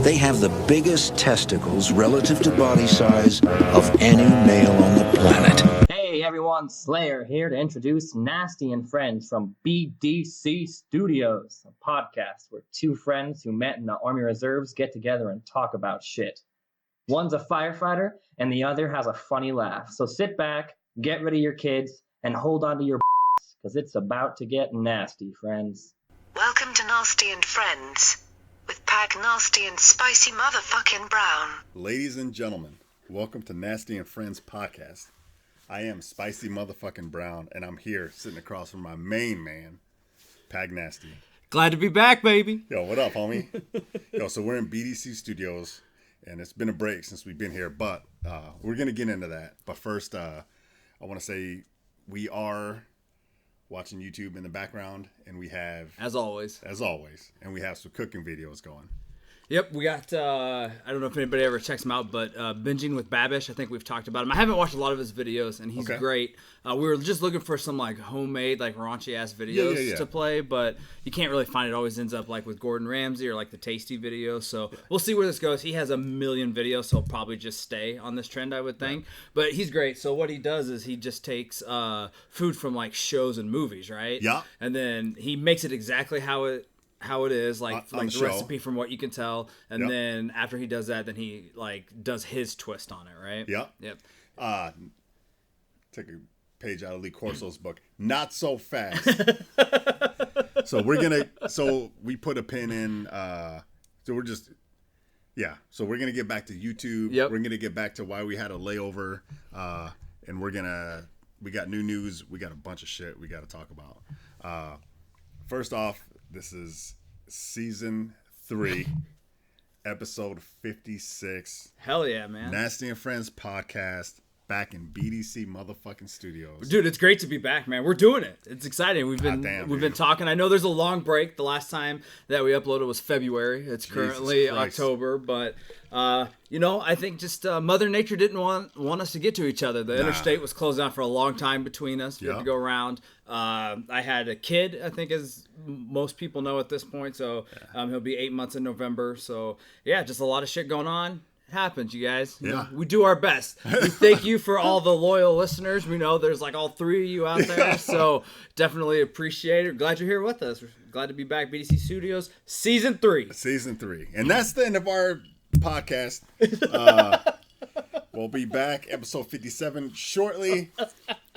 They have the biggest testicles relative to body size of any male on the planet. Hey everyone, Slayer here to introduce Nasty and Friends from BDC Studios, a podcast where two friends who met in the Army Reserves get together and talk about shit. One's a firefighter and the other has a funny laugh. So sit back, get rid of your kids, and hold on to your because it's about to get nasty, friends. Welcome to Nasty and Friends with Pagnasty and Spicy Motherfucking Brown. Ladies and gentlemen, welcome to Nasty and Friends podcast. I am Spicy Motherfucking Brown, and I'm here sitting across from my main man, Pagnasty. Glad to be back, baby. Yo, what up, homie? Yo, so we're in BDC Studios, and it's been a break since we've been here, but we're going to get into that. But first, I want to say we are watching YouTube in the background, and we have... As always, and we have some cooking videos going. Yep, we got, I don't know if anybody ever checks him out, but Binging with Babish, I think we've talked about him. I haven't watched a lot of his videos, and he's great. We were just looking for some, like, homemade, like, raunchy-ass videos to play, but you can't really find it. It always ends up, like, with Gordon Ramsay or, like, the Tasty videos, so we'll see where this goes. He has a million videos, so he'll probably just stay on this trend, I would think. Right. But he's great. So what he does is he just takes food from, like, shows and movies, right? Yeah. And then he makes it exactly how it is, like the recipe from what you can tell, and then after he does that, then he like does his twist on it, right? Yep. Take a page out of Lee Corso's book. Not so fast. So we put a pin in. So we're gonna get back to YouTube. Yep. We're gonna get back to why we had a layover, and we got new news. We got a bunch of shit we got to talk about. First off, this is season 3, episode 56. Hell yeah, man. Nasty and Friends podcast, back in BDC motherfucking studios. Dude, it's great to be back, man. We're doing it. It's exciting. We've been talking. I know there's a long break. The last time that we uploaded was February. It's currently October, but I think just Mother Nature didn't want us to get to each other. The interstate was closed down for a long time between us. We had to go around. I had a kid, I think, as most people know at this point. So he'll be 8 months in November. So yeah, just a lot of shit going on. It happens, you guys. We do our best. We thank you for all the loyal listeners. We know there's like all 3 of you out there. So definitely appreciate it. Glad you're here with us. We're glad to be back. BDC Studios, season 3. And that's the end of our podcast. We'll be back, episode 57 shortly.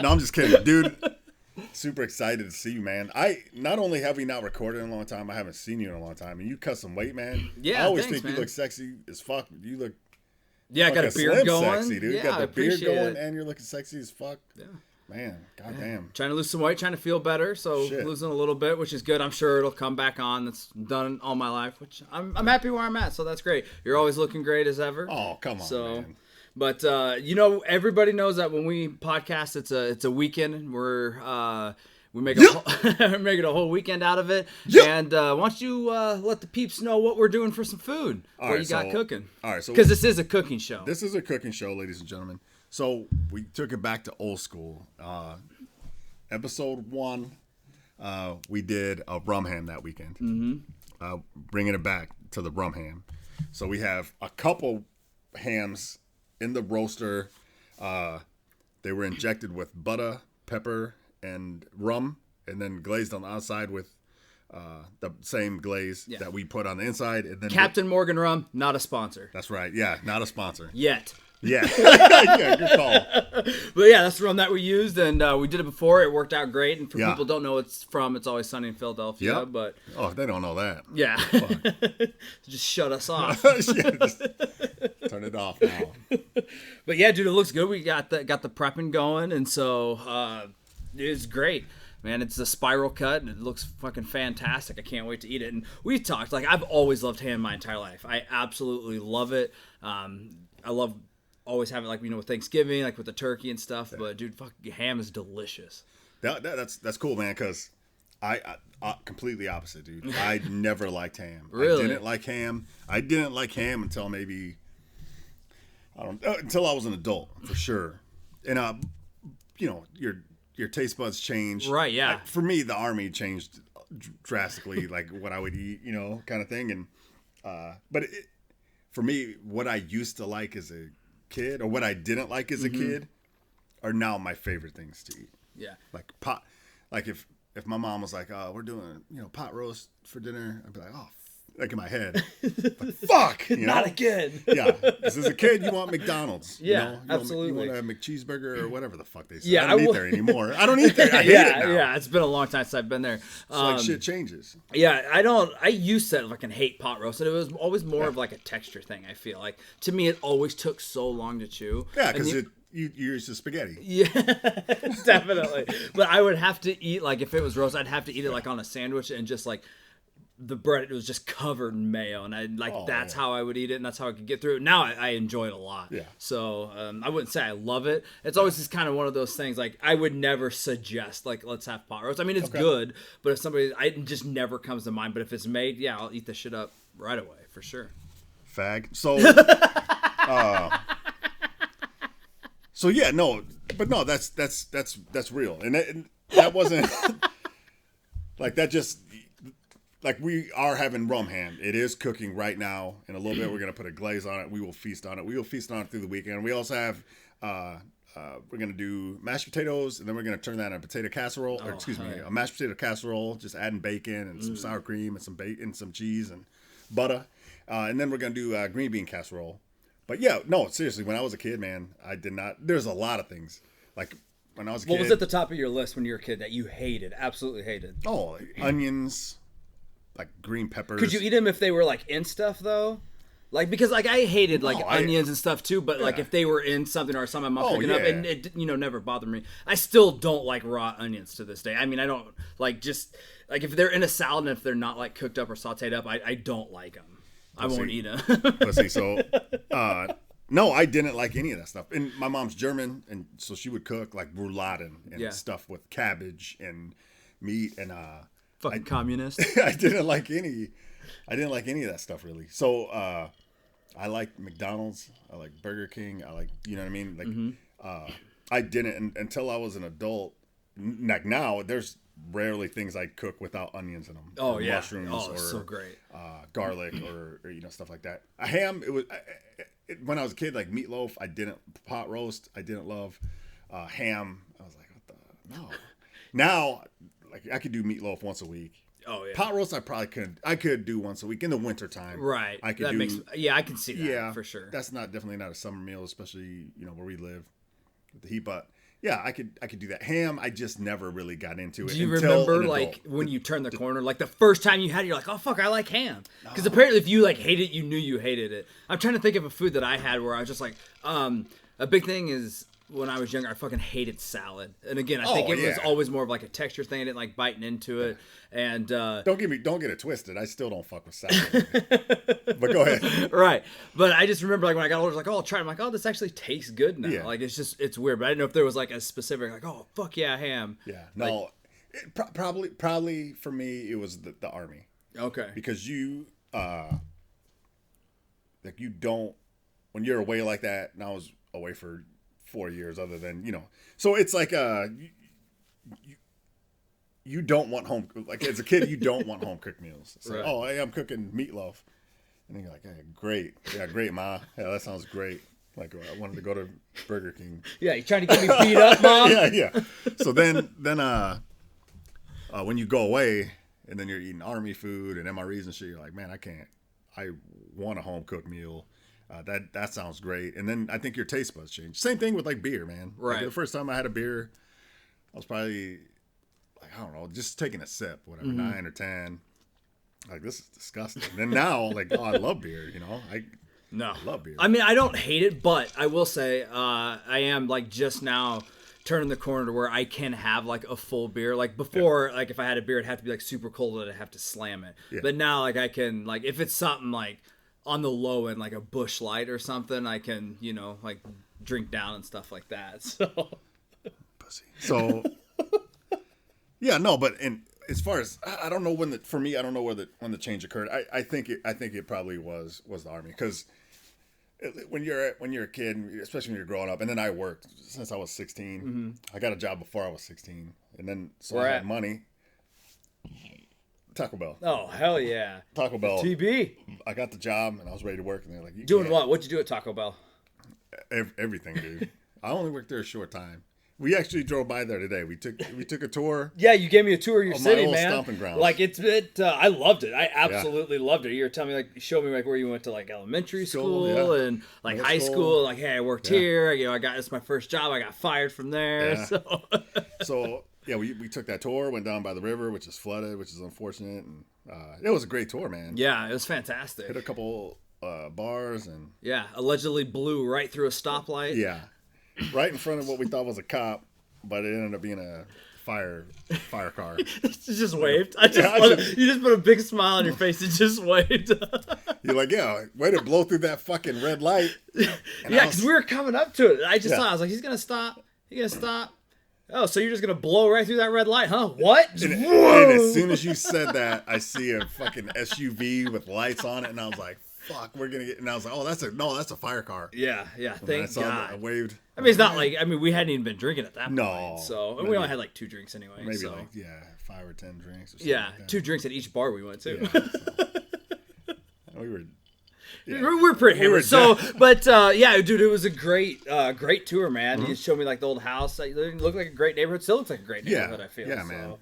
No, I'm just kidding, dude. Super excited to see you, man. Not only have we not recorded in a long time, I haven't seen you in a long time, and you cut some weight, man. Yeah, I always thanks, think man. You look sexy as fuck. You look I got a beard going. Sexy, dude. Yeah, you got the beard going, and you're looking sexy as fuck. Yeah. Man, goddamn. Trying to lose some weight, trying to feel better, so losing a little bit, which is good. I'm sure it'll come back on. That's done all my life, which I'm happy where I'm at, so that's great. You're always looking great as ever. Oh, come on, man. But everybody knows that when we podcast, it's a weekend. We make making a whole weekend out of it. Yep. And why don't you let the peeps know what we're doing for some food? What you got cooking? All right, so because this is a cooking show. This is a cooking show, ladies and gentlemen. So we took it back to old school. Episode 1, we did a rum ham that weekend. Mm-hmm. Bringing it back to the rum ham. So we have a couple hams in the roaster. They were injected with butter, pepper, and rum, and then glazed on the outside with the same glaze that we put on the inside. And then Captain Morgan Rum, not a sponsor. That's right. Yeah, not a sponsor. Yet. Yeah. Yeah, good call. But yeah, that's the rum that we used, and we did it before. It worked out great. And for people who don't know it's from, It's Always Sunny in Philadelphia. Yep. But they don't know that. Yeah. Just shut us off. Just turn it off now. But yeah, dude, it looks good. We got the prepping going, and so it's great. Man, it's a spiral cut, and it looks fucking fantastic. I can't wait to eat it. And we talked, like, I've always loved ham my entire life. I absolutely love it. I love always have it, like, with Thanksgiving, like with the turkey and stuff. Yeah. But, dude, fucking ham is delicious. That's cool, man, because I completely opposite, dude. I never liked ham. Really? I didn't like ham until maybe, until I was an adult, for sure. And, your taste buds change. Right, yeah. Like, for me, the Army changed drastically, like what I would eat, kind of thing. And but for me, what I used to like as a kid or what I didn't like as a kid are now my favorite things to eat. Yeah. Like pot, like if my mom was like, we're doing, pot roast for dinner, I'd be like, oh, like in my head, like, fuck, not again. Yeah, because as a kid, you want McDonald's. Yeah, you absolutely. You want a McCheeseburger or whatever the fuck they say. Yeah, I don't eat there anymore. I don't eat there. I hate it now. Yeah, it's been a long time since I've been there. It's like shit changes. Yeah, I used to fucking hate pot roast, and it was always more of like a texture thing, I feel like. To me, it always took so long to chew. Yeah, because you're used to spaghetti. Yeah, definitely. But I would have to eat, like, if it was roast, I'd have to eat it like on a sandwich and just like the bread, it was just covered in mayo, and that's how I would eat it, and that's how I could get through it. Now I enjoy it a lot. Yeah. So I wouldn't say I love it. It's always just kind of one of those things. Like, I would never suggest like, let's have pot roast. I mean, it's good, but if somebody, it just never comes to mind. But if it's made, yeah, I'll eat the shit up right away for sure. Fag. So. So yeah, no, but no, that's real, and that wasn't like that. Just like we are having rum ham, it is cooking right now. In a little bit, we're gonna put a glaze on it. We will feast on it. We will feast on it through the weekend. We also have we're gonna do mashed potatoes, and then we're gonna turn that into a potato casserole, a mashed potato casserole, just adding bacon and some sour cream and some bacon and some cheese and butter, and then we're gonna do green bean casserole. But yeah, no, seriously, when I was a kid, man, I did not. There's a lot of things. Like when I was a kid. What was at the top of your list when you were a kid that you hated, absolutely hated? Oh, like onions, like green peppers. Could you eat them if they were like in stuff though? Like, because like I hated like onions and stuff too, but like if they were in something or something I'm picking up, and it never bothered me. I still don't like raw onions to this day. I mean, I don't like just like if they're in a salad and if they're not like cooked up or sauteed up, I don't like them. I won't eat them. Let's see. So, no, I didn't like any of that stuff. And my mom's German, and so she would cook like rouladen and stuff with cabbage and meat and fucking communist. I didn't like any of that stuff really. So I like McDonald's. I like Burger King. I like, you know what I mean? Like I didn't until I was an adult. Like now, there's rarely things I cook without onions in them. Oh yeah, mushrooms or so great. Garlic or stuff like that. A ham, it was when I was a kid, like meatloaf. I didn't pot roast. I didn't love ham. I was like, what the no. Now, like I could do meatloaf once a week. Oh yeah. Pot roast, I could do once a week in the wintertime. Right. I could I can see that. Yeah, for sure. That's definitely not a summer meal, especially where we live with the heat, but. Yeah, I could do that. Ham, I just never really got into it. Do you remember like when you turned the corner, like the first time you had it, you're like, oh fuck, I like ham. Because apparently if you like hate it, you knew you hated it. I'm trying to think of a food that I had where I was just like, a big thing is when I was younger, I fucking hated salad. And again, I think it was always more of like a texture thing. I didn't like biting into it. And don't get it twisted. I still don't fuck with salad. But go ahead. Right. But I just remember like when I got older, I was like, oh, I'll try it. I'm like, oh, this actually tastes good now. Yeah. Like it's weird. But I didn't know if there was like a specific like, oh fuck yeah, ham. Yeah. No. Probably for me it was the Army. Okay. Because you like you don't when you're away like that, and I was away for 4 years other than, so it's like you don't want home, like as a kid you don't want home cooked meals. It's like, oh, hey, I'm cooking meatloaf, and then you're like, hey, great, ma, yeah, that sounds great. Like I wanted to go to Burger King. Yeah, you trying to get me beat up, mom? yeah. So then when you go away and then you're eating Army food and MREs and shit, you're like, man, I want a home cooked meal. That sounds great. And then I think your taste buds change. Same thing with like beer, man. Right. Like the first time I had a beer, I was probably like, I don't know, just taking a sip, whatever, 9 or 10. Like, this is disgusting. And then now, like, oh, I love beer, I love beer. I mean, I don't hate it, but I will say I am like just now turning the corner to where I can have like a full beer. Like before, like if I had a beer, it'd have to be like super cold and I'd have to slam it. Yeah. But now like I can, like if it's something like on the low end, like a Busch Light or something, I can, like drink down and stuff like that. So, pussy. So, yeah, no, but as far as I don't know when the change occurred. I think it probably was the Army, because when you're a kid, especially when you're growing up, and then I worked since I was 16. Mm-hmm. I got a job before I was 16, and then I had money. Taco Bell. Oh, hell yeah. Taco Bell. TB. I got the job and I was ready to work, and they're like, you Doing can't. what? What'd you do at Taco Bell? Everything, dude. I only worked there a short time. We actually drove by there today. We took a tour. Yeah, you gave me a tour of your city, my old man. stomping grounds. Like I loved it. I absolutely loved it. You were telling me, like, show me like where you went to, like, elementary school and like high school. Like, hey, I worked here. You know, this is my first job. I got fired from there. Yeah. So yeah, we took that tour. Went down by the river, which is flooded, which is unfortunate. And it was a great tour, man. Yeah, it was fantastic. Hit a couple bars and allegedly blew right through a stoplight. Yeah, right in front of what we thought was a cop, but it ended up being a fire car. Just waved. You just put a big smile on your face and just waved. You're like, yeah, way to blow through that fucking red light. Yeah, because we were coming up to it. I just saw. I was like, he's gonna stop. He's gonna stop. Oh, so you're just gonna blow right through that red light, huh? What? And as soon as you said that, I see a fucking SUV with lights on it, and I was like, fuck, we're gonna get. And I was like, oh, that's a fire car. Yeah. Thank God. I waved. I mean, it's not like, we hadn't even been drinking at that point. No. So, and we only had like 2 drinks anyway. Maybe so. 5 or 10 drinks or something. Yeah, like that. 2 drinks at each bar we went to. Yeah, we were. Yeah. We're pretty hammered. But dude, it was a great tour, man. Mm-hmm. He showed me like the old house. It looked like a great neighborhood. Still looks like a great neighborhood. I feel. Yeah, man.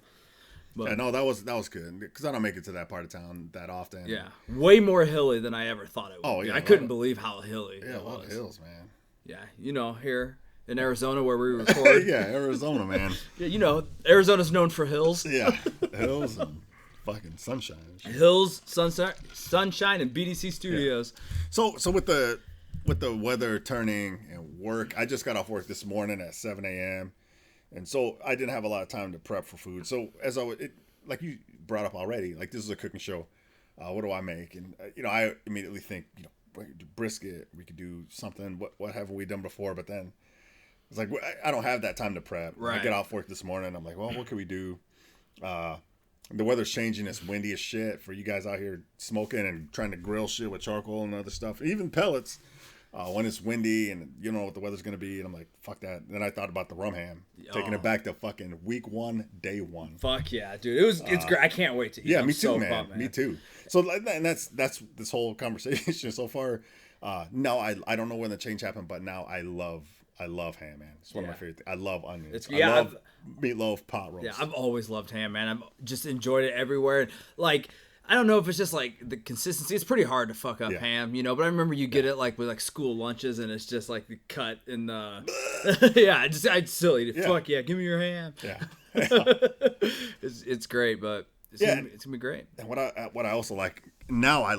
But, no, that was good because I don't make it to that part of town that often. Yeah, way more hilly than I ever thought it would. Oh yeah, I couldn't believe how hilly. Yeah, it a lot was. of hills, man. Yeah, here in Arizona where we record. Yeah, Arizona, man. Yeah, Arizona's known for hills. Yeah, hills and fucking sunshine. Hills, sunshine, and BDC Studios. Yeah. So with the weather turning and work, I just got off work this morning at 7 a.m. And so I didn't have a lot of time to prep for food. So as like you brought up already, like this is a cooking show. What do I make? And I immediately think, brisket. We could do something. What have we done before? But then it's like I don't have that time to prep. Right. I get off work this morning. I'm like, well, what can we do? The weather's changing. It's windy as shit for you guys out here smoking and trying to grill shit with charcoal and other stuff, even pellets. When it's windy and you don't know what the weather's going to be. And I'm like, fuck that. Then I thought about the rum ham. Taking it back to fucking week 1, day 1. Fuck yeah, dude. It's great. I can't wait to eat. Yeah, me too, so man. pumped, man. Me too. So, and that's this whole conversation so far. No, I don't know when the change happened, but now I love ham, man. It's one of my favorite things. I love onions. I love meatloaf, pot roast. Yeah, I've always loved ham, man. I've just enjoyed it everywhere. Like, I don't know if it's just like the consistency. It's pretty hard to fuck up ham, but I remember you get it like with like school lunches and it's just like the cut and I'd still eat it. Yeah. Fuck yeah, give me your ham. Yeah. It's great, but it's gonna be great. And what I also like now, I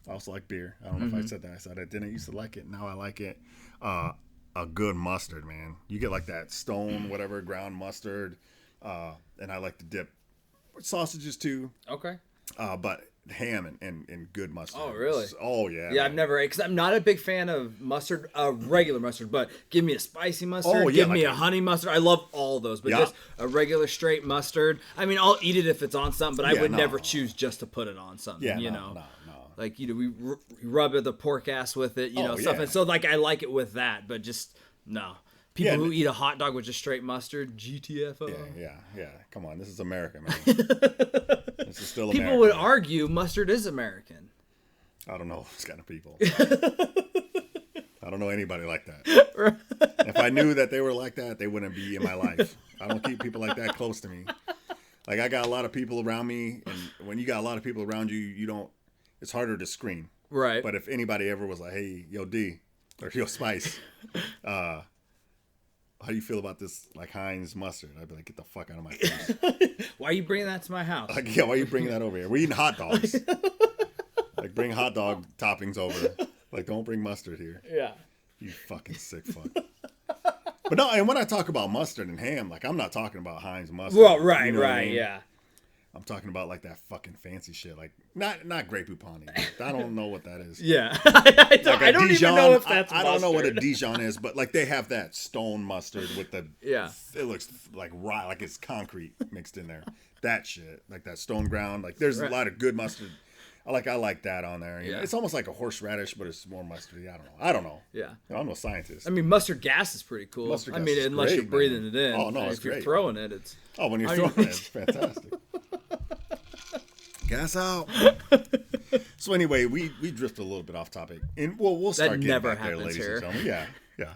also like beer. I don't know if I said that. I said I didn't used to like it. Now I like it. A good mustard, man. You get like that Stone whatever ground mustard, and I like to dip sausages too. Okay. But ham and good mustard. Oh, really? Oh, yeah. Yeah, I've never ate, because I'm not a big fan of mustard, regular mustard, but give me a spicy mustard, give me a honey mustard. I love all those, but just a regular straight mustard. I mean, I'll eat it if it's on something, but I would never choose just to put it on something, No. Like, we rub the pork ass with it, stuff. And so, like, I like it with that, but just, no. People who eat a hot dog with just straight mustard, GTFO. Yeah. Come on, this is America, man. This is still America. People would argue mustard is American. I don't know those kind of people. I don't know anybody like that. If I knew that they were like that, they wouldn't be in my life. I don't keep people like that close to me. Like, I got a lot of people around me, and when you got a lot of people around you, you don't. It's harder to screen. Right. But if anybody ever was like, "Hey, yo D," or "Yo Spice," how do you feel about this, like, Heinz mustard? I'd be like, get the fuck out of my face. Why are you bringing that to my house? Like, yeah, why are you bringing that over here? We're eating hot dogs. Like, bring hot dog toppings over. Like, don't bring mustard here. Yeah. You fucking sick fuck. But no, and when I talk about mustard and ham, like, I'm not talking about Heinz mustard. Well, right, I mean? Yeah. I'm talking about like that fucking fancy shit, like not Grey Poupon. I don't know what that is. Yeah, I don't even know if that's. I don't know what a Dijon is, but like they have that Stone mustard with the. Yeah. It looks like raw, like it's concrete mixed in there. That shit, like that Stone ground. Like there's a lot of good mustard. I like that on there. Yeah. It's almost like a horseradish, but it's more mustardy. I don't know. Yeah. I'm no scientist. I mean, mustard gas is pretty cool. Unless you're breathing it in. Oh no, it's if great. you're throwing it, it's. Oh, when you're throwing it, it's fantastic. Gas out. So anyway, we drifted a little bit off topic, and we'll start getting never back there, ladies here. and gentlemen. Yeah.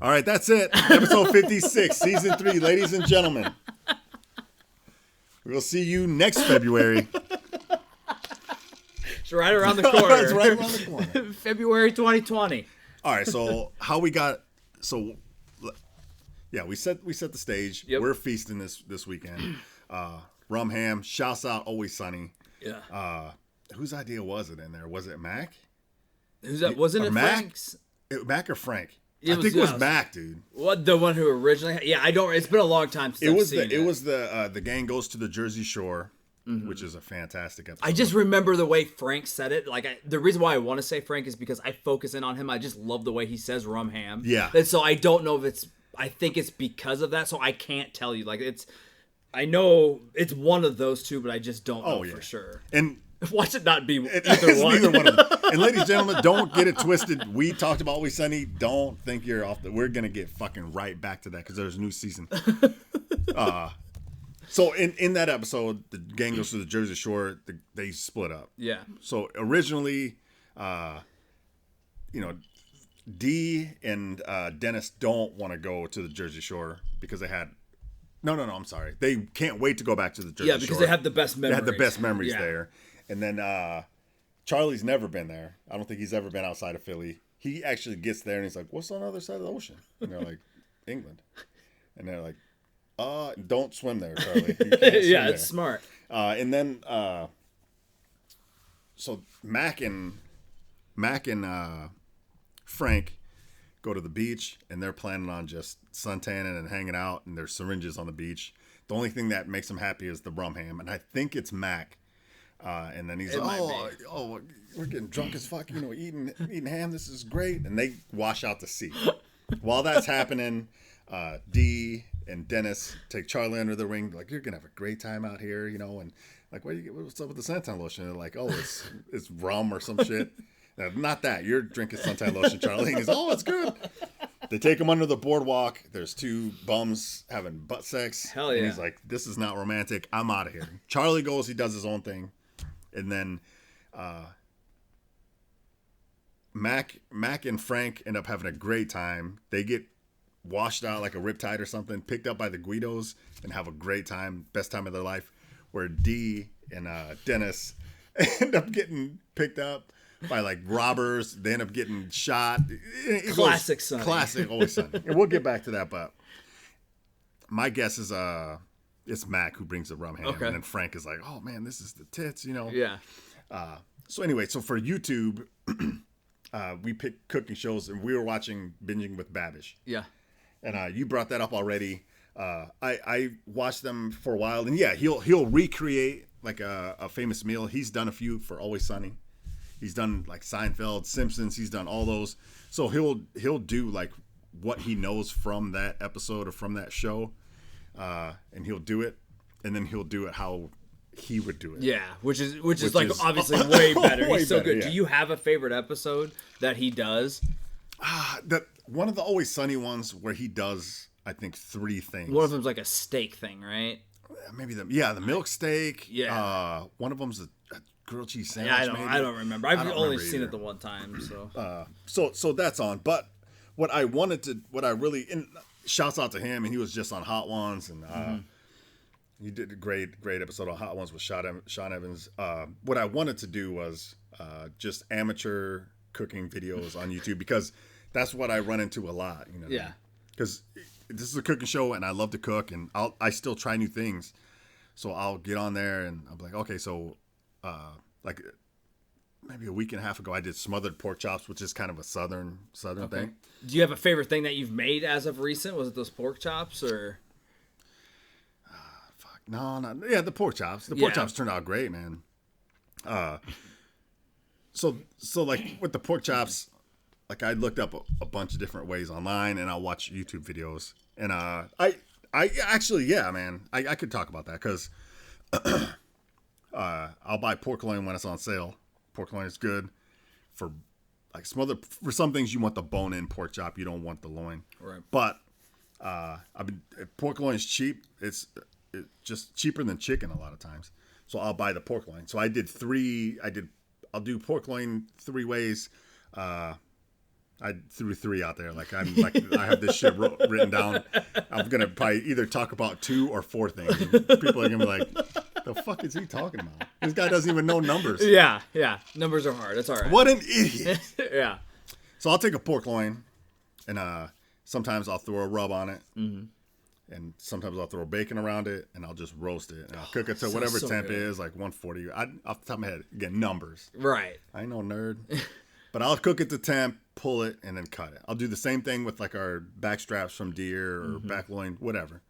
All right, that's it. Episode 56, season 3, ladies and gentlemen. We'll see you next February. It's right around the corner. It's right around the corner. February 2020. All right, so how we got yeah, we set the stage. Yep. We're feasting this weekend. Rum ham, shouts out Always Sunny. Yeah. Whose idea was it in there? Was it Mac? Who's that? Wasn't it Mac? Frank's? Mac or Frank? It I think it was was Mac, dude. What, the one who originally? Yeah, I don't. It's been a long time since I've seen it. It was the gang goes to the Jersey Shore, which is a fantastic episode. I just remember the way Frank said it. Like the reason why I want to say Frank is because I focus in on him. I just love the way he says rum ham. Yeah. And so I don't know if it's. I think it's because of that. So I can't tell you. Like it's. I know it's one of those two, but I just don't know for sure. And watch it not be either it's one. neither one of them. And ladies and gentlemen, don't get it twisted. We talked about Always Sunny. Don't think you're off. We're gonna get fucking right back to that because there's a new season. So in that episode, the gang goes to the Jersey Shore. They split up. Yeah. So originally, Dee and Dennis don't want to go to the Jersey Shore because they had. No, I'm sorry. They can't wait to go back to the Jersey Shore. Yeah, because they have the best memories. They had the best memories there. And then Charlie's never been there. I don't think he's ever been outside of Philly. He actually gets there and he's like, "What's on the other side of the ocean?" And they're like, "England." And they're like, don't swim there, Charlie. You can't swim yeah, there. it's smart. And then so Mac and Frank go to the beach, and they're planning on just suntanning and hanging out, and there's syringes on the beach. The only thing that makes them happy is the rum ham, and I think it's Mac. And then he's like, oh, we're getting drunk as fuck, eating ham. This is great. And they wash out to sea. While that's happening, Dee and Dennis take Charlie under the wing. Like, you're gonna have a great time out here, and like, what's up with the suntan lotion? And they're like, oh, it's rum or some shit. Not that. You're drinking suntan lotion, Charlie. And he's, it's good. They take him under the boardwalk. There's two bums having butt sex. Hell yeah. And he's like, this is not romantic. I'm out of here. Charlie goes. He does his own thing. And then Mac and Frank end up having a great time. They get washed out like a riptide or something, picked up by the Guidos, and have a great time. Best time of their life. Where Dee and Dennis end up getting picked up by like robbers. They end up getting shot. Classic Sunny. Classic Always Sunny. And we'll get back to that, but my guess is it's Mac who brings the rum ham. Okay. And then Frank is like, oh man, this is the tits, Yeah. So anyway, so for YouTube, we pick cooking shows, and we were watching Binging with Babish. Yeah. And you brought that up already. I watched them for a while, and yeah, he'll recreate like a famous meal. He's done a few for Always Sunny. He's done like Seinfeld, Simpsons. He's done all those. So he'll do like what he knows from that episode or from that show, and he'll do it, and then he'll do it how he would do it. Yeah, which is like obviously way better. Way He's so better, good. yeah. Do you have a favorite episode that he does? That one of the Always Sunny ones where he does, I think, 3 things. One of them's like a steak thing, right? Maybe the milk steak. Yeah. One of them's a grilled cheese sandwich. Yeah, I don't remember. I've only seen it the one time. So So that's on. But what I really, and shouts out to him, and he was just on Hot Ones, and he did a great episode on Hot Ones with Sean Evans. What I wanted to do was just amateur cooking videos on YouTube, because that's what I run into a lot. Yeah. Because this is a cooking show, and I love to cook, and I still try new things. So I'll get on there, and I'm like, okay, so like maybe a week and a half ago, I did smothered pork chops, which is kind of a southern thing. Do you have a favorite thing that you've made as of recent? Was it those pork chops or? Yeah, the pork chops. The pork chops turned out great, man. So like with the pork chops, like I looked up a bunch of different ways online, and I'll watch YouTube videos, and I actually, yeah, man, I could talk about that, because I'll buy pork loin when it's on sale. Pork loin is good for like for some things. You want the bone-in pork chop, you don't want the loin. Right. But pork loin is cheap. It's just cheaper than chicken a lot of times. So I'll buy the pork loin. So I'll do pork loin 3 ways. I threw 3 out there. Like I have this shit written down. I'm gonna probably either talk about 2 or 4 things. People are gonna be like, "The fuck is he talking about? This guy doesn't even know numbers." Yeah. Numbers are hard. That's all right. What an idiot. Yeah. So I'll take a pork loin, and sometimes I'll throw a rub on it, and sometimes I'll throw bacon around it, and I'll just roast it, and I'll cook it to whatever temp is, like 140. Off the top of my head, again, numbers. Right. I ain't no nerd. But I'll cook it to temp, pull it, and then cut it. I'll do the same thing with like our back straps from deer or back loin, whatever.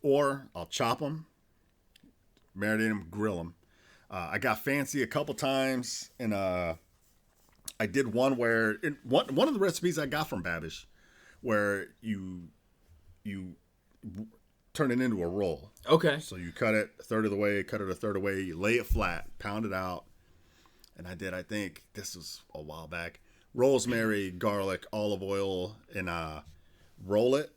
Or I'll chop them, marinate them, grill them. I got fancy a couple times, and I did one where one of the recipes I got from Babish, where you turn it into a roll. Okay. So you cut it a third of the way, cut it a third of the way, you lay it flat, pound it out. And I think this was a while back, rosemary, garlic, olive oil, and roll it,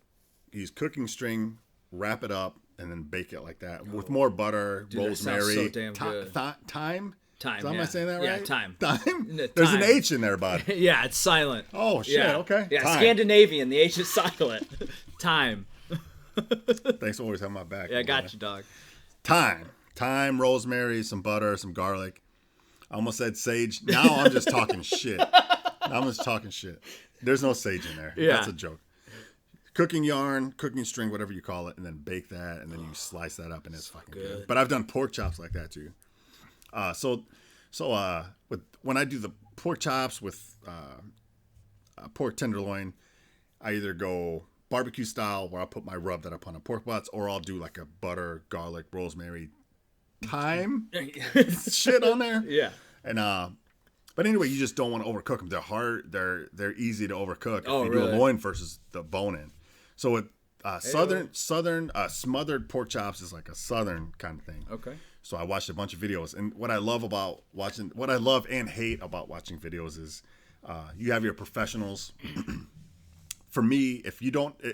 use cooking string, wrap it up, and then bake it like that with more butter, Dude, rosemary, that sounds so damn good. Thyme. Thyme. Am I saying that right? Yeah, thyme. Thyme? Thyme. There's an H in there, bud. Yeah, it's silent. Oh, shit, yeah. okay. Yeah, Thyme. Scandinavian, the H is silent. Thyme. Thanks for always having my back. Yeah, I got you, dog. Thyme, rosemary, some butter, some garlic. I almost said sage. Now I'm just talking shit. There's no sage in there. Yeah. That's a joke. Cooking yarn, cooking string, whatever you call it, and then bake that, and then you slice that up, and it's fucking good. But I've done pork chops like that too. When I do the pork chops with pork tenderloin, I either go barbecue style, where I'll put my rub that I put on pork butts, or I'll do like a butter, garlic, rosemary, thyme shit on there. Yeah. And but anyway, you just don't want to overcook them. They're hard. They're easy to overcook if you really? do a loin versus the bone in. So with southern smothered pork chops is like a southern kind of thing. Okay. So I watched a bunch of videos, and what I love and hate about watching videos is you have your professionals. For me,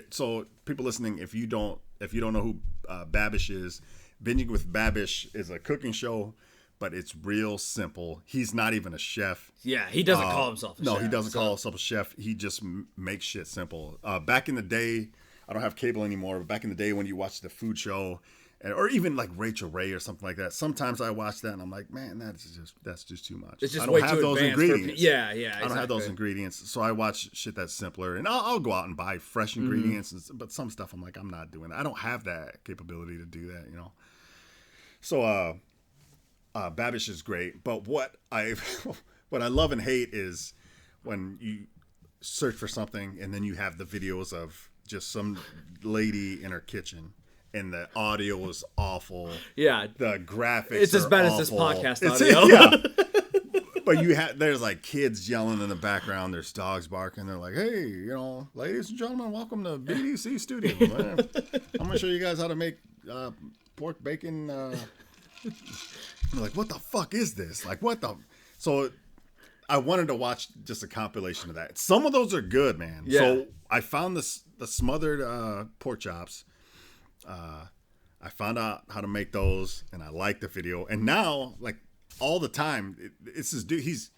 so people listening, if you don't know who Babish is, Binging with Babish is a cooking show, but it's real simple. He's not even a chef. Yeah, he doesn't call himself a chef. No, he doesn't call himself a chef. He just makes shit simple. Back in the day, I don't have cable anymore, but back in the day when you watched the food show, or even like Rachel Ray or something like that, sometimes I watch that and I'm like, man, that's just too much. It's just I don't way have too those advanced ingredients. Yeah, I don't have those ingredients, so I watch shit that's simpler, and I'll go out and buy fresh ingredients, but some stuff I'm like, I'm not doing that. I don't have that capability to do that, you know. So Babish is great, but what I love and hate is when you search for something and then you have the videos of just some lady in her kitchen and the audio is awful. Yeah, the graphics. It's as bad awful. as this podcast audio. Yeah. But there's like kids yelling in the background. There's dogs barking. They're like, "Hey, ladies and gentlemen, welcome to BDC Studios. I'm gonna show you guys how to make pork bacon." I'm like, what the fuck is this? Like, what the? So I wanted to watch just a compilation of that. Some of those are good, man. Yeah. So I found the smothered pork chops. I found out how to make those, and I liked the video. And now, like all the time, it's this dude. He's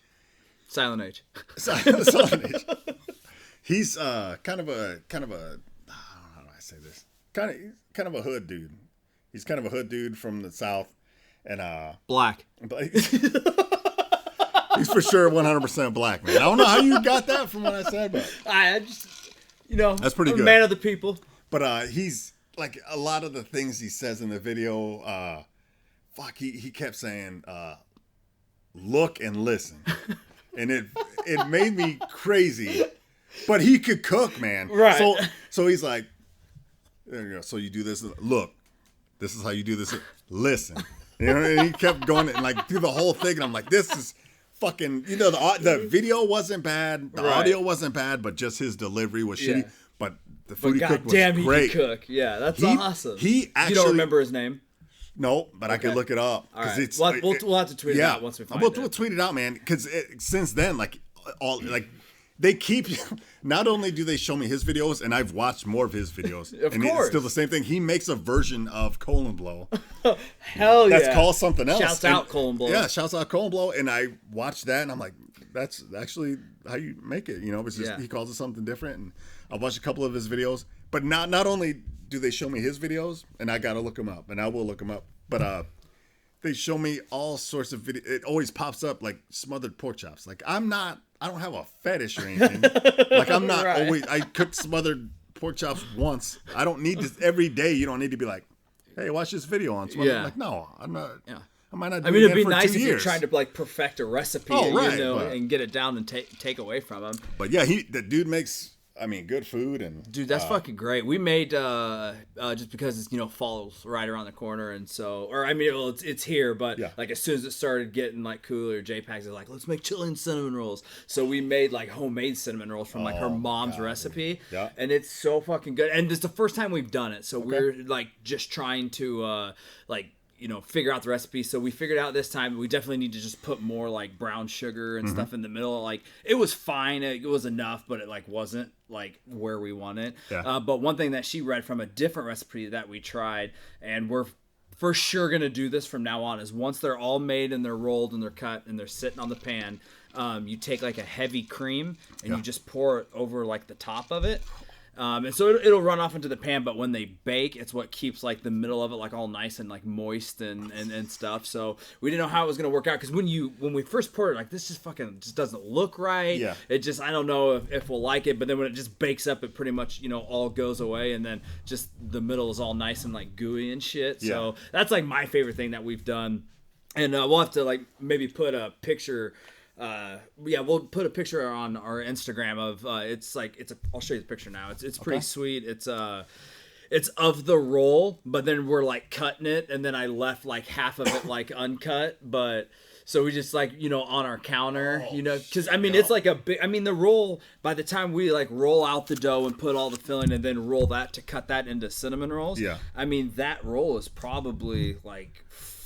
Silent Age. Silent Age. He's kind of a how do I say this? Kind of a hood dude. He's kind of a hood dude from the South. And black. He's for sure 100% black, man. I don't know how you got that from what I said, but I just, that's pretty I'm good. A man of the people. But he's like a lot of the things he says in the video. He kept saying, "Look and listen," and it made me crazy. But he could cook, man. Right. So he's like, there you go. So you do this. Look, this is how you do this. Listen. And he kept going and like through the whole thing, and I'm like, this is fucking. The video wasn't bad, the audio wasn't bad, but just his delivery was shitty. But the food he cooked was great. He could cook. Yeah, that's awesome. He actually. You don't remember his name? No, but I could look it up. All right. We'll have to tweet it out once we find it. We'll tweet it out, man. Because since then, like they keep. Not only do they show me his videos, and I've watched more of his videos, of and course. it's still the same thing. He makes a version of Colon Blow. Hell yeah! That's called something else. Shouts out Colon Blow. Yeah, shouts out Colon Blow, and I watched that, and I'm like, that's actually how you make it. You know, it's just he calls it something different, and I watched a couple of his videos. But not only do they show me his videos, and I gotta look them up, and I will look them up, but they show me all sorts of video. It always pops up like smothered pork chops. Like I don't have a fetish or anything. Like I'm not always. I cooked smothered pork chops once. I don't need to every day. You don't need to be like, hey, watch this video on smothered. Yeah. Like no, I'm not. Yeah. I might not. Do I mean, it it'd be for nice 2 if years. you're trying to like perfect a recipe, and get it down and take away from them. But yeah, the dude makes. I mean, good food and dude, that's fucking great. We made just because it's fall's right around the corner, and so it's here, but like as soon as it started getting like cooler, JPEGs is like, let's make chili cinnamon rolls. So we made like homemade cinnamon rolls from like her mom's recipe, and it's so fucking good. And it's the first time we've done it, so we're like just trying to figure out the recipe. So we figured out this time we definitely need to just put more like brown sugar and stuff in the middle. Like it was fine, it was enough, but it like wasn't like where we want it. But one thing that she read from a different recipe that we tried, and we're for sure gonna do this from now on, is once they're all made and they're rolled and they're cut and they're sitting on the pan, you take like a heavy cream and you just pour it over like the top of it. And so it'll run off into the pan, but when they bake, it's what keeps like the middle of it like all nice and like moist and stuff. So we didn't know how it was gonna work out, because when we first poured it, like this just doesn't look right. Yeah. It just, I don't know if we'll like it, but then when it just bakes up, it pretty much all goes away, and then just the middle is all nice and like gooey and shit. Yeah. So that's like my favorite thing that we've done, and we'll have to like maybe put a picture. We'll put a picture on our Instagram of I'll show you the picture now. It's pretty sweet. It's of the roll, but then we're like cutting it, and then I left like half of it like uncut, but so we just like on our counter, because I mean it's like a big, I mean the roll, by the time we like roll out the dough and put all the filling and then roll that to cut that into cinnamon rolls, I mean that roll is probably like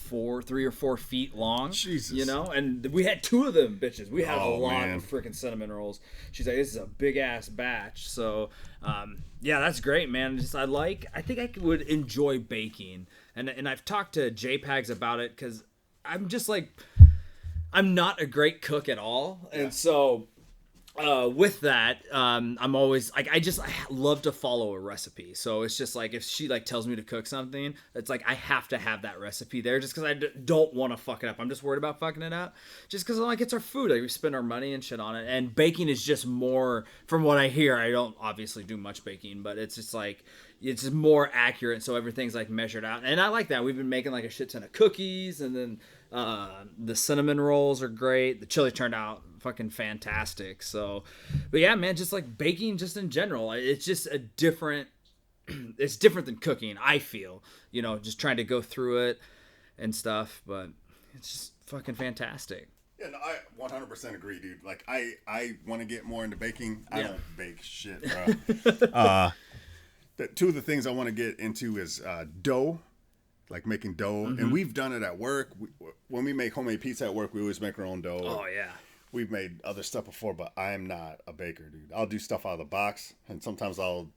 3 or 4 feet long. Jesus. And we had 2 of them bitches. We had a lot of freaking cinnamon rolls. She's like, this is a big ass batch. So that's great, man. I think I would enjoy baking, and I've talked to JPEGs about it, because I'm just like, I'm not a great cook at all, and so with that, I'm always like, I love to follow a recipe. So it's just like, if she like tells me to cook something, it's like I have to have that recipe there, just because I don't want to fuck it up. I'm just worried about fucking it up, just because like it's our food. Like we spend our money and shit on it, and baking is just more, from what I hear. I don't obviously do much baking, but it's just like, it's more accurate, so everything's like measured out, and I like that. We've been making like a shit ton of cookies, and then the cinnamon rolls are great. The chili turned out fucking fantastic. So, but yeah, man, just like baking, just in general, it's just it's different than cooking, I feel. Just trying to go through it and stuff, but it's just fucking fantastic. Yeah, no, I 100% agree, dude. Like I want to get more into baking. I don't bake shit, bro. Two of the things I want to get into is dough, like making dough. And we've done it at work. When we make homemade pizza at work, we always make our own dough. Oh, yeah. We've made other stuff before, but I am not a baker, dude. I'll do stuff out of the box, and sometimes we'll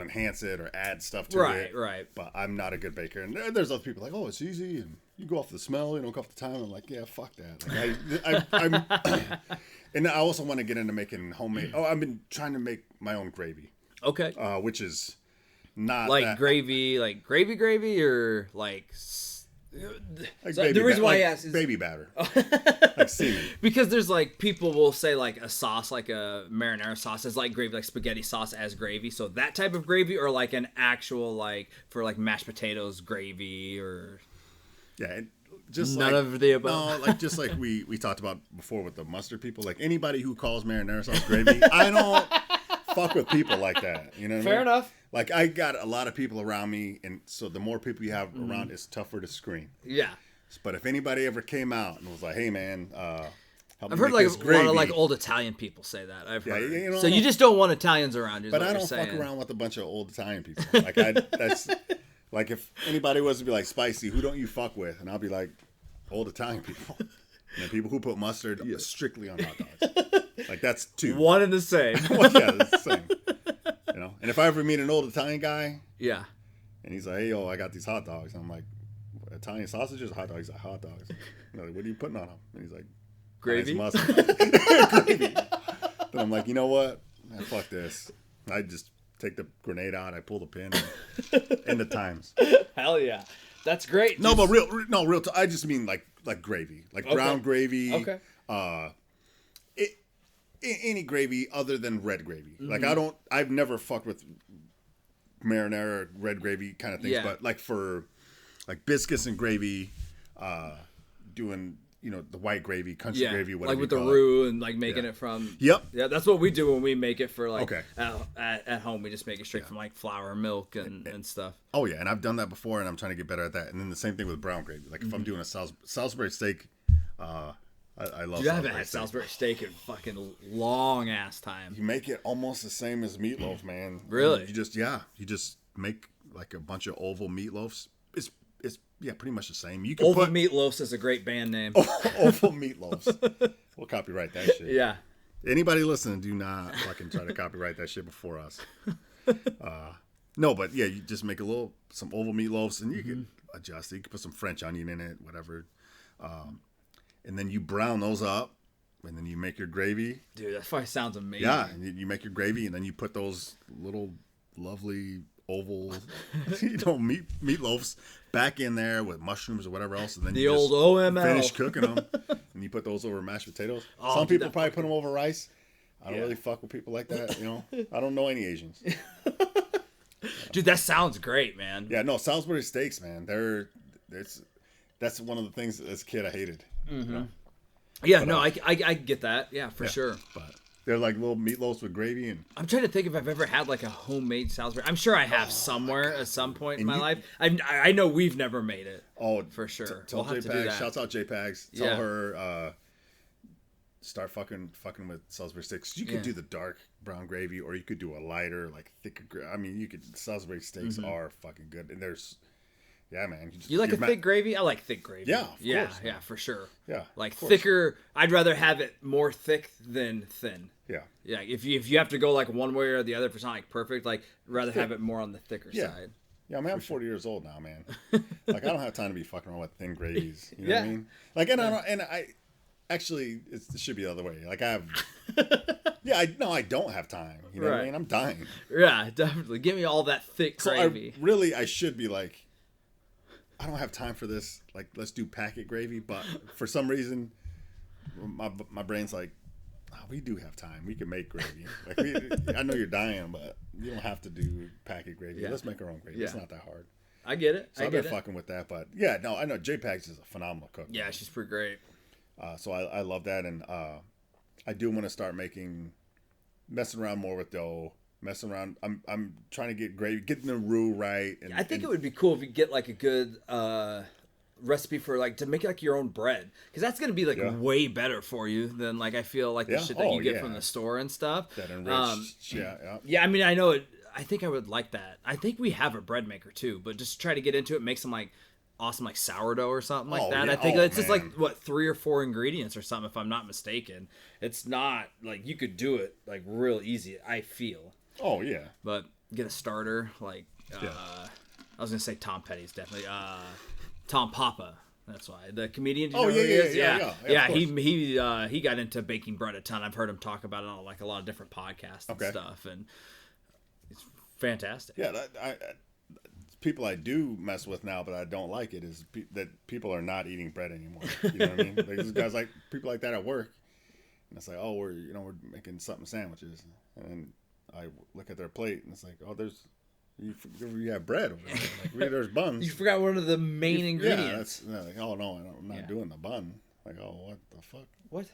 enhance it or add stuff to it. Right. But I'm not a good baker. And there's other people like, oh, it's easy, and you go off the smell, you don't go off the time. I'm like, yeah, fuck that. Like, I'm and I also want to get into making homemade. Oh, I've been trying to make my own gravy. Okay. Which is not like gravy, like gravy, or like the reason why I asked is baby batter, like semen. Because there's like, people will say like a sauce, like a marinara sauce is like gravy, like spaghetti sauce as gravy. So that type of gravy, or like an actual like for like mashed potatoes gravy, or just none of the above. No, like just like we talked about before with the mustard people. Like anybody who calls marinara sauce gravy, I don't fuck with people like that. You know what I mean? Fair enough. Like I got a lot of people around me, and so the more people you have around, it's tougher to screen. Yeah. But if anybody ever came out and was like, "Hey, man," I've heard like a lot of like old Italian people say that. I've heard. So you just don't want Italians around you. But I don't fuck around with a bunch of old Italian people. Like that's like, if anybody was to be like, "Spicy, who don't you fuck with?" And I'll be like, old Italian people. And then people who put mustard strictly on hot dogs. Like that's two. One and the same. Well, yeah, it's the same. You know. And if I ever meet an old Italian guy, yeah, and he's like, "Hey, yo, I got these hot dogs," and I'm like, "Italian sausages or hot dogs?" He's like, "Hot dogs." I'm like, "What are you putting on them?" And he's like, gravy. Nice mustard. Gravy. Then I'm like, you know what? Man, fuck this. I just take the grenade out. I pull the pin. End of times. Hell yeah, that's great. No, but real. I just mean like gravy, like brown gravy. Okay. Any gravy other than red gravy. Mm-hmm. Like I've never fucked with marinara, red gravy kind of things. Yeah. But like for like biscuits and gravy, doing the white gravy, country gravy, whatever. Like with you the call roux and like making it from. Yep. Yeah, that's what we do when we make it for like. Okay. At home, we just make it straight from like flour, milk, and stuff. Oh yeah, and I've done that before, and I'm trying to get better at that. And then the same thing with brown gravy. Like if I'm doing a Salisbury steak, I love. Dude, I haven't had Salisbury steak in fucking long ass time. You make it almost the same as meatloaf, man. Really? You just make like a bunch of oval meatloafs. It's pretty much the same. You can Oval put Meatloafs is a great band name. oval meatloafs. We'll copyright that shit. Yeah. Anybody listening, do not fucking try to copyright that shit before us. No, but yeah, you just make some oval meatloafs, and you can adjust it. You can put some French onion in it, whatever. And then you brown those up, and then you make your gravy. Dude, that probably sounds amazing. Yeah, and you make your gravy, and then you put those little lovely oval, meatloafs back in there with mushrooms or whatever else, and then the old OML. Finish cooking them, and you put those over mashed potatoes. Oh, Some people probably put them over rice. I don't really fuck with people like that. I don't know any Asians. Dude, that sounds great, man. Yeah, no, Salisbury steaks, man. That's one of the things as a kid I hated. Mm-hmm. Yeah, but, I get that. Yeah, for sure. But they're like little meatloafs with gravy, and I'm trying to think if I've ever had like a homemade Salisbury. I'm sure I have somewhere at some point in my life. I know we've never made it. Oh, for sure. Tell JPEG. Shouts out JPEGs. Tell her start fucking with Salisbury steaks. You could do the dark brown gravy, or you could do a lighter, like thicker. I mean, Salisbury steaks are fucking good, and there's. Yeah, man. You like a thick gravy? I like thick gravy. Yeah, of course, yeah, for sure. Yeah, like thicker. I'd rather have it more thick than thin. Yeah, yeah. If you have to go like one way or the other for something like perfect, like rather have it more on the thicker side. Yeah, I mean, I'm 40 years old now, man. Like I don't have time to be fucking around with thin gravies. You know what I mean? Like, and I actually it should be the other way. Like I have. I don't have time. You know what I mean? I'm dying. Yeah, definitely. Give me all that thick gravy. I should be like. I don't have time for this. Like, let's do packet gravy. But for some reason, my brain's like, we do have time. We can make gravy. Like, I know you're dying, but you don't have to do packet gravy. Yeah. Let's make our own gravy. Yeah. It's not that hard. I get it. So I've been fucking with that. But yeah, no, I know JPEGs is a phenomenal cook. Yeah, she's pretty great. So I love that, and I do want to start messing around more with dough. Messing around. I'm trying to get gravy, getting the roux right. And, I think it would be cool if you get like a good recipe for like to make like your own bread, because that's gonna be like way better for you than like I feel like the shit that you get from the store and stuff. That enriched, yeah. I mean, I know it. I think I would like that. I think we have a bread maker too, but just try to get into it, make some like awesome like sourdough or something like that. Yeah. I think it's just like 3 or 4 ingredients or something, if I'm not mistaken. It's not like you could do it like real easy. I feel. Oh yeah, but get a starter like I was gonna say Tom Petty's definitely Tom Papa. That's why the comedian. Yeah. He got into baking bread a ton. I've heard him talk about it on like a lot of different podcasts and stuff, and it's fantastic. Yeah, people I do mess with now, but I don't like it is that people are not eating bread anymore. You know what I mean? Like, there's guys like people like that at work, and it's like, oh, we're making something sandwiches, and I look at their plate and it's like, oh, you have bread over there. Like, there's buns. You forgot one of the main ingredients. Yeah, like, oh no, I'm not doing the bun. Like, oh, what the fuck? What?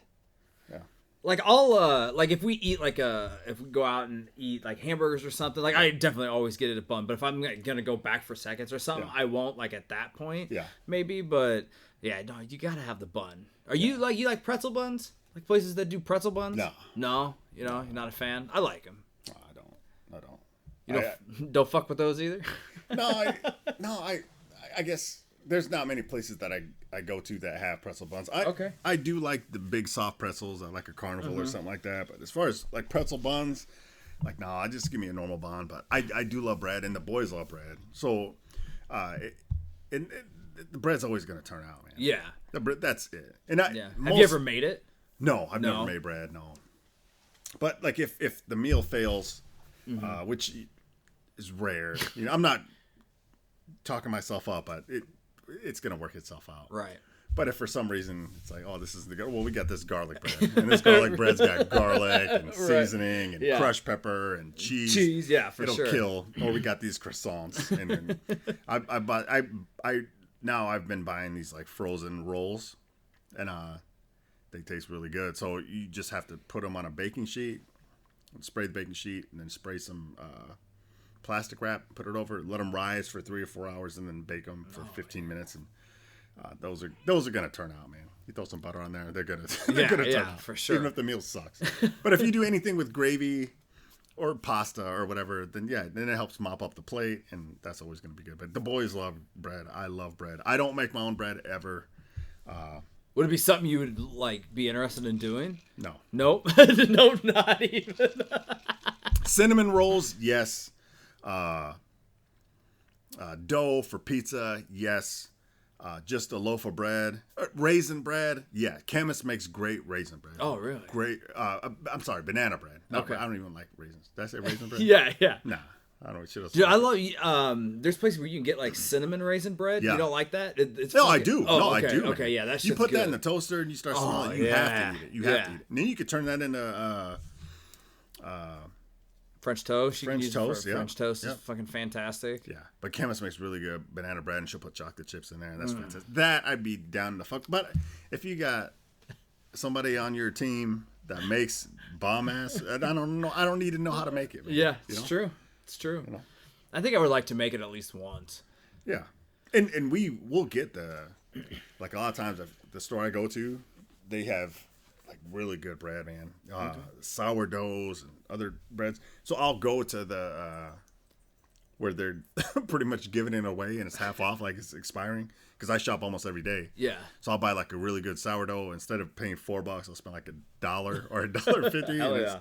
Yeah. Like all like if we eat if we go out and eat like hamburgers or something, like I definitely always get it a bun. But if I'm gonna go back for seconds or something, I won't like at that point. Yeah. Maybe, but yeah, no, you gotta have the bun. Are you like pretzel buns? Like places that do pretzel buns? No. No, you're not a fan. I like them. I don't. You don't fuck with those either. I guess there's not many places that I go to that have pretzel buns. I do like the big soft pretzels. I like a Carnival or something like that. But as far as like pretzel buns, like no, I just give me a normal bun. But I do love bread, and the boys love bread. So, the bread's always gonna turn out, man. Yeah, the bread, that's it. And have you ever made it? No, I've never made bread. No, but like if the meal fails, which is rare, I'm not talking myself up, but it's gonna work itself out. Right. But if for some reason it's like, oh, this is we got this garlic bread, and this garlic bread's got garlic and seasoning and crushed pepper and cheese. Cheese, yeah, for It'll sure. kill. Or we got these croissants, and then now I've been buying these like frozen rolls, and they taste really good. So you just have to put them on a baking sheet, spray the baking sheet, and then spray some plastic wrap, put it over, let them rise for 3 or 4 hours, and then bake them for 15 minutes. And those are gonna turn out, man. You throw some butter on there, they're gonna turn out for sure. even if the meal sucks. But if you do anything with gravy or pasta or whatever, then it helps mop up the plate, and that's always gonna be good. But the boys love bread. I love bread. I don't make my own bread ever. Would it be something you would like be interested in doing? No. Nope. Nope, not even. Cinnamon rolls, yes. Dough for pizza, yes. Just a loaf of bread. Raisin bread, yeah. Chemist makes great raisin bread. Oh, really? Great. I'm sorry, banana bread. Okay. I don't even like raisins. Did I say raisin bread? Yeah. Nah. I don't know. Dude, I love. There's places where you can get like cinnamon raisin bread. Yeah. You don't like that? It's no, fucking... I do. Oh, no, okay. I do. Okay, yeah, that's you put that in the toaster and you start smelling. You have to eat it. You have to eat it. And then you could turn that into French toast. You can use toast. it for French toast is fucking fantastic. Yeah, but Chemist makes really good banana bread, and she'll put chocolate chips in there, and that's fantastic. That I'd be down to fuck. But if you got somebody on your team that makes bomb ass, I don't know. I don't need to know how to make it. Man. Yeah, it's true. It's true. I think I would like to make it at least once. Yeah, and we'll get like a lot of times the store I go to, they have like really good bread, man. Sourdoughs and other breads. So I'll go to the where they're pretty much giving it away and it's half off, like it's expiring. Because I shop almost every day. Yeah. So I'll buy like a really good sourdough. Instead of paying $4, I'll spend like $1 or $1.50. Hell yeah.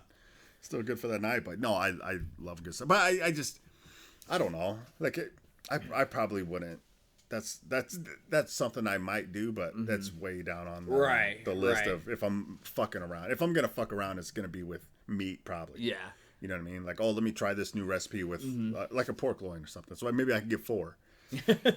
It's still good for that night. But no, I love good stuff. But I don't know. Like I probably wouldn't. That's something I might do, but that's way down on the list of if I'm fucking around. If I'm gonna fuck around, it's gonna be with meat probably. Yeah. You know what I mean? Like, let me try this new recipe with like a pork loin or something. So maybe I can get 4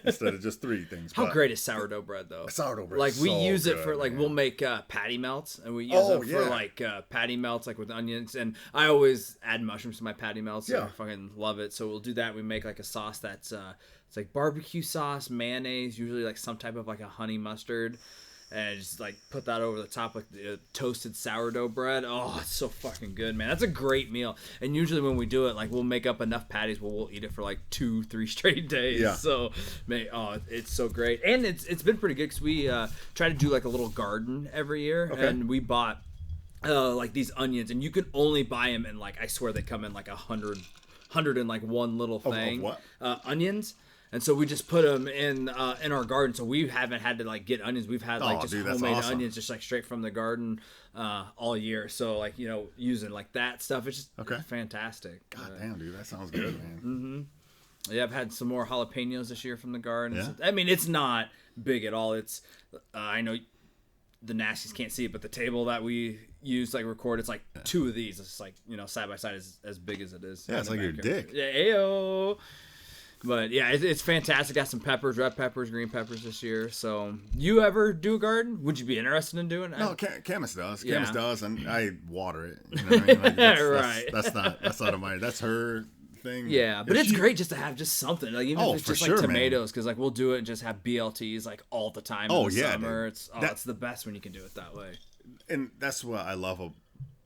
instead of just 3 things. How great is sourdough bread though? Sourdough bread. Like we use it good, for like man. we'll make patty melts and we use it for like patty melts like with onions, and I always add mushrooms to my patty melts. So I fucking love it. So we'll do that. We make like a sauce that's it's like barbecue sauce, mayonnaise, usually like some type of like a honey mustard, and just like put that over the top like the toasted sourdough bread. Oh, it's so fucking good, man. That's a great meal. And usually when we do it, like we'll make up enough patties where we'll eat it for like 2-3 straight days. Yeah. So, man, it's so great. And it's been pretty good because we try to do like a little garden every year, and we bought like these onions, and you can only buy them in like I swear they come in like 100 in like one little thing. Of what? Onions. And so we just put them in our garden. So we haven't had to like get onions. We've had like homemade onions just like straight from the garden all year. So like, using like that stuff. It's just fantastic. God damn, dude. That sounds good, man. Yeah, I've had some more jalapenos this year from the garden. Yeah. I mean, it's not big at all. It's I know the Nasties can't see it, but the table that we use like record, it's like 2 of these. It's like, side by side as big as it is. Yeah, it's like your dick. Yeah, ayo. But yeah, it's fantastic. Got some peppers, red peppers, green peppers this year. So, you ever do a garden? Would you be interested in doing it? No, Camus does. Yeah. Camus does, and I water it. You know what I mean? Like, that's not of mine. That's her thing. Yeah, but it's great just to have just something. Like even if it's just like tomatoes, because like we'll do it and just have BLTs like all the time in the summer. Dude. It's the best when you can do it that way. And that's what I love.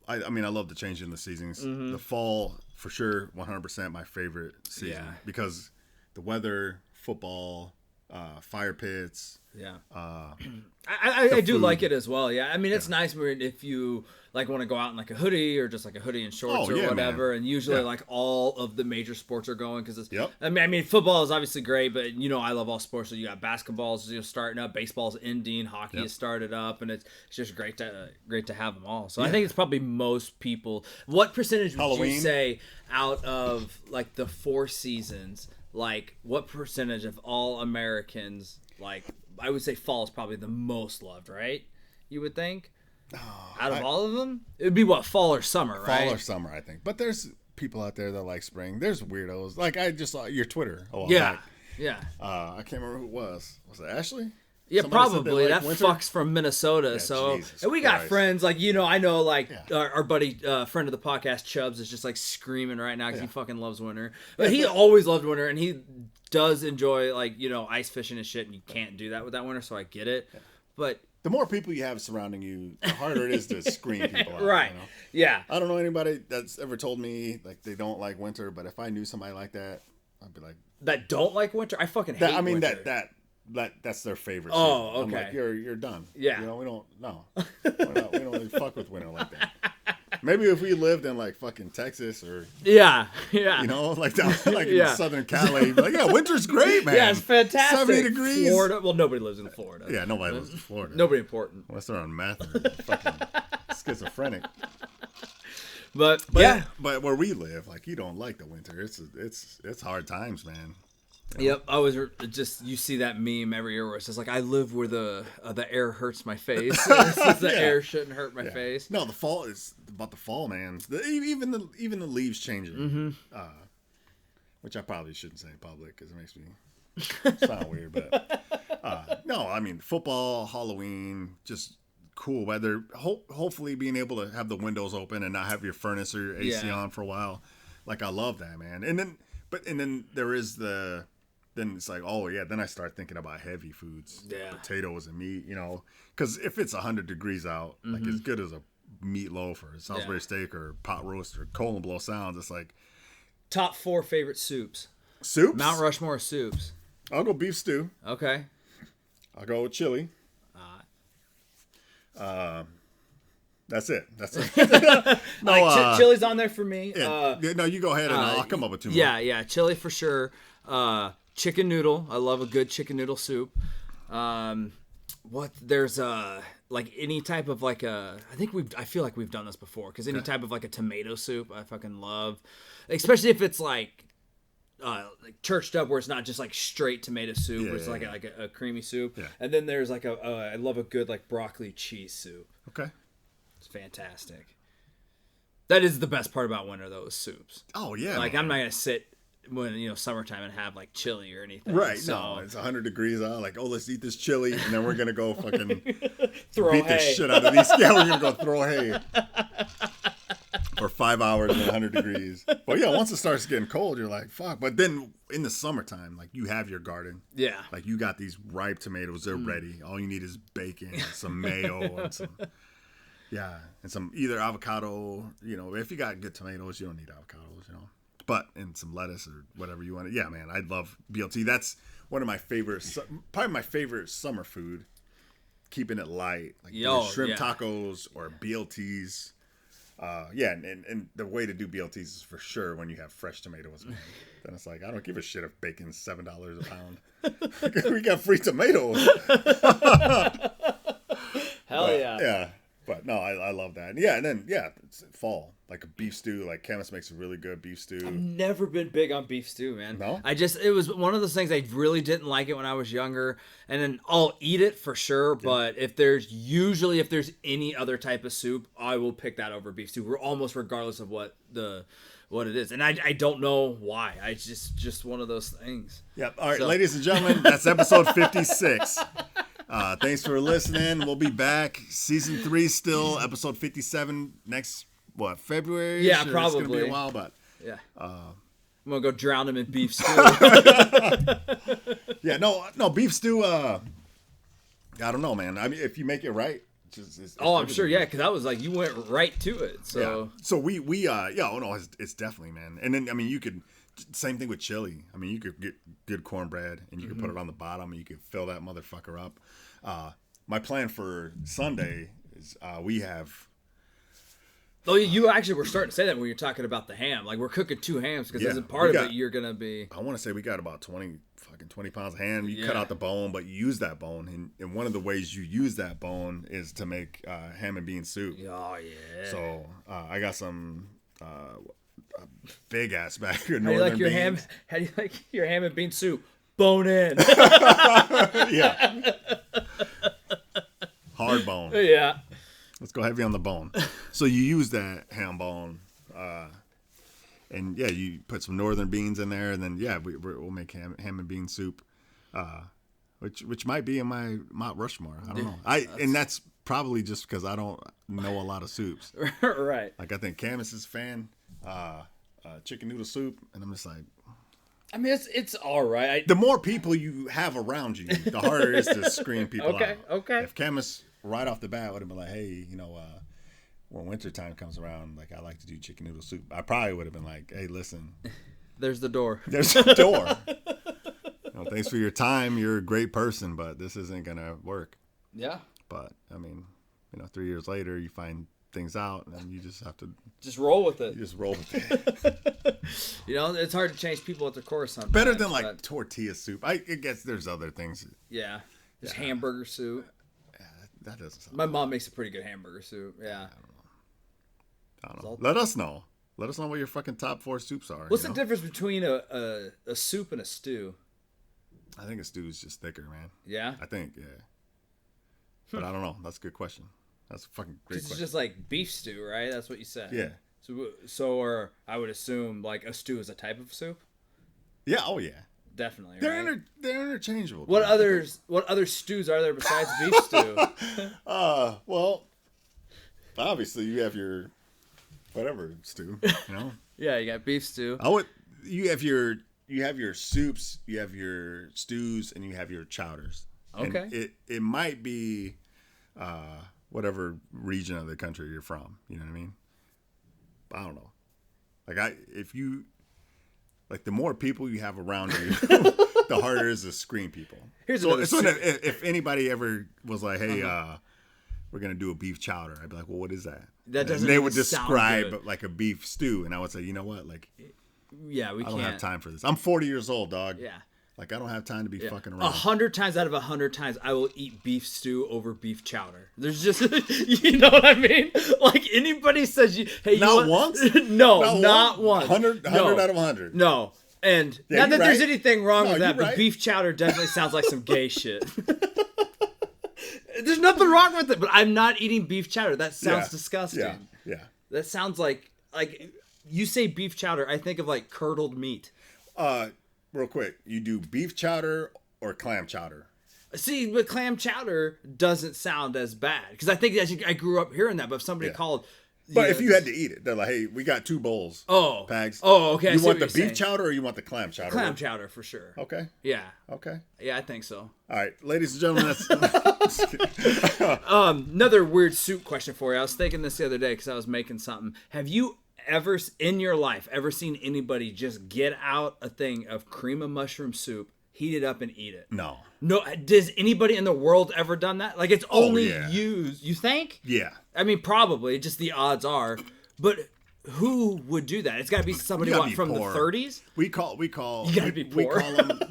I mean, I love the change in the seasons. The fall, for sure, 100% my favorite season because the weather, football, fire pits, Yeah. I do food. like it as well. Yeah. I mean, it's nice if you like want to go out in like a hoodie or just like a hoodie and shorts or whatever. Man. And usually like all of the major sports are going because it's, I mean, football is obviously great, but I love all sports. So you got basketball's starting up, baseball's ending, hockey is started up, and it's just great to have them all. So I think it's probably most people. What percentage would you say out of like the 4 seasons, like what percentage of all Americans, like I would say fall is probably the most loved, right? You would think? Out of all of them? It would be what, fall or summer, right? Fall or summer, I think. But there's people out there that like spring. There's weirdos. Like I just saw your Twitter a while back. Yeah. I can't remember who it was. Was it Ashley? Yeah, Somebody probably. That winter? fucks from Minnesota. Yeah, so, Jesus and we got Christ. friends like I know like our buddy, friend of the podcast, Chubbs, is just like screaming right now because he fucking loves winter. But he always loved winter, and he does enjoy like ice fishing and shit. And you can't do that with that winter, so I get it. But the more people you have surrounding you, the harder it is to screen people out. Right. Yeah. I don't know anybody that's ever told me like they don't like winter, but if I knew somebody like that, I'd be like, that don't like winter. I fucking hate. I mean winter. that's their favorite. Oh, season. okay. I'm like, you're done. Yeah. We don't we don't really fuck with winter like that. Maybe if we lived in like fucking Texas or like down like in Southern Cali, like winter's great, man. Yeah, it's fantastic. 70 degrees. Florida. Well, nobody lives in Florida. Yeah, nobody lives in Florida. Nobody important. Unless they're on meth and fucking schizophrenic. But but where we live, like you don't like the winter. It's hard times, man. Yep, I was just you see that meme every year where it's just like I live where the air hurts my face. The air shouldn't hurt my face. No, the fall is about the fall, man. Even the leaves changing, which I probably shouldn't say in public because it makes me sound weird. But no, I mean football, Halloween, just cool weather. Hopefully, being able to have the windows open and not have your furnace or your AC on for a while. Like I love that, man. And then there is the. Then it's like, then I start thinking about heavy foods, potatoes and meat, because if it's 100 degrees out, like as good as a meatloaf or a Salisbury steak or pot roast or colon blow sounds, it's like. Top 4 favorite soups. Soups? Mount Rushmore soups. I'll go beef stew. Okay. I'll go with chili. That's it. No, chili's on there for me. Yeah. No, you go ahead and I'll come up with 2 more. Yeah, chili for sure. Chicken noodle. I love a good chicken noodle soup. There's like any type of like I feel like we've done this before because any type of like a tomato soup I fucking love, especially if it's like churched up where it's not just like straight tomato soup, where it's like a creamy soup. Yeah. And then there's like I love a good like broccoli cheese soup. Okay. It's fantastic. That is the best part about winter, though, is soups. Oh yeah. Like I'm not gonna sit when summertime and have like chili or anything. Right. So, no, it's 100 degrees out. Like, let's eat this chili, and then we're gonna go fucking beat the shit out of these. Yeah, we're gonna go throw hay for 5 hours in 100 degrees. But yeah, once it starts getting cold, you're like, fuck. But then in the summertime, like you have your garden. Yeah. Like you got these ripe tomatoes. They're ready. All you need is bacon, and some mayo, and some. Yeah, and some either avocado. If you got good tomatoes, you don't need avocados. But and some lettuce or whatever you want. Yeah, man, I love BLT. That's one of my favorites. Probably my favorite summer food. Keeping it light, like shrimp tacos or BLTs. And the way to do BLTs is for sure when you have fresh tomatoes. Man. Then it's like I don't give a shit if bacon's $7 a pound. We got free tomatoes. Hell yeah. Yeah. But no, I love that. Yeah, and then it's fall. Like a beef stew. Like Camus makes a really good beef stew. I've never been big on beef stew, man. No? It was one of those things I really didn't like it when I was younger. And then I'll eat it for sure, but if there's any other type of soup, I will pick that over beef stew. Almost regardless of what it is. And I don't know why. It's just one of those things. Yep. All right, ladies and gentlemen, that's episode 56. Thanks for listening. We'll be back. Season 3 still, episode 57 next, February? Yeah, sure, probably. It's going to be a while, but... Yeah. I'm going to go drown him in beef stew. Yeah, no, beef stew, I don't know, man. I mean, if you make it right... It's I'm sure, yeah, because I was like, you went right to it, so... Yeah. So it's definitely, man. And then, I mean, you could Same thing with chili. I mean, you could get good cornbread and you can put it on the bottom and you can fill that motherfucker up. My plan for Sunday is we have. Oh, you actually were starting to say that when you're talking about the ham. Like, we're cooking 2 hams because as a part of it, you're going to be... I want to say we got about 20 pounds of ham. You cut out the bone, but you use that bone. And one of the ways you use that bone is to make ham and bean soup. Oh, yeah. So I got some big-ass bag of How do you like your beans. ham? How do you like your ham and bean soup? Bone in. Yeah. Hard bone. Yeah. Let's go heavy on the bone. So you use that ham bone, and you put some northern beans in there, and then we'll make ham and bean soup, which might be in my Mount Rushmore. I don't know. And that's probably just because I don't know a lot of soups. Right. Like I think Camus is a fan, chicken noodle soup, and I'm just like. I mean, it's all right. The more people you have around you, the harder it is to screen people out. Okay. If Camus right off the bat would have been like, hey, when wintertime comes around, like I like to do chicken noodle soup, I probably would have been like, hey, listen. There's the door. There's the door. Thanks for your time. You're a great person, but this isn't going to work. Yeah. But, I mean, 3 years later, you find things out, and you just have to... Just roll with it. You just roll with it. It's hard to change people at their core sometimes. Better than, like, tortilla soup. I guess there's other things. Yeah. Just hamburger soup. That doesn't sound My mom makes a pretty good hamburger soup. Yeah. I don't know. Let us know. Let us know what your fucking top 4 soups are. What's the difference between a soup and a stew? I think a stew is just thicker, man. Yeah? I think, yeah. But I don't know. That's a good question. That's a fucking great question. It's just like beef stew, right? That's what you said. Yeah. So I would assume like a stew is a type of soup? Yeah, oh yeah. Definitely, They're right? they're interchangeable. What other stews are there besides beef stew? Well, obviously you have your whatever stew, Yeah, you got beef stew. You have your soups, you have your stews, and you have your chowders. Okay. And it might be whatever region of the country you're from. You know what I mean? I don't know. The more people you have around you, the harder it is to screen people. If anybody ever was like, "Hey, we're gonna do a beef chowder," I'd be like, "Well, what is that?" That doesn't. They would sound good. describe like a beef stew, and I would say, "You know what? Like, we I can't. don't have time for this. I'm 40 years old, dog. Yeah. Like, I don't have time to be fucking around. 100 times out of 100 times, I will eat beef stew over beef chowder. There's just, you know what I mean? Like, anybody says, hey, not once? No, not once. 100 out of 100. No. And not that there's anything wrong with that, but right. beef chowder definitely sounds like some gay shit. There's nothing wrong with it, but I'm not eating beef chowder. That sounds disgusting. Yeah. That sounds like you say beef chowder, I think of like curdled meat. Real quick, you do beef chowder or clam chowder? See, but clam chowder doesn't sound as bad because I think I grew up hearing that. But if somebody called, but if you had to eat it, they're like, "Hey, we got 2 bowls." Oh, Pags. Oh, okay. You want the beef chowder or you want the clam chowder? Clam chowder for sure. Okay. Yeah. Okay. Yeah, I think so. All right, ladies and gentlemen, that's another weird soup question for you. I was thinking this the other day because I was making something. Have you ever in your life seen anybody just get out a thing of cream of mushroom soup, heat it up, and eat it? No. Does anybody in the world ever done that? Like, it's only used. You think? Yeah. I mean, probably. Just the odds are. But who would do that? It's got to be somebody from poor. the 30s. We call. You gotta be poor.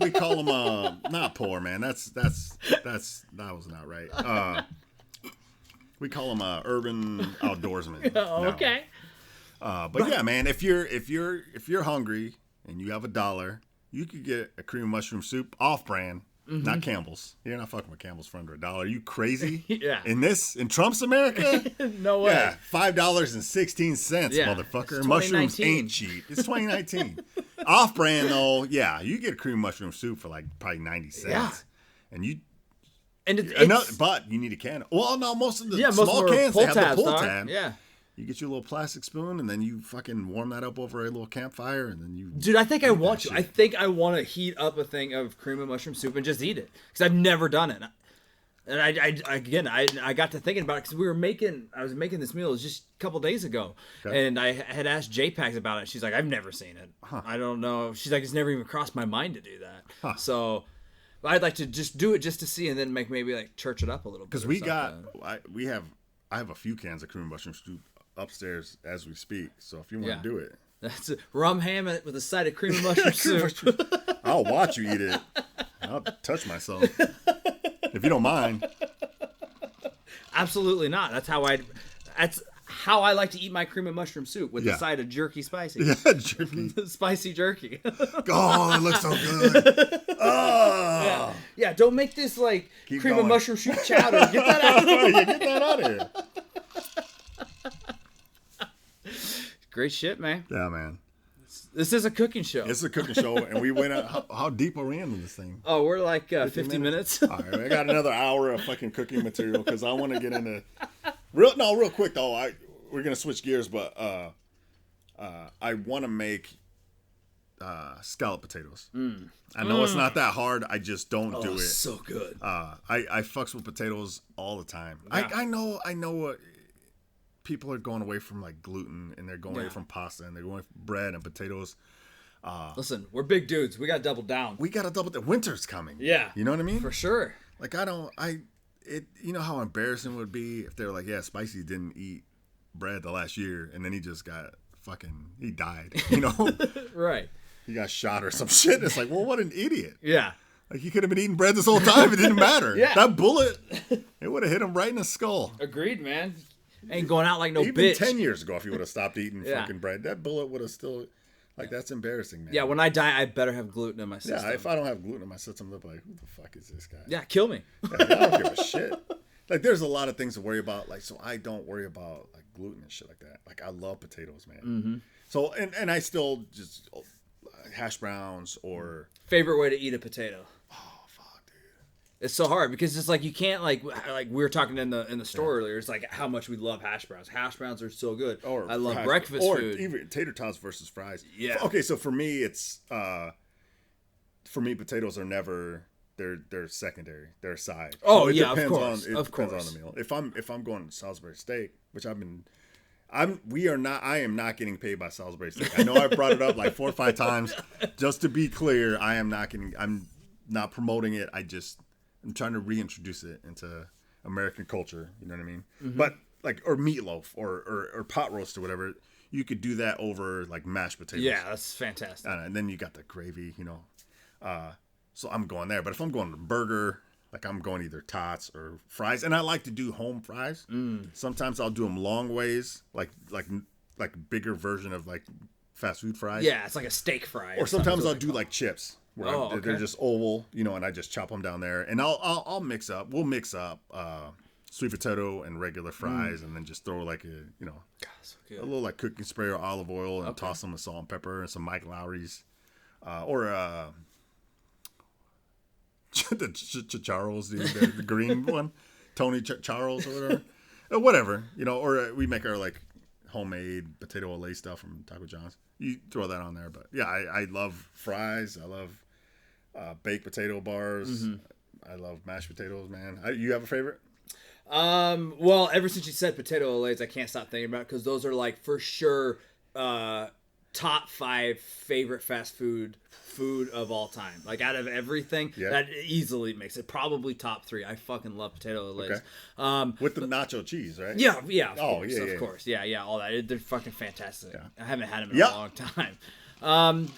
We call them not poor, man. That was not right. We call them urban outdoorsmen. Oh, okay. But yeah, man, if you're hungry and you have $1, you could get a cream of mushroom soup off-brand, not Campbell's. You're not fucking with Campbell's for under $1. Are you crazy? Yeah. In Trump's America? No way. Yeah, $5.16, motherfucker. Mushrooms ain't cheap. It's 2019. Off-brand though, yeah, you get a cream of mushroom soup for like probably 90 cents. Yeah. And but you need a can. Well, no, most of the small cans they have the pull tab. Yeah. You get your little plastic spoon, and then you fucking warm that up over a little campfire, and then you... Dude, I think I want to. I think I want to heat up a thing of cream of mushroom soup and just eat it. Because I've never done it. And I got to thinking about it because I was making this meal just a couple days ago, and I had asked JPags about it. She's like, I've never seen it. I don't know. She's like, it's never even crossed my mind to do that. So I'd like to just do it just to see, and then maybe like church it up a little bit. Because I have a few cans of cream mushroom soup upstairs as we speak. So if you want to do it, that's rum ham with a side of cream of mushroom soup. I'll watch you eat it. I'll touch myself. If you don't mind. Absolutely not. That's how I like to eat my cream of mushroom soup with the side of jerky spicy. Yeah, jerky. Spicy jerky. Oh, it looks so good. Oh. Yeah, don't make this like cream of mushroom soup chowder. Get that out of the way. Get that out of here. Great shit, man. Yeah, man. This is a cooking show. It's a cooking show, and we went out. How deep are we into this thing? Oh, we're like 50 minutes. All right, I got another hour of fucking cooking material because I want to get into real quick though. We're gonna switch gears, but I want to make scallop potatoes. I know it's not that hard. I just don't do it. So good. I fucks with potatoes all the time. Yeah. I know what. People are going away from like gluten, and they're going away from pasta, and they're going from bread and potatoes. Listen, we're big dudes. We got to double down. We got to double down. Winter's coming. Yeah. You know what I mean? For sure. Like you know how embarrassing it would be if they're like, yeah, Spicy didn't eat bread the last year, and then he just got he died, you know? Right. He got shot or some shit. It's like, well, what an idiot. Yeah. Like, he could have been eating bread this whole time. It didn't matter. Yeah. That bullet, it would have hit him right in the skull. Agreed, man. Ain't going out like no Even bitch. 10 years ago, if he would have stopped eating fucking bread, that bullet would have still, like, that's embarrassing, man. Yeah, when I die, I better have gluten in my system. Yeah, if I don't have gluten in my system, they'll be like, who the fuck is this guy? Yeah, kill me. Yeah, I don't give a shit. Like, there's a lot of things to worry about. Like, so I don't worry about, like, gluten and shit like that. Like, I love potatoes, man. Mm-hmm. So, and I still just, hash browns or... Favorite way to eat a potato? It's so hard because it's like you can't like we were talking in the store earlier. It's like how much we love hash browns. Hash browns are so good. Or I love breakfast food. Or even tater tots versus fries. Yeah. Okay, so for me, it's potatoes are never they're secondary. They're a side. Oh, so it yeah, depends of course. It depends on the meal. If I'm going to Salisbury steak, which I am not getting paid by Salisbury steak. I know I brought it up like 4 or 5 times. Just to be clear, I'm not promoting it. I'm trying to reintroduce it into American culture. You know what I mean? Mm-hmm. But like, or meatloaf or pot roast or whatever, you could do that over like mashed potatoes. Yeah, that's fantastic. And then you got the gravy, you know. So I'm going there. But if I'm going to burger, like I'm going either tots or fries. And I like to do home fries. Sometimes I'll do them long ways, like bigger version of like fast food fries. Yeah, it's like a steak fry. Or sometimes I'll do like chips. Where they're just oval, you know, and I just chop them down there, and I'll mix up. We'll mix up sweet potato and regular fries, and then just throw like a little like cooking spray or olive oil, and toss them with salt and pepper and some Mike Lowry's, or the Charles, the green one, Tony Charles or whatever, you know. Or we make our like homemade potato Olay stuff from Taco John's. You throw that on there, but yeah, I love fries. I love baked potato bars. Mm-hmm. I love mashed potatoes, man. You have a favorite? Well, ever since you said potato Olays, I can't stop thinking about it because those are like for sure top 5 favorite fast food of all time. Like out of everything, that easily makes it probably top 3. I fucking love potato Olays. Okay. With the nacho cheese, right? Yeah. Of course. Yeah, all that. They're fucking fantastic. Yeah. I haven't had them in a long time.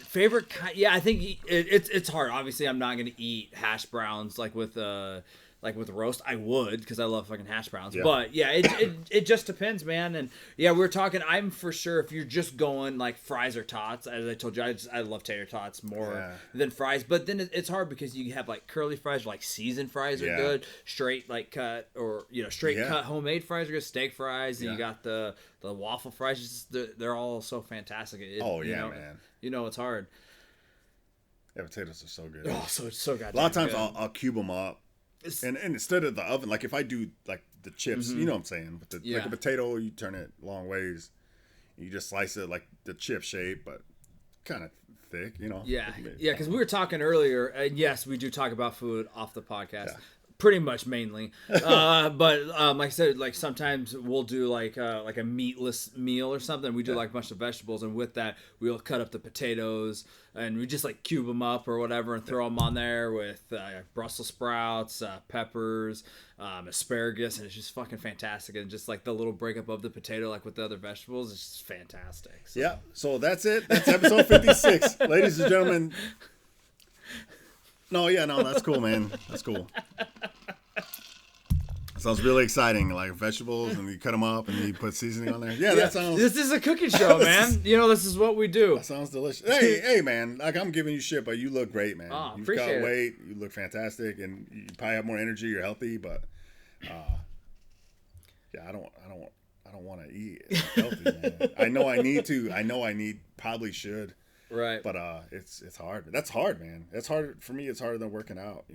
Favorite kind? Yeah, I think it's hard. Obviously, I'm not gonna eat hash browns like with roast. I would because I love fucking hash browns. Yeah. But yeah, it just depends, man. And yeah, we were talking. I'm for sure if you're just going like fries or tots, as I told you, I love tater tots more than fries. But then it's hard because you have like curly fries, or like seasoned fries are good. Straight like cut or cut homemade fries are good. Steak fries, and you got the waffle fries. Just, they're all so fantastic. Man. You know it's hard. Yeah, potatoes are so good. Oh, so goddamn. A lot of times I'll cube them up. And instead of the oven, like if I do like the chips, you know what I'm saying? But like a potato, you turn it long ways. You just slice it like the chip shape, but kind of thick, you know? Yeah, because we were talking earlier, and yes, we do talk about food off the podcast. Yeah. Pretty much mainly, but like I said, like sometimes we'll do like a meatless meal or something. We do like a bunch of vegetables, and with that we'll cut up the potatoes and we just like cube them up or whatever and throw them on there with Brussels sprouts, peppers, asparagus, and it's just fucking fantastic. And just like the little breakup of the potato, like with the other vegetables, it's just fantastic. So. Yeah, so that's it. That's episode 56, ladies and gentlemen. No, that's cool, man. That's cool. Sounds really exciting, like vegetables, and you cut them up, and you put seasoning on there. Yeah, that sounds. This is a cooking show, man. This is what we do. That sounds delicious. Hey, man, like I'm giving you shit, but you look great, man. Oh, You've appreciate got it. weight. You look fantastic, and you probably have more energy. You're healthy, but I don't want to eat healthy, man. I know I need to. Probably should. Right. But it's hard. That's hard, man. That's hard for me. It's harder than working out. I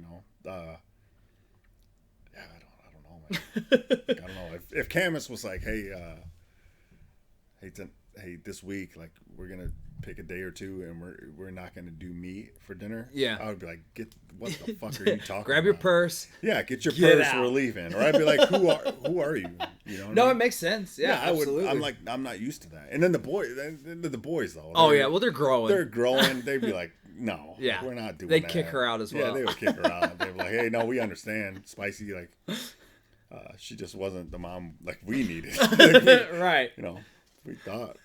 don't know. If Camus was like, hey, this week, like we're gonna pick a day or two, and we're not gonna do meat for dinner. Yeah, I would be like, what the fuck are you talking? Grab about? your purse. Yeah, get your purse. Out. We're leaving. Or I'd be like, who are you? You know? No, it makes sense. Yeah, absolutely. I'm not used to that. And then the boys though. Oh yeah, well they're growing. They're growing. They'd be like, no, yeah, we're not doing. They that. kick her out as well. Yeah, they would kick her out. They'd be like, hey, no, we understand. Spicy, like. She just wasn't the mom like we needed. Right. We thought.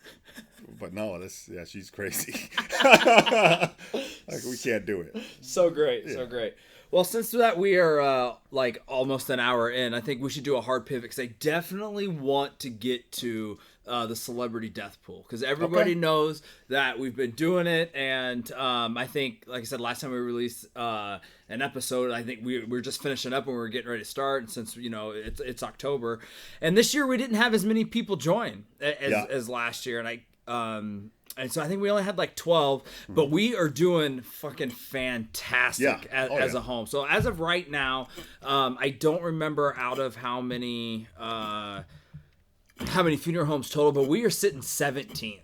But no, she's crazy. Like we can't do it. So great. Well, since that we are like almost an hour in, I think we should do a hard pivot because I definitely want to get to the celebrity death pool because everybody knows that we've been doing it, and I think, like I said, last time we released an episode, I think we were just finishing up and we were getting ready to start. And since it's October, and this year we didn't have as many people join as last year, and so I think we only had like 12, but we are doing fucking fantastic as a home. So as of right now, I don't remember out of how many funeral homes total, but we are sitting 17th,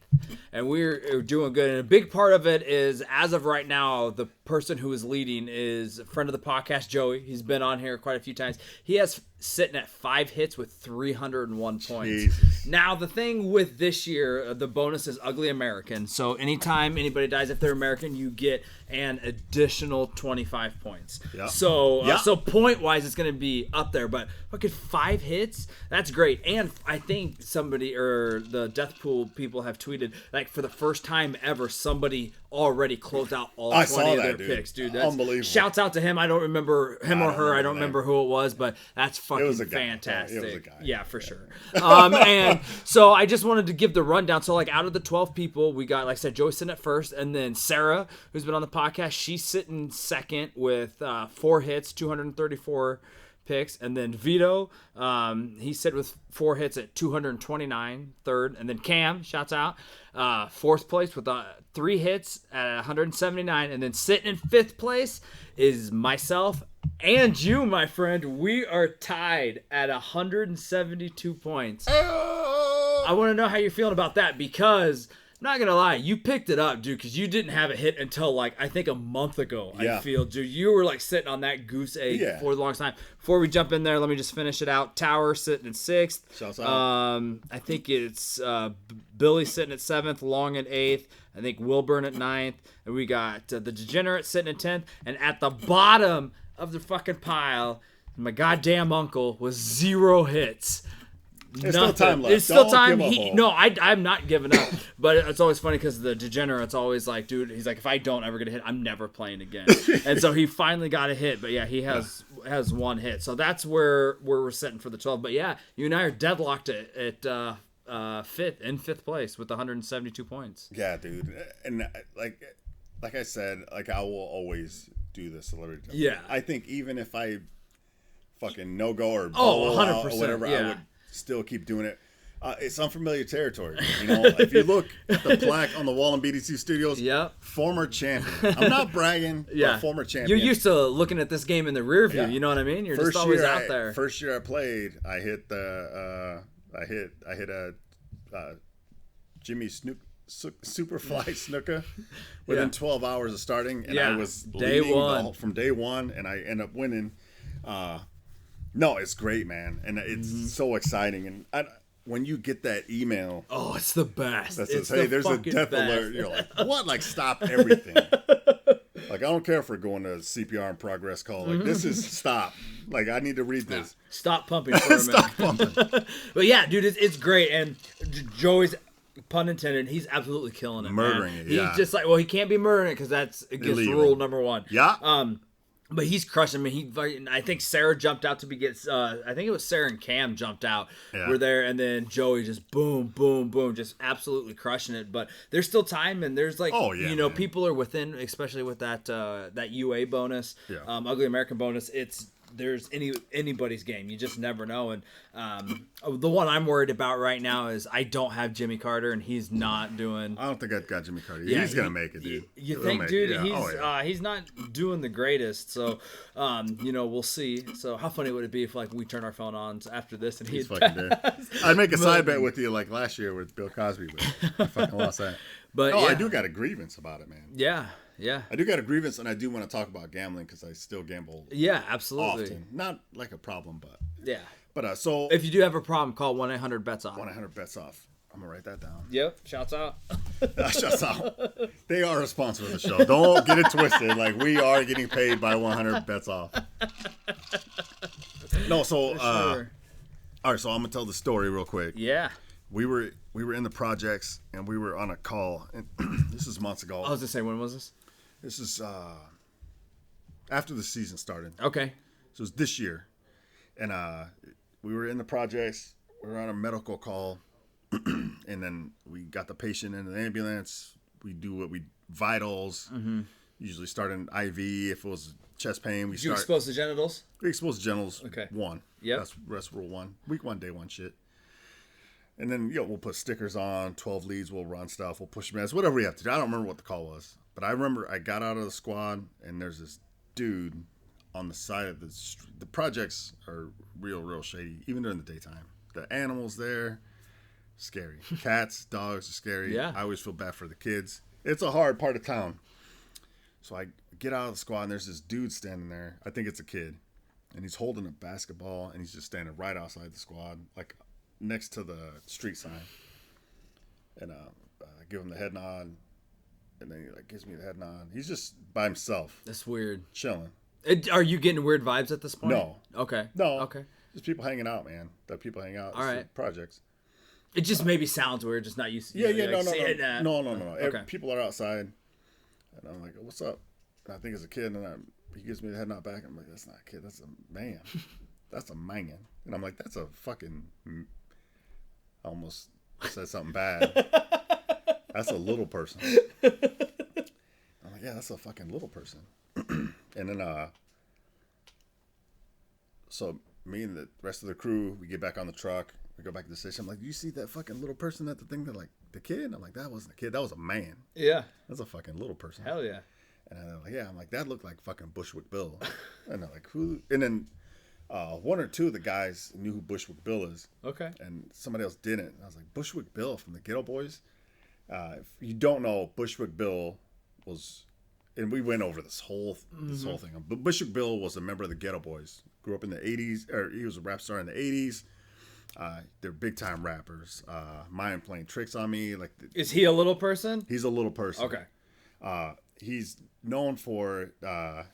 and we're doing good. And a big part of it is, as of right now, the person who is leading is a friend of the podcast, Joey. He's been on here quite a few times. He has sitting at 5 hits with 301 points. Jesus. Now, the thing with this year, the bonus is Ugly American. So anytime anybody dies, if they're American, you get an additional 25 points. Yep. So point-wise, it's going to be up there. But fucking 5 hits, that's great. And I think somebody, or the death pool people have tweeted, like for the first time ever, somebody already closed out all 20 of their picks, dude. That's unbelievable. Shouts out to him. I don't remember him or her. I don't remember who it was, but that's fucking fantastic. It was a guy. Yeah, for sure. And so I just wanted to give the rundown. So like out of the 12 people, we got, like I said, Joey sitting at first, and then Sarah, who's been on the podcast, she's sitting second with 4 hits, 234 picks, and then Vito, he's sitting with 4 hits at 229, third, and then Cam, shouts out, 4th place with 3 hits at 179, and then sitting in 5th place is myself and you, my friend. We are tied at 172 points. I want to know how you're feeling about that, because I'm not gonna lie, you picked it up, dude, because you didn't have a hit until like I think a month ago. Yeah. I feel, dude, you were like sitting on that goose egg for the longest time. Before we jump in there, let me just finish it out. Tower sitting in 6th. Shouts out. I think it's Billy sitting at 7th, Long at 8th. I think Wilburn at 9th, and we got the Degenerate sitting at 10th, and at the bottom of the fucking pile, my goddamn uncle was 0 hits. There's still time left. It's still Don't time. give up. I'm not giving up. But it's always funny because the Degenerate's always like, dude, he's like, if I don't ever get a hit, I'm never playing again. And so he finally got a hit. But yeah, he has 1 hit. So that's where we're sitting for the 12. But yeah, you and I are deadlocked at 5th place with 172 points. Yeah, dude. And like I said, like I will always do the celebrity. Yeah. I think even if I fucking no-go or 100%, or whatever, yeah. I would still keep doing it. It's unfamiliar territory. If you look at the plaque on the wall in BDC Studios, former champion. I'm not bragging, but former champion. You're used to looking at this game in the rear view. You know what I mean? You're just always out there. First year I played, I hit the I hit a Jimmy Superfly Snuka within 12 hours of starting, and I was day leading one from day one, and I ended up winning No, it's great, man, and it's so exciting. And when you get that email, oh, it's the best. That It's says, "Hey, there's a death alert." You're like, "What?" Like, stop everything. Like, I don't care if we're going to CPR in progress call. Like, this is stop. Like, I need to read this. Stop pumping for a minute. Stop pumping. But yeah, dude, it's great. And Joey's, pun intended, he's absolutely killing it. Murdering man. it, yeah. He's just like, well, he can't be murdering it because that's against Illegal. rule number 1. Yeah. But he's crushing me. I think Sarah jumped out I think it was Sarah and Cam jumped out. Yeah. We're there, and then Joey just boom, boom, boom, just absolutely crushing it. But there's still time, and there's like, man. people are within, especially with that UA bonus, Ugly American bonus. There's anybody's game. You just never know. And the one I'm worried about right now is I don't have Jimmy Carter, and he's not doing. I don't think I've got Jimmy Carter. Yeah, he's gonna make it, dude. You think, dude? He's not doing the greatest. So, we'll see. So, how funny would it be if like we turn our phone on after this and he's fucking dead? I'd make a side bet with you like last year with Bill Cosby, but I fucking lost that. But I do got a grievance about it, man. Yeah. I do got a grievance, and I do want to talk about gambling because I still gamble. Yeah, absolutely. Often, not like a problem, but yeah. But so if you do have a problem, call 1-800-BETS-OFF. 1-800-BETS-OFF. I'm gonna write that down. Yep. Shouts out. Shouts out. They are a sponsor of the show. Don't get it twisted. Like, we are getting paid by 100-BETS-OFF. No, so sure. All right. So I'm gonna tell the story real quick. Yeah. We were in the projects, and we were on a call. And this is months ago. I was gonna say, when was this? This is after the season started. Okay. So it was this year. And we were in the projects. We were on a medical call. And then we got the patient in the ambulance. We do vitals. Mm-hmm. Usually start an IV. If it was chest pain, Did you expose the genitals? We expose the genitals. Okay. 1. Yep. That's rule 1. Week 1, day 1 shit. And then, we'll put stickers on, 12 leads, we'll run stuff, we'll push meds, whatever we have to do. I don't remember what the call was. But I remember I got out of the squad, and there's this dude on the side of the street. The projects are real shady, even during the daytime. The animals there, scary. Cats, dogs are scary. Yeah. I always feel bad for the kids. It's a hard part of town. So I get out of the squad, and there's this dude standing there. I think it's a kid. And he's holding a basketball, and he's just standing right outside the squad, like next to the street sign. And I give him the head nod. And then he gives me the head nod. He's just by himself. That's weird. Chilling. Are you getting weird vibes at this point? No. Okay. No. Okay. Just people hanging out, man. That people hang out. All right. Projects. It just maybe sounds weird, just not used to. No. Okay. People are outside, and I'm like, "What's up?" And I think it's a kid, and he gives me the head nod back. I'm like, "That's not a kid. That's a man. That's a man." And I'm like, "That's a fucking." I almost said something bad. That's a little person. I'm like, yeah, that's a fucking little person. And then, so me and the rest of the crew, we get back on the truck. We go back to the station. I'm like, do you see that fucking little person at the thing that, like, the kid? And I'm like, that wasn't a kid. That was a man. Yeah. That's a fucking little person. Hell yeah. And I'm like, yeah. I'm like, that looked like fucking Bushwick Bill. And they're like, who? And then one or two of the guys knew who Bushwick Bill is. Okay. And somebody else didn't. And I was like, Bushwick Bill from the Ghetto Boys? If you don't know, Bushwick Bill was, and we went over this whole thing. But Bushwick Bill was a member of the Ghetto Boys. Grew up in the 80s, or he was a rap star in the 80s. They're big time rappers. Mind playing tricks on me. Is he a little person? He's a little person. Okay. He's known for the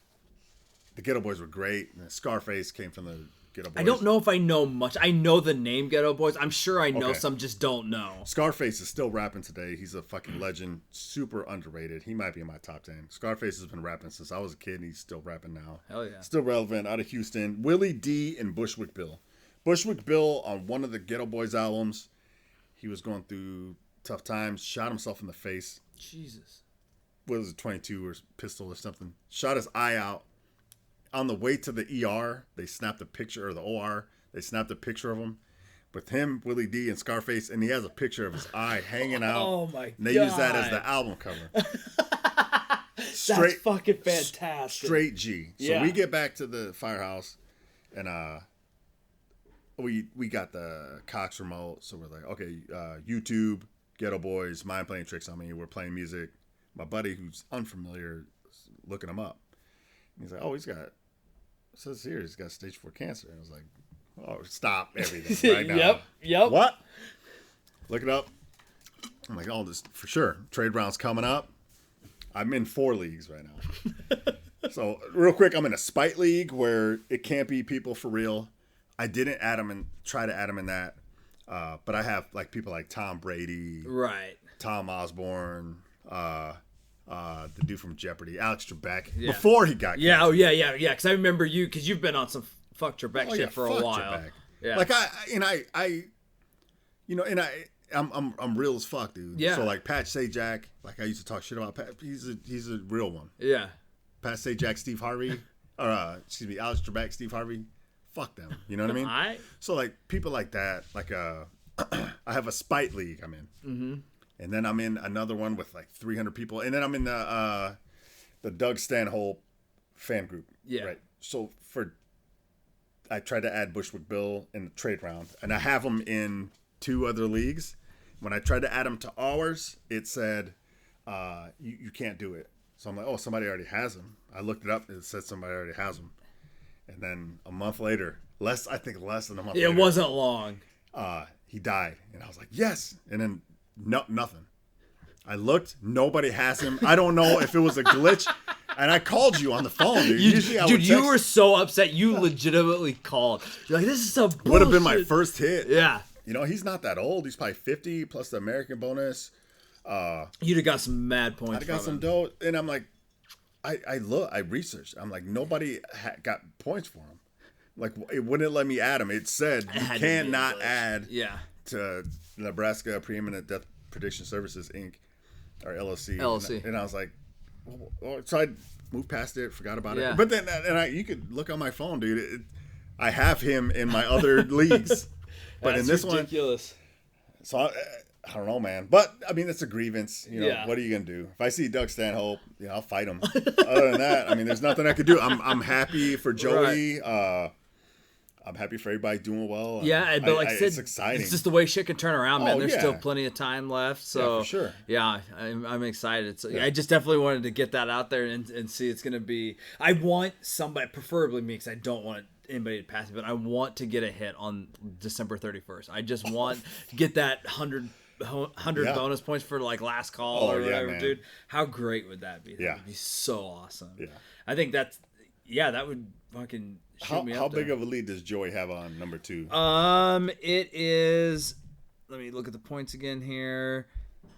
Ghetto Boys were great. And Scarface came from the Ghetto Boys. I don't know if I know much. I know the name Ghetto Boys. I'm sure I know some, just don't know. Scarface is still rapping today. He's a fucking legend. Super underrated. He might be in my top 10. Scarface has been rapping since I was a kid, and he's still rapping now. Hell yeah. Still relevant, out of Houston. Willie D and Bushwick Bill. Bushwick Bill, on one of the Ghetto Boys albums, he was going through tough times, shot himself in the face. Jesus. What was it, 22 or pistol or something? Shot his eye out. On the way to the ER, they snapped a picture, or the OR, they snapped a picture of him with him, Willie D, and Scarface, and he has a picture of his eye hanging out. Oh my god! And they use that as the album cover. That's fucking fantastic. Straight G. So yeah. we get back to the firehouse, and we got the Cox remote, so we're like, okay, YouTube, Ghetto Boys, Mind Playing Tricks on Me. We're playing music. My buddy, who's unfamiliar, is looking him up. He's like, oh, he's got says here he's got stage 4 cancer. And I was like, oh, stop everything right now. Yep. What? Look it up. I'm like, oh, this for sure. Trade round's coming up. I'm in 4 leagues right now. So real quick, I'm in a spite league where it can't be people for real. I didn't try to add him in that. But I have like people like Tom Brady, right? Tom Osborne, the dude from Jeopardy, Alex Trebek, before he got cancer. Oh yeah. Because I remember you, because you've been on some fuck Trebek shit for a while. Trebek. Yeah, like I'm real as fuck, dude. Yeah. So like Pat Sajak, like I used to talk shit about Pat. He's a real one. Yeah. Pat Sajak, Steve Harvey, or Alex Trebek, Steve Harvey. Fuck them. You know what I mean? So like people like that, like I have a spite league I'm in, and then I'm in another one with like 300 people, and then I'm in the Doug Stanhope fan group. Yeah. Right. So I tried to add Bushwick Bill in the trade round, and I have him in 2 other leagues. When I tried to add him to ours, it said you can't do it. So I'm like, oh, somebody already has him. I looked it up, and it said somebody already has him. And then a month later, less than a month later. It wasn't long. He died. And I was like, yes. And then nothing. I looked. Nobody has him. I don't know if it was a glitch. And I called you on the phone, dude. You were so upset. You legitimately called. You're like, this is some bullshit. Would have been my first hit. Yeah. You know, he's not that old. He's probably 50 plus the American bonus. You'd have got some mad points. I'd have got some dough. And I'm like, I researched. I'm like, nobody got points for him. Like, it wouldn't let me add him. It said you cannot add to Nebraska Preeminent Death Prediction Services Inc. or LLC. And I was like, so I moved past it, forgot about it. But then, you could look on my phone, dude. I have him in my other leagues, but in this ridiculous. One, so I don't know, man. But I mean, it's a grievance. You know, what are you gonna do? If I see Doug Stanhope, I'll fight him. Other than that, I mean, there's nothing I could do. I'm happy for Joey. Right. I'm happy for everybody doing well. Yeah, but like I said, it's exciting. It's just the way shit can turn around, man. There's still plenty of time left. So for sure. Yeah, I'm excited. So I just definitely wanted to get that out there and see it's gonna be. I want somebody, preferably me, because I don't want anybody to pass me, but I want to get a hit on December 31st. I just want to get that 100 bonus points for like last call or whatever, man. Dude. How great would that be? That would be so awesome. Yeah. I think that would fucking shoot me up. How big of a lead does Joey have on number 2? It is, let me look at the points again here.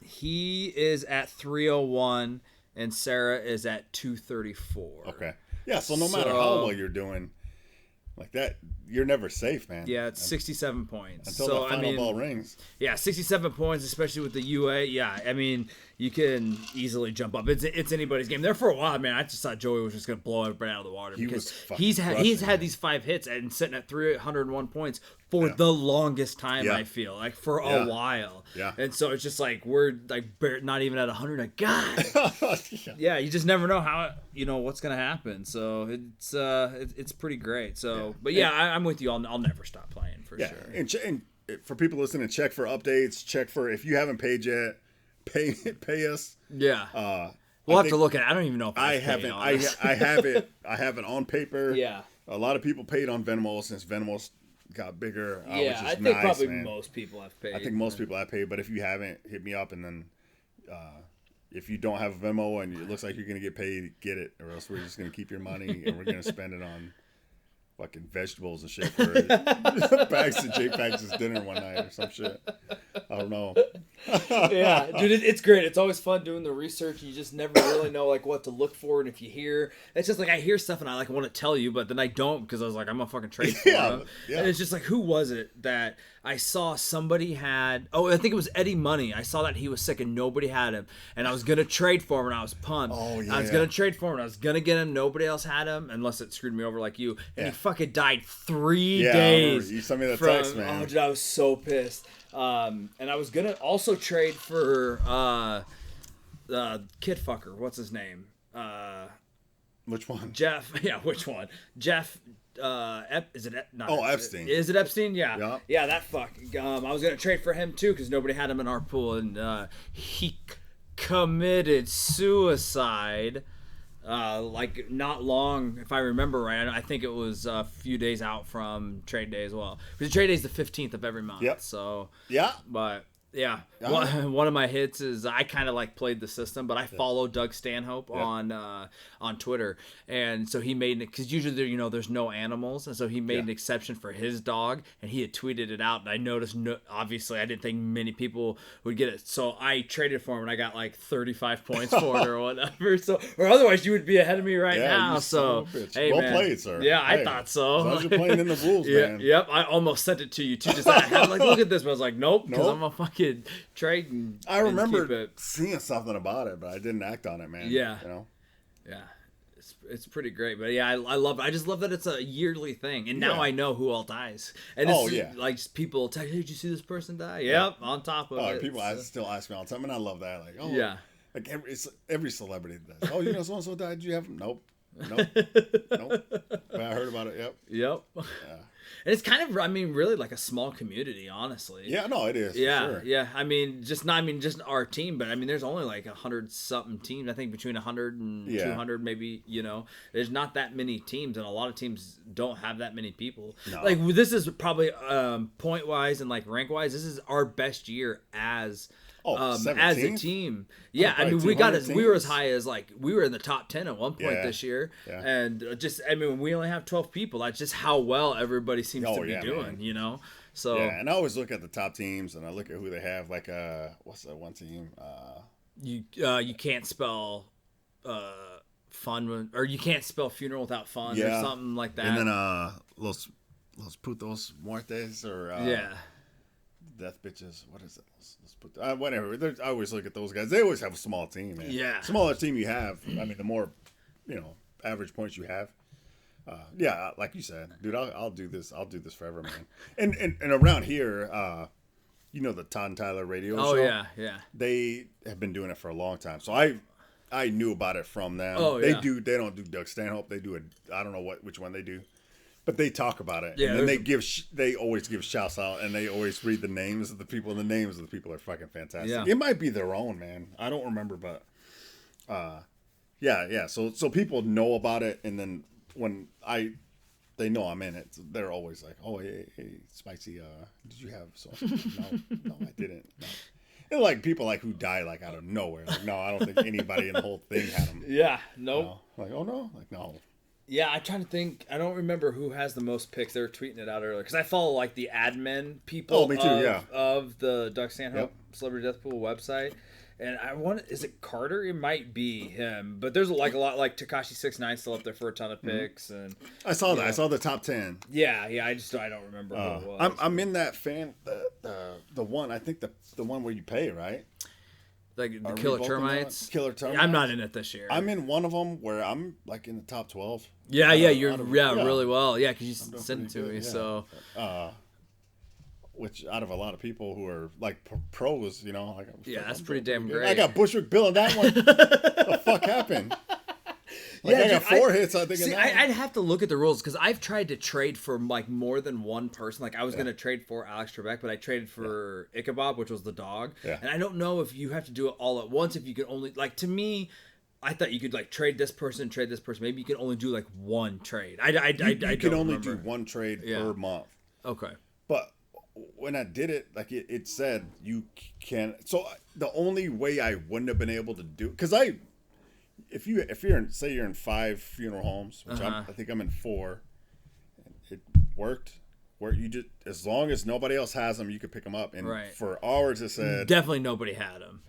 He is at 301 and Sarah is at 234. Okay. Yeah, so no matter how well you're doing like that, you're never safe, man. Yeah, it's 67 points. Until the final bell rings. Yeah, 67 points, especially with the UA. Yeah, I mean, you can easily jump up. It's anybody's game. There for a while, man, I just thought Joey was just going to blow everybody out of the water. Because he's had these 5 hits and sitting at 301 points for the longest time, I feel. Like, for a while. Yeah. And so it's just like, we're like not even at 100. God. You just never know how, what's going to happen. So it's pretty great. So, but I'm with you. I'll never stop playing for sure. And for people listening, check for updates. Check for, if you haven't paid yet, pay us. Yeah. We'll have to look at it. I don't even know if I haven't. I have it. I have it on paper. Yeah. A lot of people paid on Venmo since Venmo's got bigger. Yeah, I think probably most people have paid. I think most people have paid, but if you haven't, hit me up, and then if you don't have a Venmo and it looks like you're gonna get paid, get it, or else we're just gonna keep your money and we're gonna spend it on fucking vegetables and shit for bags of J-Pax's dinner one night or some shit. I don't know. Yeah, dude, it's great. It's always fun doing the research. You just never really know like what to look for, and if you hear, it's just like I hear stuff and I like want to tell you, but then I don't because I was like, I'm gonna fucking trade for them. And it's just like, who was it that I saw somebody had? Oh, I think it was Eddie Money. I saw that he was sick and nobody had him, and I was gonna trade for him, and I was pumped. Oh yeah. I was gonna trade for him, and I was gonna get him. Nobody else had him unless it screwed me over like you. And he fucking died 3 days. You sent me that text, man. Oh, dude, I was so pissed. And I was gonna also trade for kid fucker. What's his name? Which one? Jeff. Yeah, which one? Jeff. Is it not? Oh, Epstein. Is it Epstein? Yeah. Yeah, that fuck. I was gonna trade for him too because nobody had him in our pool, and he committed suicide. like not long, if I remember right. I think it was a few days out from trade day as well. Because trade day is the 15th of every month. Yep. So yeah, but. Yeah, one of my hits is I kind of like played the system, but I follow Doug Stanhope on Twitter, and so he made it because usually there's no animals, and so he made an exception for his dog, and he had tweeted it out, and I noticed obviously I didn't think many people would get it, so I traded for him, and I got like 35 points for it or whatever. So or otherher's you would be ahead of me right now. So hey, well man. played, sir. Yeah, hey, I thought so. As long as you're playing in the rules, man. Yep, I almost sent it to you too. Just I had like look at this, but I was like nope, because I'm a fucking trade and I remember keep it. seeing something about it, but I didn't act on it, man. Yeah, yeah, it's pretty great. But yeah, I just love that it's a yearly thing, and now I know who all dies. And it's like just people tell you, hey, did you see this person die? Yep, on top of it. People still ask me all the time, and I love that. Like, like every celebrity does. Oh, so and so died. Did you have him? Nope. But I heard about it. Yep. Yeah. And it's kind of, really like a small community, honestly. Yeah, no, it is. Yeah, for sure. yeah. Just our team, but there's only like 100-something teams. I think between 100 and 200, maybe. There's not that many teams, and a lot of teams don't have that many people. No. Like this is probably point wise and like rank wise, this is our best year as a team. Yeah, we were as high as we were in the top 10 at one point this year. Yeah. And we only have 12 people. That's just how well everybody seems to be doing, man. So yeah, and I always look at the top teams and I look at who they have. Like what's that one team? You can't spell fun, or you can't spell funeral without fun, or something like that. And then los putos muertes, or death bitches. What is it? Let's put whatever. I always look at those guys. They always have a small team, man. Yeah. Smaller team you have, the more, average points you have. Like you said, dude, I'll do this. I'll do this forever, man. And around here, the Todd and Tyler radio show. Oh yeah, yeah. They have been doing it for a long time, so I knew about it from them. Oh, They don't do Doug Stanhope. They do I don't know which one they do. But they talk about it, and then they always give shouts out, and they always read the names of the people, and the names of the people are fucking fantastic. Yeah. It might be their own, man. I don't remember, but yeah. So people know about it, and then when they know I'm in it, so they're always like, "Oh, hey, Spicy, did you have so?" No, I didn't. No. And like people who die out of nowhere. Like, no, I don't think anybody in the whole thing had them. Yeah, nope. No. Like, oh no, no. Yeah, I'm trying to think. I don't remember who has the most picks. They were tweeting it out earlier because I follow the admin people. Me too, of the Doug Stanhope Celebrity Death Pool website, and is it Carter? It might be him, but there's a lot Tekashi 6ix9ine still up there for a ton of picks, and I saw that. I saw the top 10. Yeah. I don't remember who it was. I'm in that fan. The one, I think the one where you pay, right? Like the Killer Termites. Killer Termites. I'm not in it this year. I'm in one of them where I'm in the top 12. Yeah, you're really well. Yeah, because you sent it to me. Yeah. So, which out of a lot of people who are pros, that's pretty damn great. I got Bushwick Bill in that one. What the fuck happened? I got 4 hits. I think. I'd have to look at the rules because I've tried to trade for more than one person. I was gonna trade for Alex Trebek, but I traded for Ichabod, which was the dog. Yeah. And I don't know if you have to do it all at once. If you could only to me, I thought you could trade this person. Maybe you can only do one trade. I can only do one trade per month. Okay. But when I did it, it said you can. So the only way I wouldn't have been able to do, because if you're in 5 funeral homes, which I think I'm in 4, it worked. Where you just, as long as nobody else has them, you could pick them up. And for ours, it said definitely nobody had them.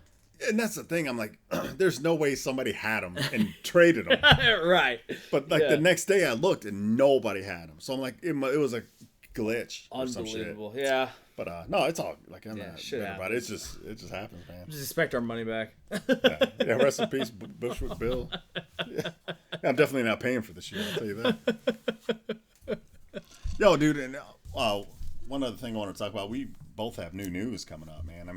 And that's the thing. I'm like, there's no way somebody had them and traded them. Right. But the next day I looked and nobody had them. So I'm like, it was a glitch. Unbelievable. Or some shit. Yeah. But no, it's all I'm not bitter about it. It just happens, man. Just expect our money back. Yeah. Rest in peace, Bushwick Bill. Yeah. I'm definitely not paying for this year. I'll tell you that. Yo, dude, and one other thing I want to talk about. We both have new news coming up, man.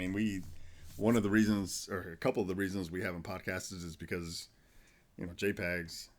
One of the reasons, or a couple of the reasons we haven't podcasted is because, JPEG's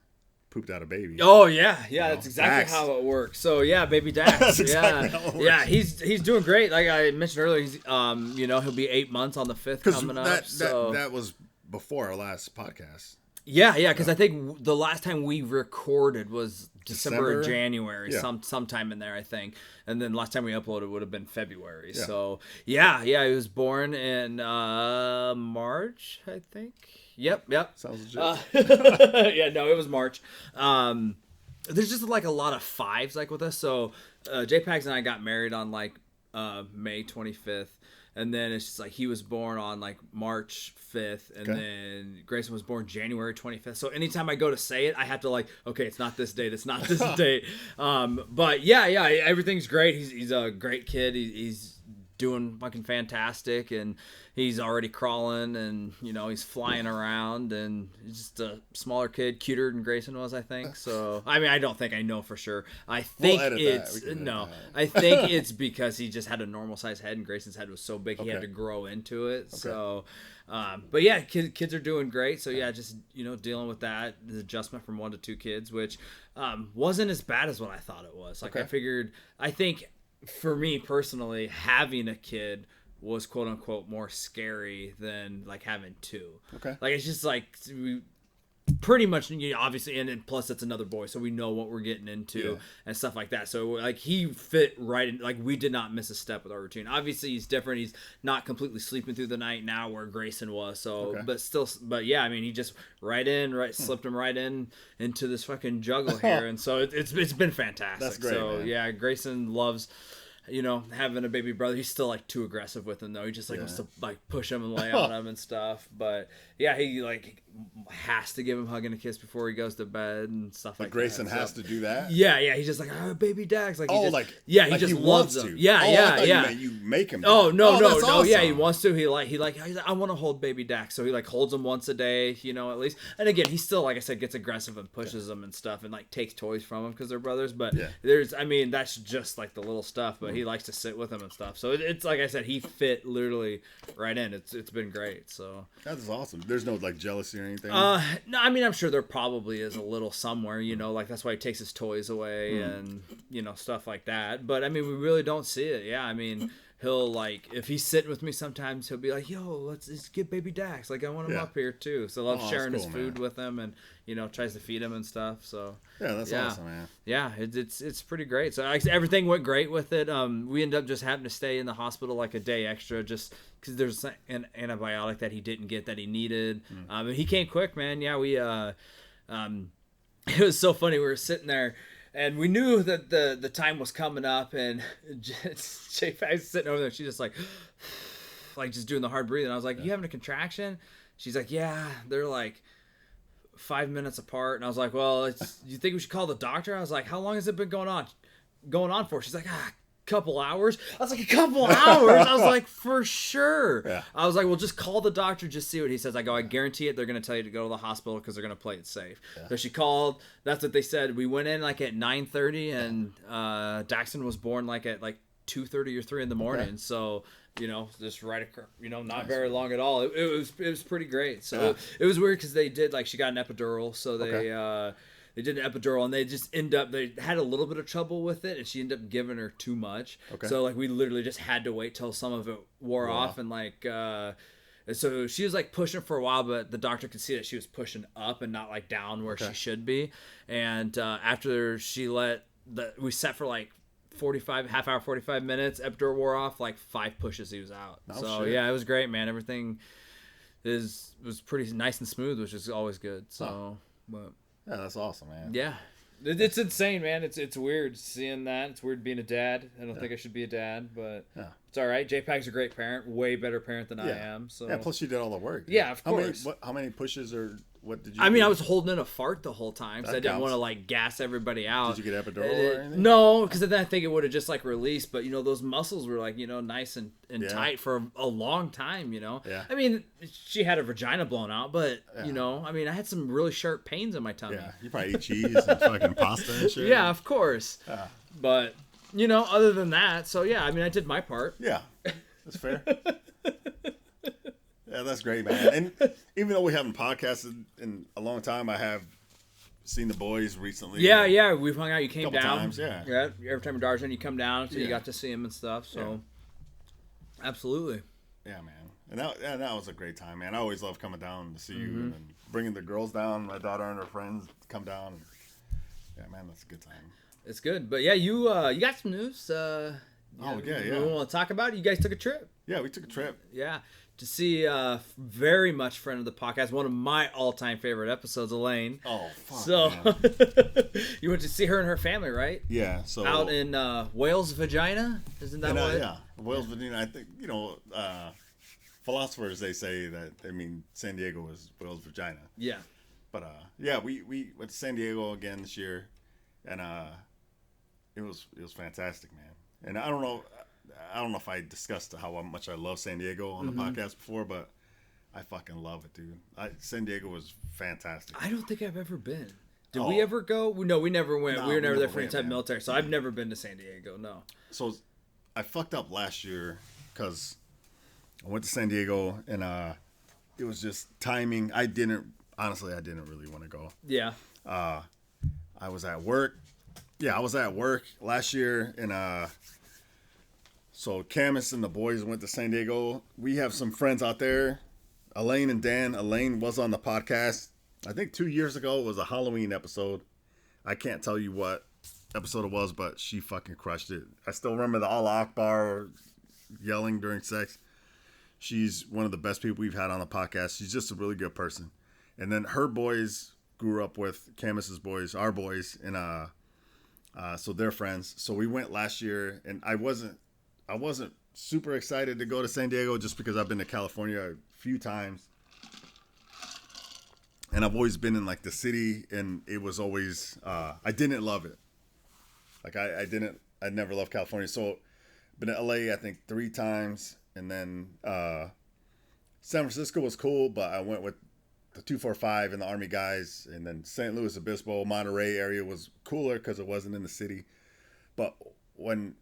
pooped out a baby. Oh yeah, that's exactly how it works. So yeah, baby Dax. That's exactly how it works. Yeah, he's doing great. Like I mentioned earlier, he's he'll be 8 months on the 5th coming up. That was before our last podcast. Yeah, because I think the last time we recorded was December or January, sometime in there, I think. And then last time we uploaded would have been February. Yeah. So, yeah, he was born in March, I think. Yep. Sounds legit. It was March. There's just like a lot of fives like with us. So, J-Pags and I got married on like May 25th. And then it's just like he was born on like March 5th, and then Grayson was born January 25th. So anytime I go to say it, I have to like, okay, it's not this date, it's not this date. But yeah, everything's great. He's a great kid. He's doing fucking fantastic, and he's already crawling, and he's flying around, and he's just a smaller kid, cuter than Grayson was, I think. So I mean, I don't think I know for sure. I think I think it's because he just had a normal size head, and Grayson's head was so big he had to grow into it. So but yeah, kids are doing great. So yeah, just dealing with that, the adjustment from 1 to 2 kids, which wasn't as bad as what I thought it was. Like I think for me personally, having a kid was quote unquote more scary than like having 2. Okay. Like it's just like we pretty much obviously, and plus it's another boy, so we know what we're getting into and stuff like that. So like he fit right in, like we did not miss a step with our routine. Obviously he's different. He's not completely sleeping through the night now where Grayson was. So but yeah, I mean he just slipped him right into this fucking juggle here, and so it's been fantastic. That's great. So man. Yeah, Grayson loves having a baby brother. He's still like too aggressive with him though. He just like wants to like push him and lay on him and stuff. But yeah, he like has to give him a hug and a kiss before he goes to bed and stuff like Grayson that. has to do that? Yeah. He's just like, baby Dax. Like, he just he loves him. Yeah. You make him. No. Awesome. Yeah, he wants to. He's like, I want to hold baby Dax. So he like holds him once a day, at least. And again, he still, like I said, gets aggressive and pushes him and stuff and like takes toys from him because they're brothers. But that's just like the little stuff. But he likes to sit with him and stuff. So it's like I said, he fit literally right in. It's been great. So that's awesome. There's no like jealousy or anything. No, I mean I'm sure there probably is a little somewhere. Like that's why he takes his toys away and stuff like that. But I mean we really don't see it. Yeah, I mean. He'll like if he's sitting with me sometimes he'll be like, yo, let's get baby Dax, like I want him up here too. So I love sharing his food with him and tries to feed him and stuff. So that's awesome, man. Yeah, it's pretty great. So everything went great with it. We ended up just having to stay in the hospital like a day extra just because there's an antibiotic that he didn't get that he needed. But he came quick, man. Yeah, we it was so funny. We were sitting there and we knew that the time was coming up, and J-Pag's sitting over there. She's just like just doing the hard breathing. I was like, "You having a contraction?" She's like, "Yeah, they're like 5 minutes apart." And I was like, "Well, do you think we should call the doctor?" I was like, "How long has it been going on for?" She's like, couple hours. I was like, a couple hours? I was like, for sure. Yeah. I was like, well, just call the doctor, just see what he says. I go, I guarantee it, they're going to tell you to go to the hospital because they're going to play it safe. Yeah. So she called. That's what they said. We went in like at 9:30 and Daxton was born like at like 2:30 or 3 in the morning. Okay. So, just right, not very long at all. It was pretty great. So it was weird because they did like, she got an epidural. So they did an epidural and they had a little bit of trouble with it and she ended up giving her too much. Okay. So like we literally just had to wait till some of it wore off and like so she was like pushing for a while, but the doctor could see that she was pushing up and not like down where she should be. And after she we sat for like 45 minutes, epidural wore off, like 5 pushes he was out. Yeah, it was great, man. Everything was pretty nice and smooth, which is always good. So but yeah, that's awesome, man. Yeah. It's insane, man. It's weird seeing that. It's weird being a dad. I don't think I should be a dad, but it's all right. J-Pag's a great parent, way better parent than I am. So plus you did all the work. Yeah, of course. How many pushes or what did you I mean, I was holding in a fart the whole time because I didn't want to like gas everybody out. Did you get epidural or anything? No, because then I think it would have just like released. But those muscles were like nice and tight for a long time. Yeah. I mean, she had her vagina blown out, but I mean, I had some really sharp pains in my tummy. Yeah, you probably eat cheese and fucking pasta and shit. Yeah, of course. But other than that, so yeah, I mean, I did my part. Yeah, that's fair. Yeah, that's great, man. And even though we haven't podcasted in a long time, I have seen the boys recently. Yeah, we've hung out. You came down. Times, yeah. Every time your daughter's in, you come down, so you got to see him and stuff. So, absolutely. Yeah, man. and that was a great time, man. I always love coming down to see you and then bringing the girls down, my daughter and her friends come down. Yeah, man, that's a good time. It's good, but yeah, you got some news. Yeah. We want to talk about it. You guys took a trip. Yeah, we took a trip. Yeah, to see very much friend of the podcast, one of my all-time favorite episodes, Elaine. Oh, fuck. So you went to see her and her family, right? Yeah. So out in Wales, Vagina, isn't that what? Yeah, Wales, Virginia. I think philosophers they say that San Diego is Wales, Virginia. Yeah. But yeah, we went to San Diego again this year, and it was fantastic, man. And I don't know if I discussed how much I love San Diego on the podcast before, but I fucking love it, dude. San Diego was fantastic. I don't think I've ever been. Did we ever go? No, we never went. No, we were never there for any time military, so I've never been to San Diego, no. So I fucked up last year because I went to San Diego, and it was just timing. I didn't really want to go. Yeah. I was at work. Yeah, I was at work last year, and so Camus and the boys went to San Diego. We have some friends out there, Elaine and Dan. Elaine was on the podcast, I think 2 years ago. It was a Halloween episode. I can't tell you what episode it was, but she fucking crushed it. I still remember the Allah Akbar yelling during sex. She's one of the best people we've had on the podcast. She's just a really good person. And then her boys grew up with Camus's boys, our boys, and so they're friends. So we went last year, and I wasn't super excited to go to San Diego just because I've been to California a few times, and I've always been in like the city, and it was always I didn't love it. Like I never loved California. So been to LA I think 3 times, and then San Francisco was cool, but I went with the 245 and the Army guys, and then St. Louis Obispo, Monterey area was cooler because it wasn't in the city. But when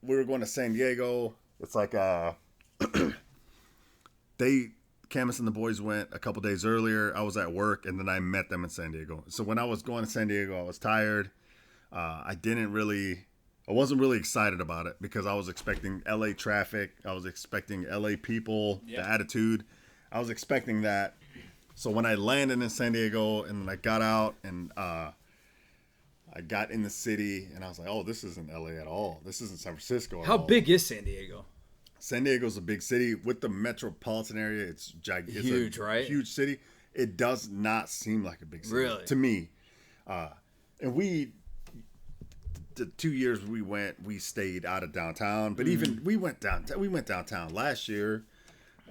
we were going to San Diego, it's like Camus and the boys went a couple days earlier. I was at work, and then I met them in San Diego. So when I was going to San Diego, I was tired. I wasn't really excited about it because I was expecting LA traffic. I was expecting LA people, the attitude. I was expecting that. So when I landed in San Diego, and then I got out, and I got in the city, and I was like, oh, this isn't LA at all. This isn't San Francisco at all. How big is San Diego? San Diego's a big city. With the metropolitan area, it's huge, right? Huge city. It does not seem like a big city. Really? To me. And the 2 years we stayed out of downtown. But even we went downtown last year.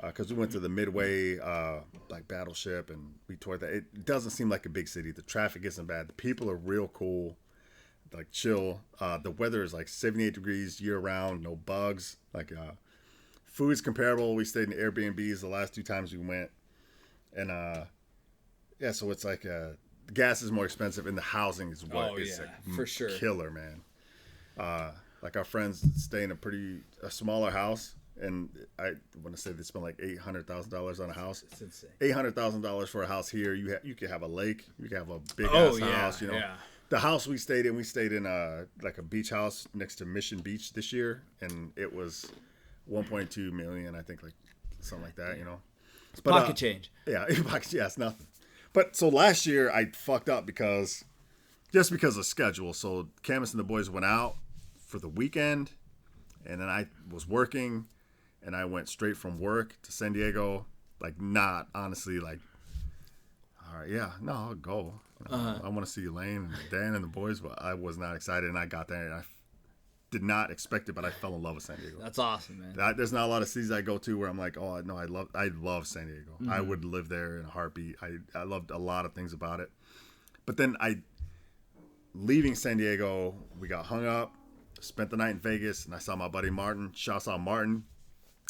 Because we went to the Midway, like Battleship, and we toured that. It doesn't seem like a big city. The traffic isn't bad. The people are real cool, like chill. The weather is like 78 degrees year round, no bugs. Like food is comparable. We stayed in Airbnbs the last 2 times we went, and so it's like the gas is more expensive, and the housing is for sure killer, man. Like our friends stay in a smaller house. And I want to say they spent like $800,000 on a house. It's insane. $800,000 for a house here. You could have a lake. You could have a big ass house. You know, the house we stayed in like a beach house next to Mission Beach this year, and it was $1.2 million. I think, like something like that. You know, it's pocket change. Yeah, it's nothing. But so last year I fucked up because of schedule. So Camus and the boys went out for the weekend, and then I was working. And I went straight from work to San Diego, like not honestly like, all right, yeah, no, I'll go. I want to see Elaine and Dan and the boys, but I was not excited. And I got there, and I did not expect it, but I fell in love with San Diego. That's awesome, man. There's not a lot of cities I go to where I'm like, oh no, I love San Diego. I would live there in a heartbeat. I loved a lot of things about it. But then leaving San Diego, we got hung up, spent the night in Vegas, and I saw my buddy Martin. Shouts out Martin.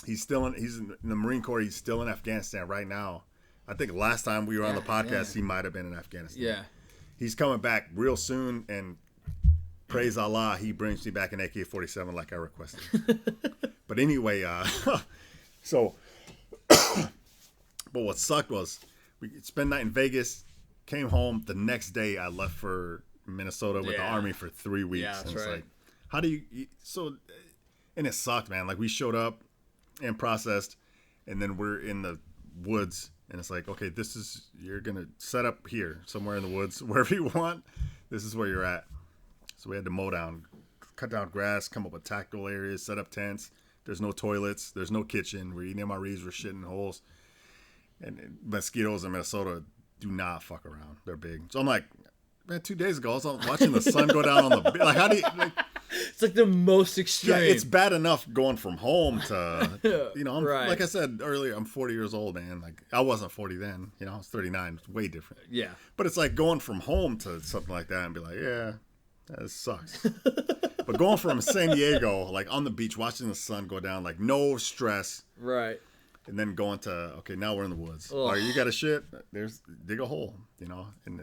He's in the Marine Corps. He's still in Afghanistan right now. I think last time we were on the podcast, he might have been in Afghanistan. Yeah. He's coming back real soon, and praise Allah, he brings me back an AK-47 like I requested. But anyway, but what sucked was we spent the night in Vegas, came home. The next day, I left for Minnesota with the Army for 3 weeks. Yeah, that's and it's right. like, how do you... So, and it sucked, man. Like, we showed up and processed, and then we're in the woods, and it's like, okay, you're gonna set up here somewhere in the woods, wherever you want. This is where you're at. So we had to mow down, cut down grass, come up with tactical areas, set up tents. There's no toilets. There's no kitchen. We're eating MREs. We're shitting in holes. And mosquitoes in Minnesota do not fuck around. They're big. So I'm like, man, 2 days ago, I was watching the sun go down on the... Like, how do you... Like, it's like the most extreme. Yeah, it's bad enough going from home to... You know, right. Like I said earlier, I'm 40 years old, man. Like, I wasn't 40 then. You know, I was 39. It's way different. Yeah. But it's like going from home to something like that and be like, yeah, that sucks. But going from San Diego, like on the beach, watching the sun go down, like no stress. Right. And then going to, okay, now we're in the woods. Ugh. All right, you got a shit? Dig a hole, you know? And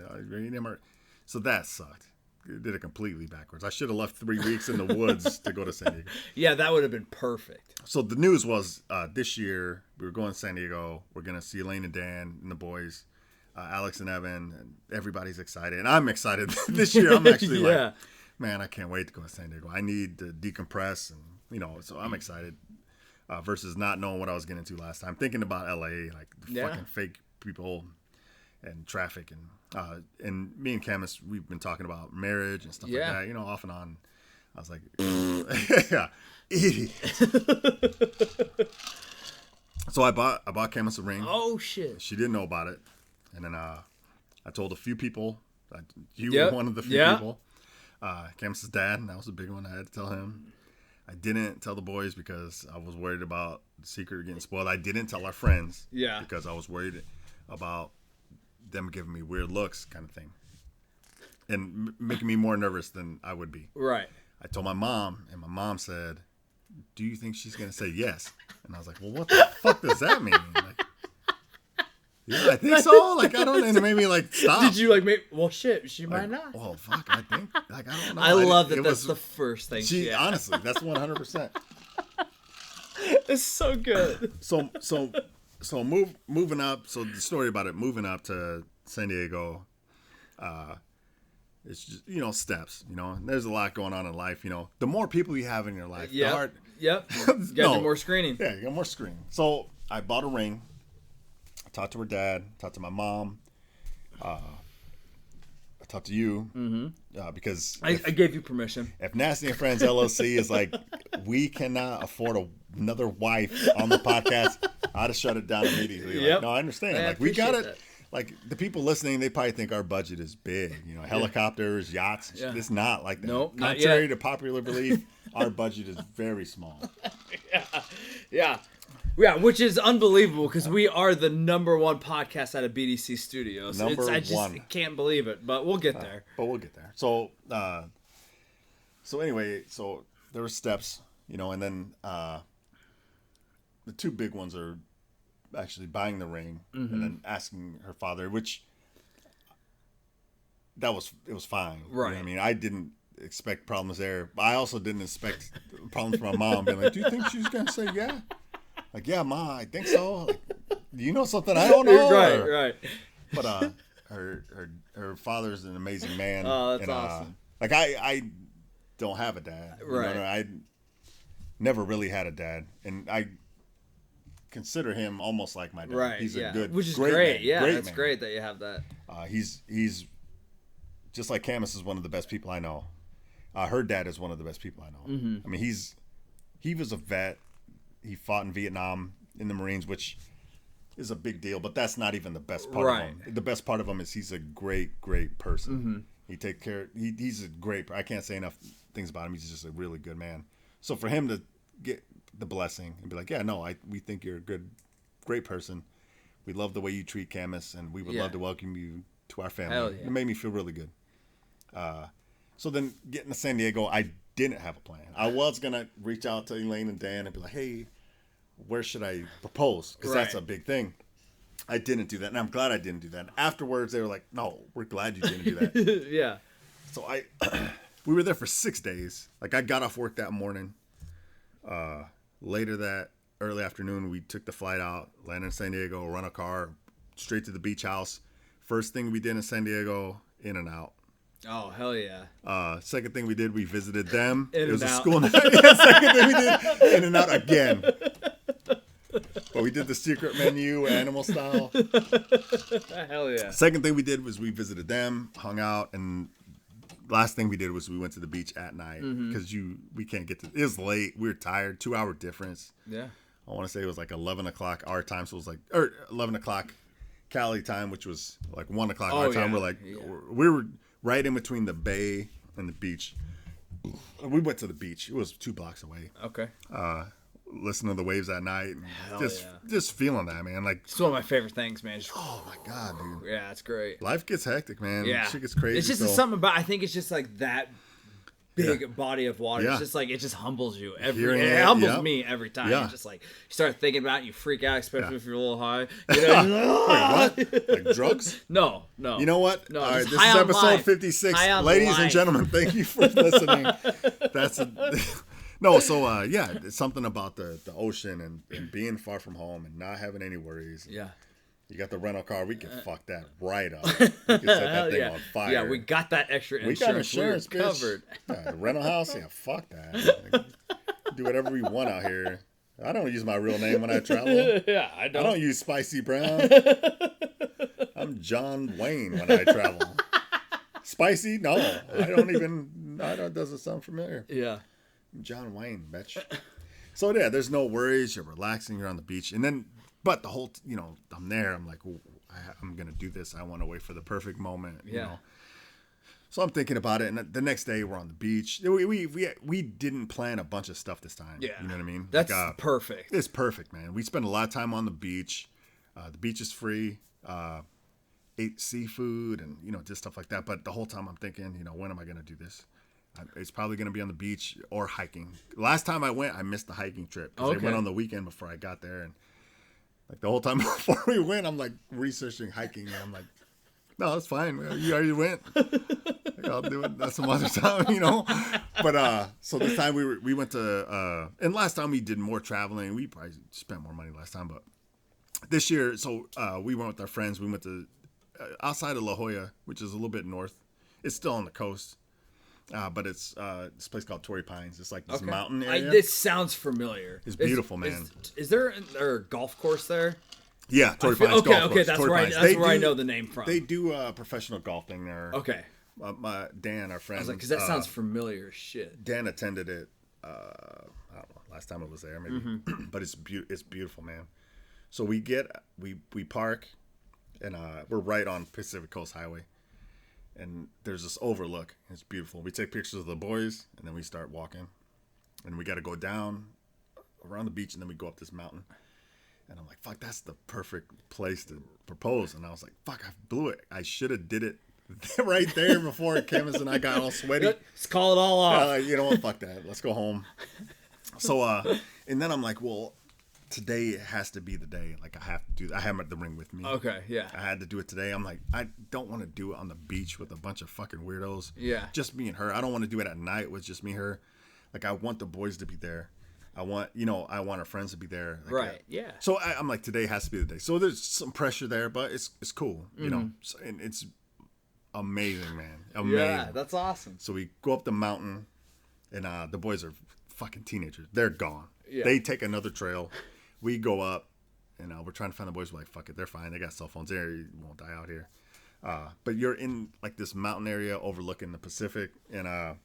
so that sucked. It did it completely backwards. I should have left 3 weeks in the woods to go to San Diego. Yeah, that would have been perfect. So the news was this year, we were going to San Diego. We're going to see Elaine and Dan and the boys, Alex and Evan, and everybody's excited. And I'm excited this year. I'm actually like, man, I can't wait to go to San Diego. I need to decompress, and you know, so I'm excited versus not knowing what I was getting into last time. Thinking about LA, like the fucking fake people and traffic, and me and Camus, we've been talking about marriage and stuff like that, you know, off and on. I was like, yeah, idiot. So I bought Camus a ring. Oh shit! She didn't know about it, and then I told a few people. You were one of the few people. Camus's dad, and that was a big one. I had to tell him. I didn't tell the boys because I was worried about the secret getting spoiled. I didn't tell our friends because I was worried about them giving me weird looks, kind of thing, and making me more nervous than I would be. Right. I told my mom, and my mom said, "Do you think she's gonna say yes?" And I was like, "Well, what the fuck does that mean?" Like, yeah, I think so. Like, I don't know. And it made me like stop. Did you like make? Well, shit, she might not. Well, fuck, I think. Like, I don't know. I love that. That's the first thing. Honestly, that's 100%. It's so good. So moving up. So the story about it moving up to San Diego, it's just, you know, steps. You know, and there's a lot going on in life. You know, the more people you have in your life, the hard. Yep. You got more screening. Yeah, you got more screening. So I bought a ring. I talked to her dad. Talked to my mom. I talked to you because I gave you permission. If Nasty and Friends LLC is like, we cannot afford another wife on the podcast, I'd have shut it down immediately. Like, no, I understand. Like, we got it. That. Like, the people listening, they probably think our budget is big. You know, helicopters, yachts. Yeah. It's not like that. Nope, contrary to popular belief, our budget is very small. Yeah, which is unbelievable because we are the #1 podcast out of BDC Studios. I just can't believe it, but we'll get there. But we'll get there. So, anyway, so there were steps, you know, and then the two big ones are actually buying the ring and then asking her father, which it was fine. Right. You know what I mean, I didn't expect problems there. But I also didn't expect problems from my mom being like, "Do you think she's gonna say yeah?" Like, yeah, Ma, I think so. Like, do you know something I don't know? Right. But her father's an amazing man. Oh, that's awesome. Like, I don't have a dad. Right. You know, I never really had a dad, and I consider him almost like my dad. Right. He's a which is great great. man. Yeah, great that's man. great that you have that. He's just like Camus is one of the best people I know. Her dad is one of the best people I know. Mm-hmm. I mean, he was a vet. He fought in Vietnam in the Marines, which is a big deal, but that's not even the best part of him. The best part of him is he's a great, great person. Mm-hmm. He take care. He's a great. I can't say enough things about him. He's just a really good man. So for him to get the blessing and be like, yeah, no, we think you're a great person. We love the way you treat Camus, and we would love to welcome you to our family. Hell yeah. It made me feel really good. So then getting to San Diego, I didn't have a plan. I was going to reach out to Elaine and Dan and be like, hey, where should I propose? Because that's a big thing. I didn't do that, and I'm glad I didn't do that. And afterwards, they were like, no, we're glad you didn't do that. Yeah. So we were there for 6 days. Like, I got off work that morning. Later that early afternoon, we took the flight out, landed in San Diego, run a car, straight to the beach house. First thing we did in San Diego, In-N-Out. Oh, hell yeah. Second thing we did, we visited them. It was a school night. Second thing we did, In-N-Out again. But we did the secret menu, animal style. Hell yeah. Second thing we did was we visited them, hung out, and last thing we did was we went to the beach at night because we can't get to. It was late. We were tired. 2 hour difference. Yeah. I want to say it was like 11 o'clock our time, so it was like 11 o'clock Cali time, which was like 1 o'clock our time. We were right in between the bay and the beach. We went to the beach. It was 2 blocks away. Okay. Listening to the waves at night, and just feeling that, man. Like it's one of my favorite things, man. Oh my god, dude. Yeah, it's great. Life gets hectic, man. Yeah, shit gets crazy. It's just something about. I think it's just like that big body of water. Yeah. It's just like it just humbles you it humbles me every time. Yeah. It's just like you start thinking about it, you freak out, especially if you're a little high. You know, wait, what? Like drugs? No. You know what? No, all right, this is episode episode 56. Ladies and gentlemen, thank you for listening. No, so it's something about the ocean and being far from home and not having any worries. Yeah. You got the rental car. We can fuck that right up. We can set that thing on fire. Yeah, we got that extra insurance. We got insurance, We're covered. Yeah, the rental house. Yeah, fuck that. Like, do whatever we want out here. I don't use my real name when I travel. Yeah, I don't use Spicy Brown. I'm John Wayne when I travel. Spicy? No, I don't even. It doesn't sound familiar. Yeah. John Wayne, bitch. So yeah, there's no worries. You're relaxing. You're on the beach, and then, but the whole, I'm there. I'm like, I'm gonna do this. I want to wait for the perfect moment. You know. So I'm thinking about it, and the next day we're on the beach. We didn't plan a bunch of stuff this time. Yeah, you know what I mean. That's perfect. It's perfect, man. We spent a lot of time on the beach. The beach is free. Ate seafood and just stuff like that. But the whole time I'm thinking, when am I gonna do this? It's probably going to be on the beach or hiking. Last time I went, I missed the hiking trip because they went on the weekend before I got there. And like the whole time before we went, I'm like researching hiking. And I'm like, no, that's fine. You already went. Like, I'll do it. That's some other time, But so this time we went to, and last time we did more traveling. We probably spent more money last time. But this year, so we went with our friends. We went to outside of La Jolla, which is a little bit north. It's still on the coast. But it's this place called Torrey Pines. It's like this mountain area. This sounds familiar. It's beautiful, man. Is there a golf course there? Yeah, Torrey Pines golf course. Okay, that's where I know the name from. They do professional golfing there. Okay. Dan, our friend. I was like, because that sounds familiar as shit. Dan attended it. I don't know. Last time I was there, maybe. But it's beautiful, man. So we park, and we're right on Pacific Coast Highway. And there's this overlook. It's beautiful. We take pictures of the boys, and then we start walking. And we got to go down around the beach, and then we go up this mountain. And I'm like, fuck, that's the perfect place to propose. And I was like, fuck, I blew it. I should have did it right there before Camus and I got all sweaty. Let's call it all off. You know what? Fuck that. Let's go home. So, and then I'm like, well, today has to be the day. Like I have to do. I have the ring with me. Okay, yeah. I had to do it today. I'm like, I don't want to do it on the beach with a bunch of fucking weirdos. Yeah. Just me and her. I don't want to do it at night with just me and her. Like I want the boys to be there. I want our friends to be there. Like, right. Yeah. So I'm like, today has to be the day. So there's some pressure there, but it's cool. You know, and it's amazing, man. Amazing. Yeah, that's awesome. So we go up the mountain, and the boys are fucking teenagers. They're gone. Yeah. They take another trail. We go up, and we're trying to find the boys. We're like, fuck it, they're fine. They got cell phones there. You won't die out here. But you're in like this mountain area overlooking the Pacific, and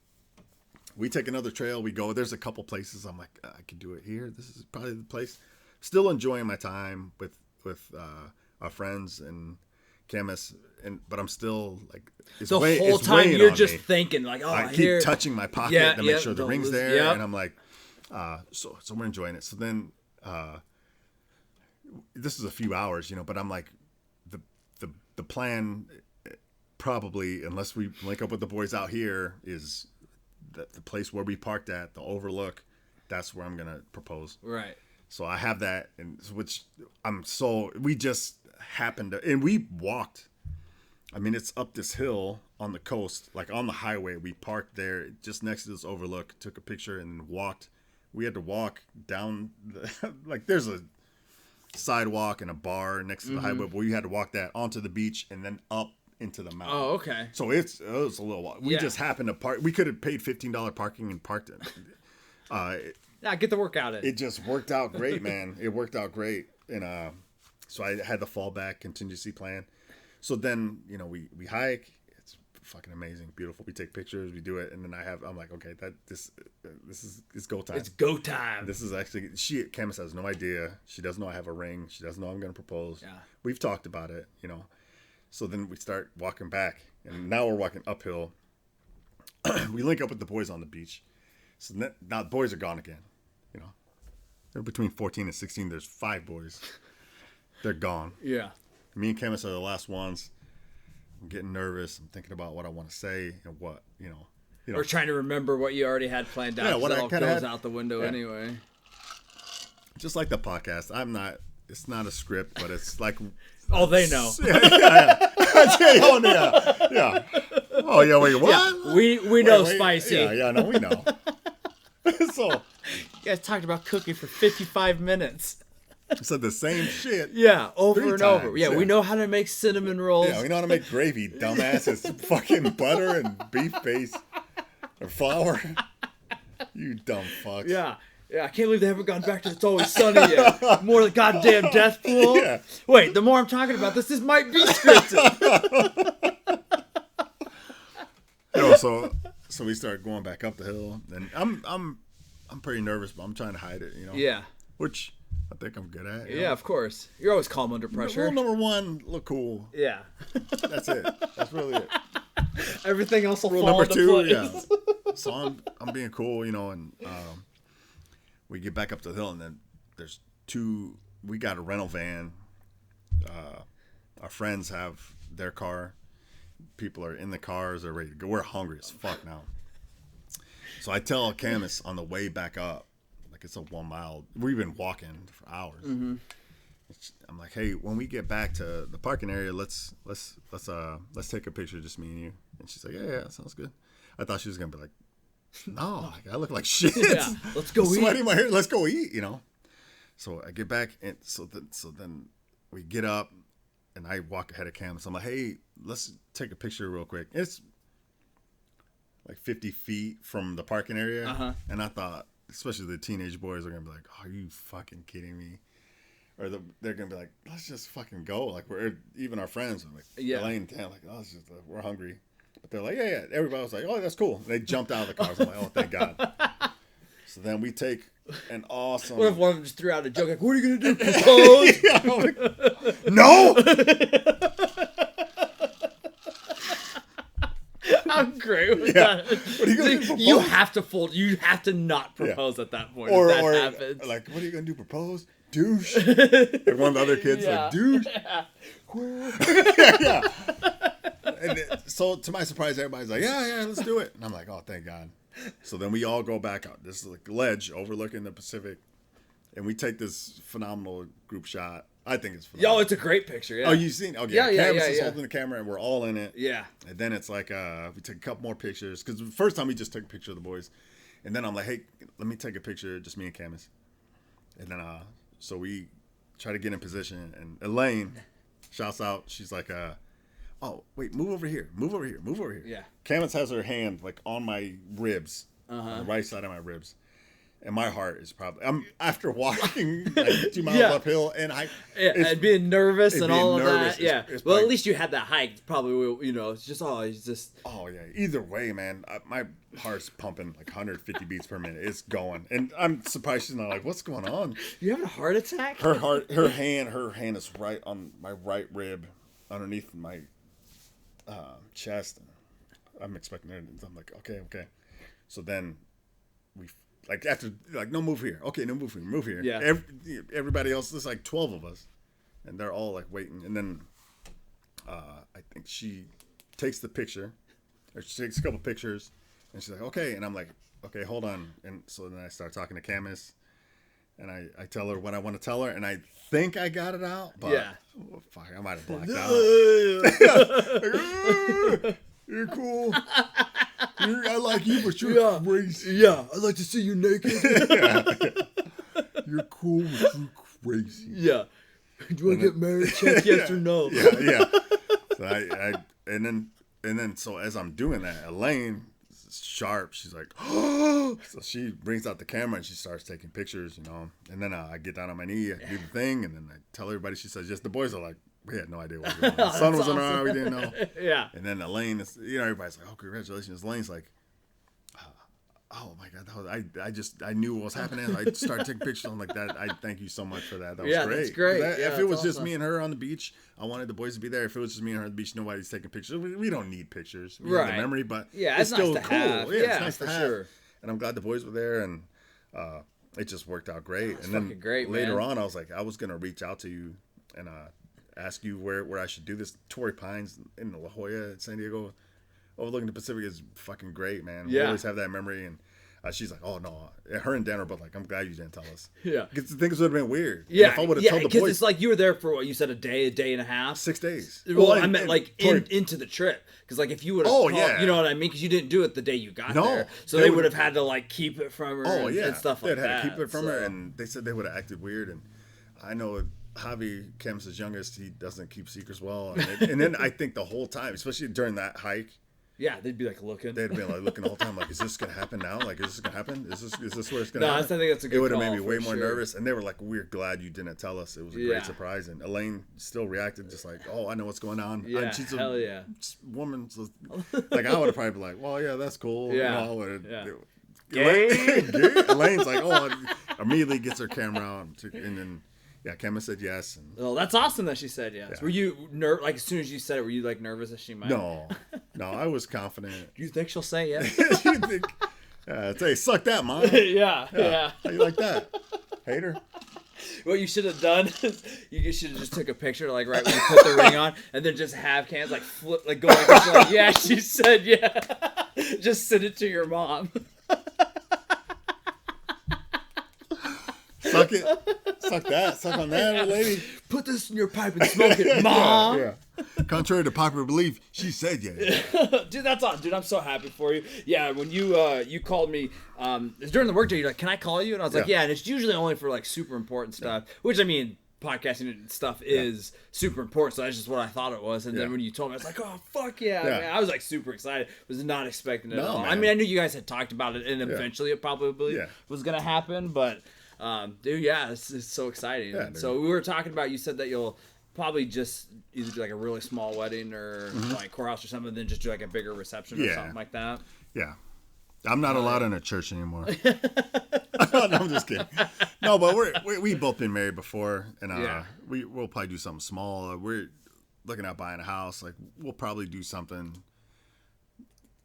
we take another trail. We go. There's a couple places. I'm like, I could do it here. This is probably the place. Still enjoying my time with our friends and Camus, but I'm still like, the whole time you're just thinking like, oh, I keep touching my pocket to make sure the ring's there, and I'm like, so we're enjoying it. So then. This is a few hours, but I'm like, the plan probably, unless we link up with the boys out here, is the place where we parked at, the overlook. That's where I'm gonna propose. Right. So I have that, and which we just happened to, and we walked. I mean, it's up this hill on the coast, like on the highway. We parked there, just next to this overlook. Took a picture and walked. We had to walk down like there's a sidewalk and a bar next to the highway, but we had to walk that onto the beach and then up into the mountain. Oh, okay. So it was a little while. We just happened to park. We could have paid $15 parking and parked it. Get the workout in. It just worked out great, man. It worked out great. so I had the fallback contingency plan. So then, we hike. It's fucking amazing, beautiful. We take pictures, we do it, and then I'm like, okay, this is go time. It's go time. This is actually Camus has no idea. She doesn't know I have a ring. She doesn't know I'm gonna propose. Yeah. We've talked about it, So then we start walking back, and now we're walking uphill. We link up with the boys on the beach. So now the boys are gone again. They're between 14 and 16. There's 5 boys. They're gone. Yeah. Me and Camus are the last ones. I'm getting nervous. I'm thinking about what I want to say and what, Or trying to remember what you already had planned out. Yeah, what it I all kinda goes had- out the window yeah. anyway. Just like the podcast. It's not a script, but it's like... Oh, they know. Yeah. Oh, yeah, wait, what? Yeah, we know Spicy. Yeah, no, we know. So... You guys talked about cooking for 55 minutes. Said the same shit. Yeah, over 3 and over. times, Yeah, we know how to make cinnamon rolls. Yeah, we know how to make gravy, dumbass. It's fucking butter and beef paste or flour. You dumb fucks. Yeah, I can't believe they haven't gone back to It's Always Sunny yet. More the goddamn death pool. Yeah. Wait, the more I'm talking about this might be scripted. So we start going back up the hill, and I'm pretty nervous, but I'm trying to hide it, Yeah. Which I think I'm good at. Yeah, of course. You're always calm under pressure. Rule number 1, look cool. Yeah. That's it. That's really it. Everything else will Rule fall number into 2, place. yeah. So I'm being cool, and we get back up the hill, and then there's 2. We got a rental van. Our friends have their car. People are in the cars. They're ready to go. We're hungry as fuck now. So I tell Camus on the way back up, like it's a 1 mile. We've been walking for hours. Mm-hmm. I'm like, hey, when we get back to the parking area, let's take a picture, just me and you. And she's like, yeah, sounds good. I thought she was gonna be like, no, like, I look like shit. Yeah, let's go eat. Sweating my hair. Let's go eat. So I get back, and so then we get up, and I walk ahead of Camus. I'm like, hey, let's take a picture real quick. It's like 50 feet from the parking area. And I thought, especially the teenage boys are going to be like, oh, are you fucking kidding me? Or they're going to be like, let's just fucking go. Like, even our friends are like, laying down, like, oh, we're hungry. But they're like, yeah. Everybody was like, oh, that's cool. And they jumped out of the cars. I'm like, oh, thank God. So then we take an awesome... What if one of them just threw out a joke like, what are you going to do, propose? No! I'm great with Yeah. that. What are you gonna do, You propose? have to fold. You have to not propose at that point. Or if that happens. like, what are you going to do, propose? Douche. And one of the other kids like, douche. Yeah. And so to my surprise, everybody's like, yeah, let's do it. And I'm like, oh, thank God. So then we all go back out. This is like a ledge overlooking the Pacific. And we take this phenomenal group shot. I think it's phenomenal. Yo, it's a great picture. Yeah. Oh, you've seen? Okay. Yeah, Camus is yeah. holding the camera, and we're all in it. Yeah. And then it's like we take a couple more pictures, because the first time we just took a picture of the boys, and then I'm like, hey, let me take a picture, just me and Camus. And then so we try to get in position, and Elaine shouts out. She's like, oh wait, move over here. Yeah. Camus has her hand like on my ribs, on the right side of my ribs. And my heart is I'm after walking like 2 miles uphill, and and being nervous and all of nervous that. Yeah. It's Well, like, at least you had that hike. Probably, it's just it's just. Oh yeah. Either way, man, my heart's pumping like 150 beats per minute. It's going, and I'm surprised she's not like, what's going on? You having a heart attack? Her hand is right on my right rib, underneath my chest. I'm expecting her. I'm like, okay. So then we. Like after, like, no, move here. Okay, no, move here. Yeah. Everybody else, there's like 12 of us, and they're all like waiting. And then I think she takes the picture, or she takes a couple pictures, and she's like, okay. And I'm like, okay, hold on. And so then I start talking to Camus, and I tell her what I want to tell her, and I think I got it out, but fuck, I might have blacked out. You're cool. I like you, but you're crazy. Yeah, I'd like to see you naked. You're cool, but you're crazy. Yeah. Do you want to get married? Check yes or no. Yeah. So and then so as I'm doing that, Elaine sharp. She's like, oh. So she brings out the camera and she starts taking pictures, you know. And then I get down on my knee, I do the thing, and then I tell everybody. She says, yes, the boys are like, we had no idea what was going on. The sun was in our eye, we didn't know. Yeah. And then Elaine, you know, everybody's like, oh, congratulations. Elaine's like, oh my God, I knew what was happening. I started taking pictures. I'm like, that. I thank you so much for that. That was great. That's great. If it was just me and her on the beach, I wanted the boys to be there. If it was just me and her on the beach, nobody's taking pictures. We don't need pictures. We have the memory, but it's still nice to cool. have. Yeah, it's nice for to have. sure. And I'm glad the boys were there, and it just worked out great. That's and then great, later man. on, I was like, I was gonna reach out to you and ask you where I should do this. Torrey Pines in La Jolla, San Diego, overlooking the Pacific is fucking great, man. We always have that memory. And she's like, oh no, her and Dan are both like, I'm glad you didn't tell us. Yeah, because the things would have been weird. Yeah, if I would have told the boys, it's like you were there for what you said, a day and a half, 6 days. Well, I meant like into the trip, because like if you would have, you know what I mean, because you didn't do it the day you got there, so they would have had to like keep it from her. And stuff like that. They'd had to keep it from her, and they said they would have acted weird. And I know Javi, Cam's youngest, he doesn't keep secrets well, and then I think the whole time, especially during that hike. Yeah, they'd be like looking. They'd be like looking the whole time, like, is this gonna happen now? Like, is this gonna happen? Is this where it's gonna happen? I think that's a good. It would have made me way more nervous, and they were like, "We're glad you didn't tell us. It was a great surprise." And Elaine still reacted just like, "Oh, I know what's going on." Yeah, she's a woman. So, like, I would have probably been like, "Well, yeah, that's cool." Yeah, Elaine's like, "Oh," immediately gets her camera out, and then. Yeah, Kemma said yes. Oh, that's awesome that she said yes. Yeah. Were you like as soon as you said it, were you like nervous that she might? No, I was confident. Do you think she'll say yes? You think? Say, suck that, Mom. Yeah. How you like that, hater? What you should have done is you should have just took a picture like right when you put the ring on, and then just have cans like flip, like go like this, like yeah, she said yeah. Just send it to your mom. Suck it. Suck that. Suck on that, lady. Put this in your pipe and smoke it, Mom. Yeah. Contrary to popular belief, she said yeah. Dude, that's awesome. Dude, I'm so happy for you. Yeah, when you called me, it was during the workday, you're like, can I call you? And I was like, yeah, and it's usually only for like super important stuff, which I mean, podcasting and stuff is super important, so that's just what I thought it was. And then when you told me, I was like, oh, fuck yeah, man. I was like super excited. Was not expecting it at all. Man. I mean, I knew you guys had talked about it, and eventually it probably was going to happen, but... dude, yeah, it's so exciting. Yeah, so we were talking about, you said that you'll probably just either do like a really small wedding or like courthouse or something, then just do like a bigger reception or something like that. Yeah. I'm not allowed in a church anymore. No, I'm just kidding. No, but we've both been married before, and we'll probably do something small. We're looking at buying a house. Like, we'll probably do something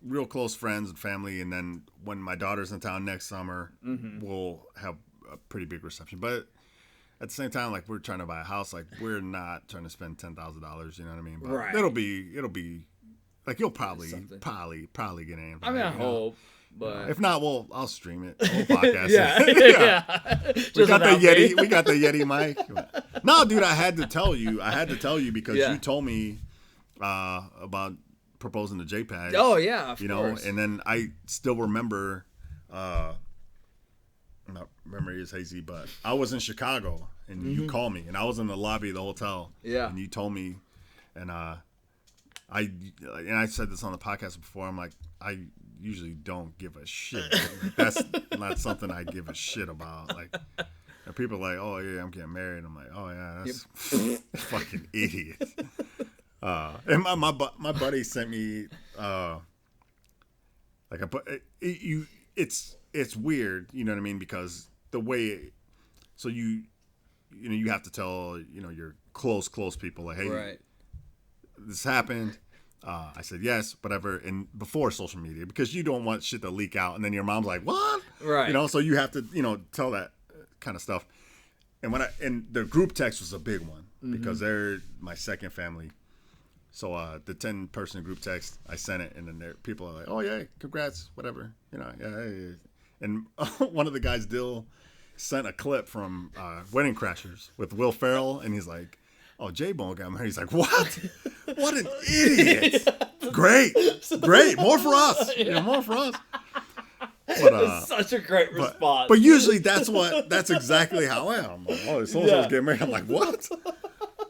real close friends and family, and then when my daughter's in town next summer, we'll have a pretty big reception. But at the same time, like, we're trying to buy a house, like, we're not trying to spend $10,000, you know what I mean? But right. It'll be like, you'll probably get in. I mean, I hope, but if not, I'll stream it. We'll podcast it. We got the Yeti. We got the Yeti mic. No, dude, I had to tell you because you told me about proposing to JPEG. Oh yeah, of course. And then I still remember. My memory is hazy, but I was in Chicago and you called me, and I was in the lobby of the hotel. Yeah. And you told me, and I said this on the podcast before. I'm like, I usually don't give a shit. That's not something I give a shit about. Like, and people are like, oh yeah, I'm getting married. I'm like, oh yeah, that's fucking idiot. And my buddy sent me it's weird, you know what I mean, because the way you have to tell your close people, like, hey, this happened. I said yes, whatever, and before social media, because you don't want shit to leak out, and then your mom's like, what? Right. So you have to tell that kind of stuff. And and the group text was a big one because they're my second family. So the 10-person group text, I sent it, and then people are like, oh yeah, congrats, whatever, yeah. And one of the guys, Dill, sent a clip from Wedding Crashers with Will Ferrell, and he's like, oh, J-Bone got married. He's like, what? What an idiot. Great. More for us. More for us. But, such a great response. But usually that's exactly how I am. Like, oh, so-and-so's getting married. I'm like, what?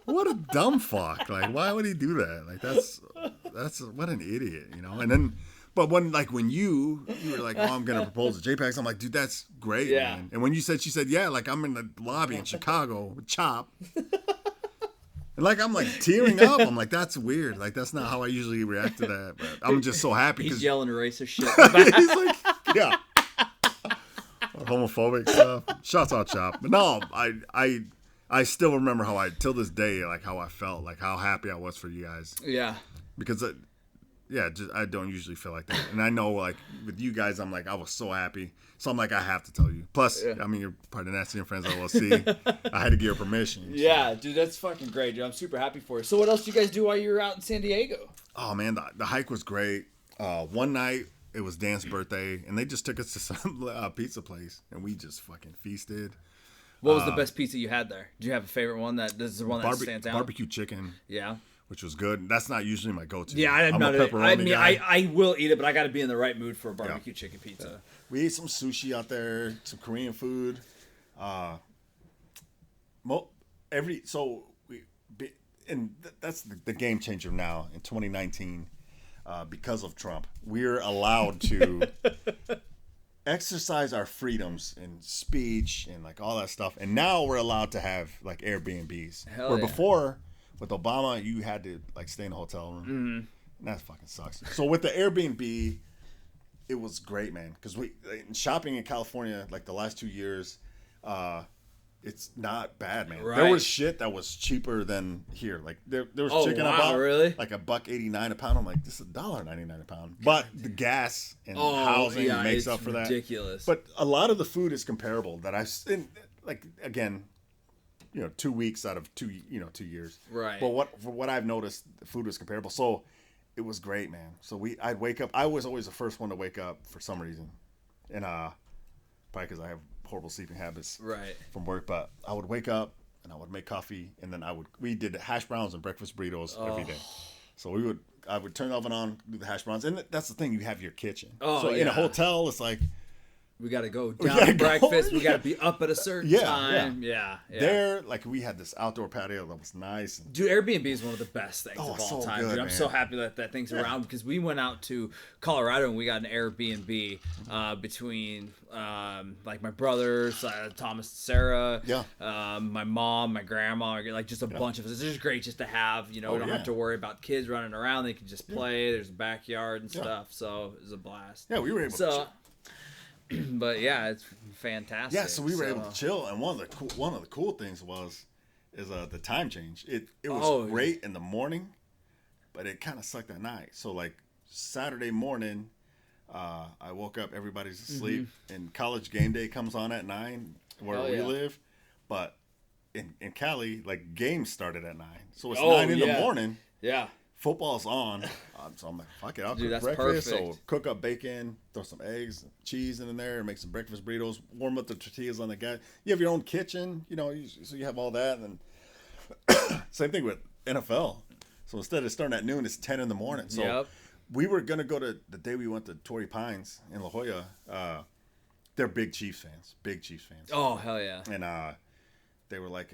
What a dumb fuck. Like, why would he do that? Like, that's what an idiot, And then But when you were like, oh, I'm gonna propose to JPEGs, I'm like, dude, that's great, man. And when she said, yeah, like I'm in the lobby in Chicago with Chop. And like I'm like tearing up. I'm like, that's weird. Like that's not how I usually react to that. But I'm just so happy. He's yelling racist shit. He's like, yeah. Homophobic stuff. Shouts out Chop. But no, I still remember till this day, like how I felt, like how happy I was for you guys. Yeah. Because I don't usually feel like that. And I know like with you guys, I'm like, I was so happy. So I'm like, I have to tell you. Plus, I mean, you're part of Nasty and Friends LLC. I had to give her permission. So. Yeah, dude, that's fucking great, dude. I'm super happy for you. So what else do you guys do while you were out in San Diego? Oh, man, the hike was great. One night, it was Dan's birthday, and they just took us to some pizza place, and we just fucking feasted. What was the best pizza you had there? Do you have a favorite one that stands out? Barbecue chicken. Yeah. Which was good. That's not usually my go-to. Yeah, I'm not a pepperoni guy. I will eat it, but I got to be in the right mood for a barbecue chicken pizza. Yeah. We ate some sushi out there, some Korean food. That's the game changer now in 2019 because of Trump. We're allowed to exercise our freedoms in speech and like all that stuff. And now we're allowed to have like Airbnbs. Before with Obama, you had to like stay in a hotel room. Mm-hmm. And that fucking sucks. So with the Airbnb, it was great, man. Because shopping in California, like the last 2 years, it's not bad, man. Right. There was shit that was cheaper than here. Like there was chicken about really? Like $1.89 a pound. I'm like, this is $1.99 a pound. But the gas and housing makes up for that. Ridiculous. But a lot of the food is comparable. Again, 2 weeks out of 2 years. Right. But what I've noticed, the food was comparable. So it was great, man. So I'd wake up. I was always the first one to wake up for some reason, and probably because I have horrible sleeping habits from work. But I would wake up and I would make coffee, and then we did hash browns and breakfast burritos every day. So I would turn the oven on, do the hash browns, and that's the thing. You have your kitchen. In a hotel, it's like. We got to go down to breakfast. We got to be up at a certain time. Yeah. There, like, we had this outdoor patio that was nice. Dude, Airbnb is one of the best things of all time. Good, dude. I'm so happy that thing's around because we went out to Colorado and we got an Airbnb between, like, my brothers, Thomas and Sarah, my mom, my grandma, like, just a bunch of us. It's just great just to have, we don't have to worry about kids running around. They can just play. There's a backyard and stuff. So it was a blast. Yeah, we were able to But it's fantastic. Yeah, so we were able to chill, and one of the cool things is the time change. It was great in the morning, but it kind of sucked at night. So like Saturday morning, I woke up, everybody's asleep, and college game day comes on at 9 where we live, but in Cali, like games started at 9, so it's 9 in the morning. Yeah. Football's on, so I'm like, fuck it, I'll cook breakfast. Perfect. So cook up bacon, throw some eggs, cheese in there, and make some breakfast burritos, warm up the tortillas on the gas. You have your own kitchen, so you have all that. And same thing with NFL. So instead of starting at noon, it's 10 in the morning. So we were going to go to, the day we went to Torrey Pines in La Jolla, they're big Chiefs fans. Oh, hell yeah. And they were like,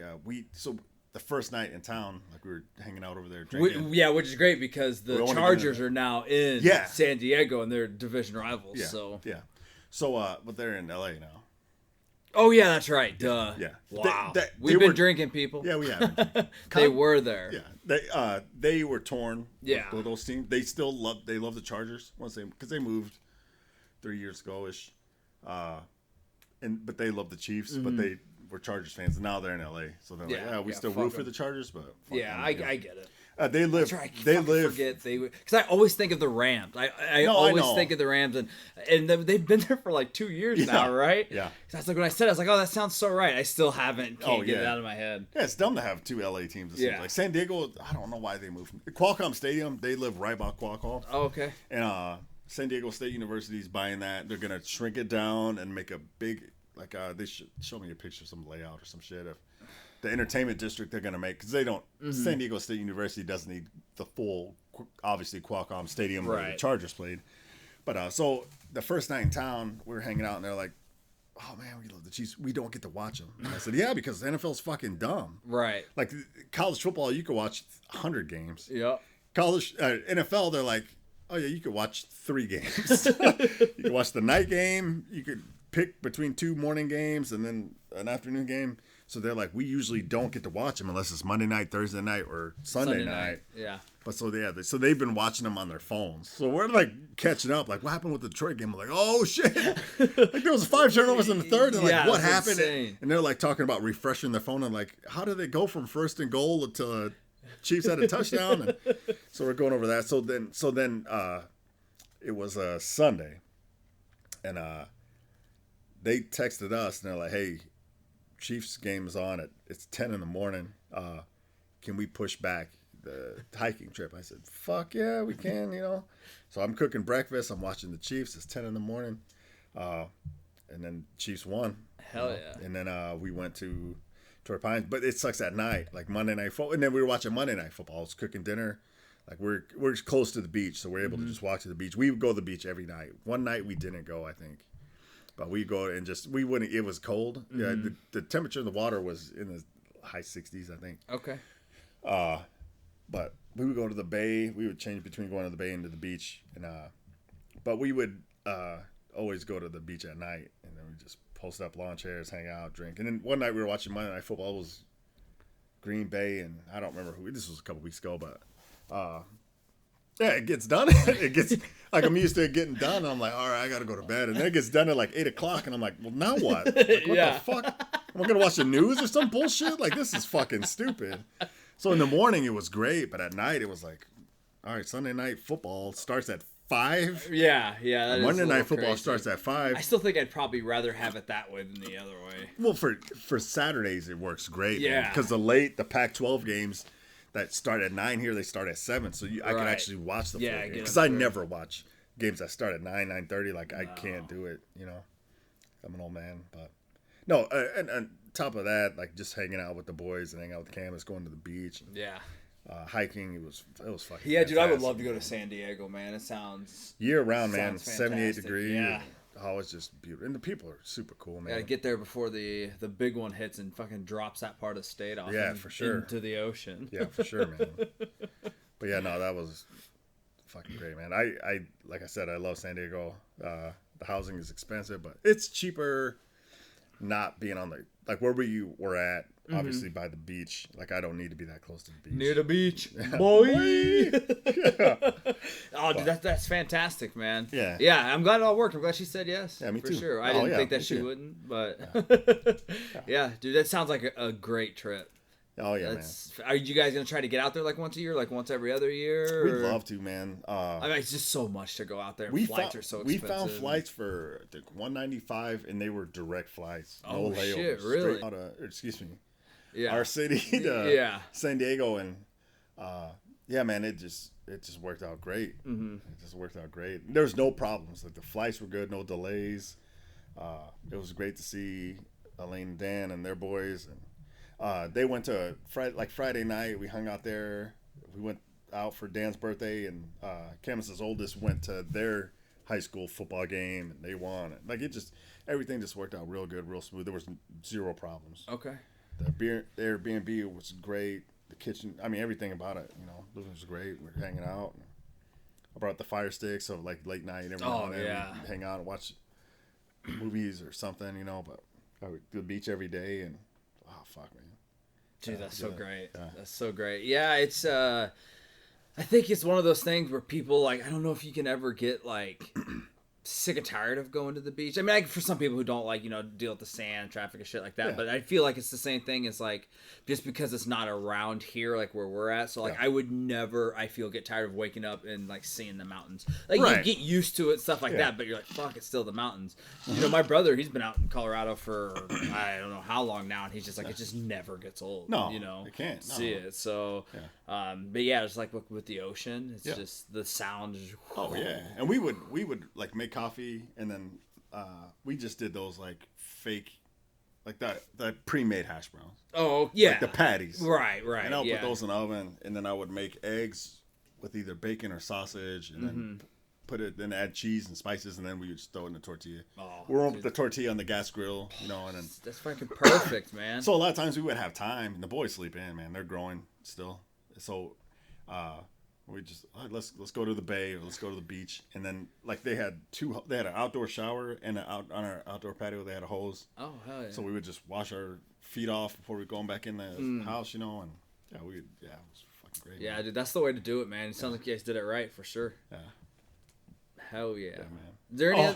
the first night in town, like we were hanging out over there drinking. Which is great because the Chargers are now in San Diego and they're division rivals. Yeah. So, but they're in LA now. Oh yeah, that's right. Duh. Yeah. Wow. We've been drinking, people. Yeah, we have. They were there. Yeah. They were torn. Yeah. With those teams. They still love the Chargers because they moved 3 years ago ish. But they love the Chiefs, but they were Chargers fans, and now they're in LA. So they're like, we still root for the Chargers, but I get it. They live. Because I always think of the Rams. I always think of the Rams, and they've been there for like 2 years now, right? Yeah. I was like, when I said it, I was like, oh, that sounds so right. I still can't get it out of my head. Yeah, it's dumb to have 2 LA teams. Like San Diego, I don't know why they moved. Qualcomm Stadium, they live right by Qualcomm. Oh, okay. And San Diego State University is buying that. They're gonna shrink it down and make a big. Like, they should show me a picture of some layout or some shit of the entertainment district they're going to make. Because they don't, San Diego State University doesn't need the full, obviously, Qualcomm Stadium where the Chargers played. But, so, the first night in town, we were hanging out, and they're like, oh, man, we love the Chiefs. We don't get to watch them. And I said, yeah, because the NFL's fucking dumb. Right. Like, college football, you can watch 100 games. Yep. NFL, they're like, Oh yeah, you could watch 3 games. You could watch the night game. You could pick between 2 morning games and then an afternoon game. So they're like, we usually don't get to watch them unless it's Monday night, Thursday night, or Sunday night. Yeah. But so so they've been watching them on their phones. So we're like catching up. Like, what happened with the Detroit game? I'm like, oh shit! Like there was 5 turnovers in the third. And like, what happened? Insane. And they're like talking about refreshing their phone. And like, how did they go from first and goal until Chiefs had a touchdown? And so we're going over that. So then it was a Sunday, and they texted us and they're like, hey, Chiefs game is on it's 10 in the morning. Can we push back the hiking trip? I said, fuck yeah, we can, So I'm cooking breakfast. I'm watching the Chiefs. It's 10 in the morning. And then Chiefs won. Hell yeah. And then we went to Torrey Pines. But it sucks at night, like Monday Night Football. And then we were watching Monday Night Football. I was cooking dinner. Like we're close to the beach, so we're able to just walk to the beach. We would go to the beach every night. One night we didn't go, I think. But we go and we wouldn't. It was cold. Yeah, the temperature in the water was in the high 60s, I think. Okay. But we would go to the bay. We would change between going to the bay and to the beach, and but we would always go to the beach at night, and then we just post up lawn chairs, hang out, drink. And then one night we were watching Monday Night Football. It was Green Bay, and I don't remember who. This was a couple weeks ago, but. Yeah, it gets done. It gets like I'm used to it getting done. And I'm like, all right, I gotta go to bed, and then it gets done at like 8:00, and I'm like, well, now what? Like, what the fuck? Am I gonna watch the news or some bullshit? Like this is fucking stupid. So in the morning it was great, but at night it was like, all right, Sunday night football starts at 5. Yeah. Monday night football starts at 5. I still think I'd probably rather have it that way than the other way. Well, for Saturdays it works great. Yeah, because the Pac-12 games. That start at 9 here, they start at 7, so I can actually watch the full game. Because I never watch games that start at 9:30. Like I can't do it. I'm an old man, but no. And on top of that, like just hanging out with the boys and hanging out with the cameras, going to the beach. Hiking. It was fucking. Yeah, dude, I would love to go to San Diego, man. It sounds year round, man. fantastic. 78 degrees. Yeah. Oh, it's just beautiful, and the people are super cool, man. Gotta get there before the big one hits and fucking drops that part of the state off. For sure. Into the ocean. Yeah, for sure, man. But yeah, no, that was fucking great, man. I like I said, I love San Diego. The housing is expensive, but it's cheaper not being on like where we were at, obviously by the beach. Like I don't need to be that close to the beach. Near the beach, boy. Oh, dude, that's fantastic, man. Yeah. I'm glad it all worked. I'm glad she said yes. Yeah, me for too. sure. I didn't think that she wouldn't, but yeah, dude, that sounds like a great trip. Oh yeah, man. Are you guys gonna try to get out there like once a year, like once every other year? We'd love to, man. I mean, it's just so much to go out there. Flights are so expensive. We found flights for I think $195, and they were direct flights. Oh no layovers, shit, really? Out of, excuse me. Yeah. Our city to San Diego, and yeah, man, it just worked out great. It just worked out great. There's no problems. Like the flights were good, no delays. It was great to see Elaine and Dan and their boys, and they went to Friday night. We hung out there. We went out for Dan's birthday, and Camus's oldest went to their high school football game, and they won. Like everything just worked out real good, real smooth. There was 0 problems. Okay. The Airbnb was great. The kitchen, I mean, everything about it, it was great. We were hanging out. I brought the fire stick, so like late night, every now and then we'd hang out and watch movies or something, but I would go to the beach every day, and oh fuck, man. Dude, that's so great. Yeah. That's so great. Yeah, it's I think it's one of those things where people like, I don't know if you can ever get like sick and tired of going to the beach. I mean, for some people who don't like, deal with the sand, traffic and shit like that. Yeah. But I feel like it's the same thing as like, just because it's not around here, like where we're at. So like, I would never, I feel, get tired of waking up and like seeing the mountains. Like you get used to it, stuff like that. But you're like, fuck, it's still the mountains. My brother, he's been out in Colorado for I don't know how long now, and he's just like, it just never gets old. No, it can't see it. So, but yeah, it's like with the ocean, it's just the sound. Oh yeah, and we would like make coffee, and then we just did those like fake, like that pre-made hash browns. Oh yeah, like the patties. Right. And I'll put those in the oven, and then I would make eggs with either bacon or sausage, and then put it, then add cheese and spices, and then we would just throw it in the tortilla. We're on the tortilla on the gas grill, and then that's fucking perfect, man. So a lot of times we would have time, and the boys sleep in, man. They're growing still, so We just let's go to the bay or let's go to the beach. And then like they had an outdoor shower and on our outdoor patio they had a hose. Oh hell yeah! So we would just wash our feet off before we going back in the house, and it was fucking great. Yeah, man. dude, that's the way to do it, man. It sounds like you guys did it right for sure. Yeah. Hell yeah, man. Is there any?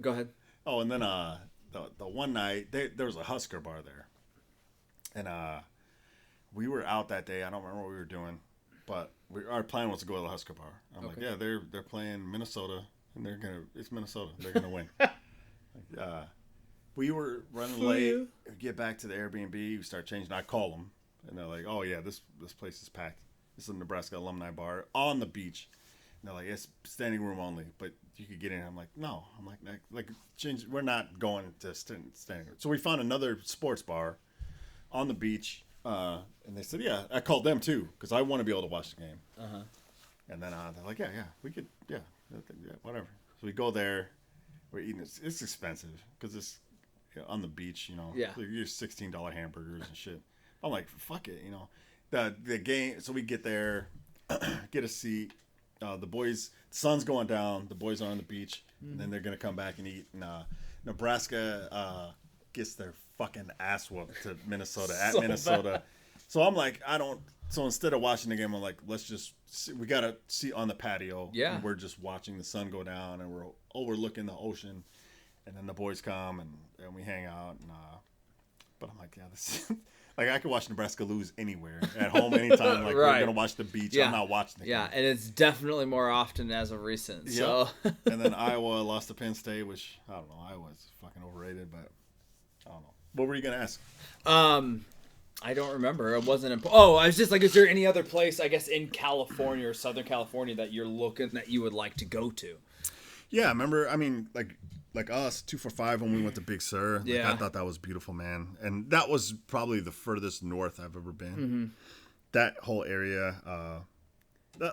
Go ahead. Oh, and then the one night there was a Husker bar there, and we were out that day. I don't remember what we were doing. But our plan was to go to the Husker bar. I'm like, yeah, they're playing Minnesota, and it's Minnesota. They're gonna win. We were running late. We get back to the Airbnb. We start changing. I call them, and they're like, oh yeah, this place is packed. It's a Nebraska alumni bar on the beach. And they're like, it's standing room only, but you could get in. I'm like, no. I'm like change. We're not going to standing room. So we found another sports bar on the beach. And they said, yeah, I called them too, because I want to be able to watch the game. And then they're like, yeah, we could, whatever. So we go there, we're eating, it's expensive, because it's on the beach, you're $16 hamburgers and shit. I'm like, fuck it, the game, so we get there, get a seat, the sun's going down, the boys are on the beach, and then they're going to come back and eat, and Nebraska gets their fucking ass whooped to Minnesota at Minnesota. Bad. So I'm like, so instead of watching the game, I'm like, let's just we got a seat on the patio. Yeah. And we're just watching the sun go down and we're overlooking the ocean. And then the boys come and we hang out. And but I'm like, yeah, this like I could watch Nebraska lose anywhere at home anytime. Like we're gonna watch the beach. Yeah. I'm not watching the game. Yeah, and it's definitely more often as of recent. So and then Iowa lost to Penn State, which I don't know, Iowa's fucking overrated, but I don't know. What were you gonna ask? I don't remember. It wasn't. I was just like, is there any other place, I guess, in California or Southern California that you're looking that you would like to go to? Yeah, remember? I mean, like us, 245 when we went to Big Sur. Yeah, I thought that was beautiful, man. And that was probably the furthest north I've ever been. Mm-hmm. That whole area,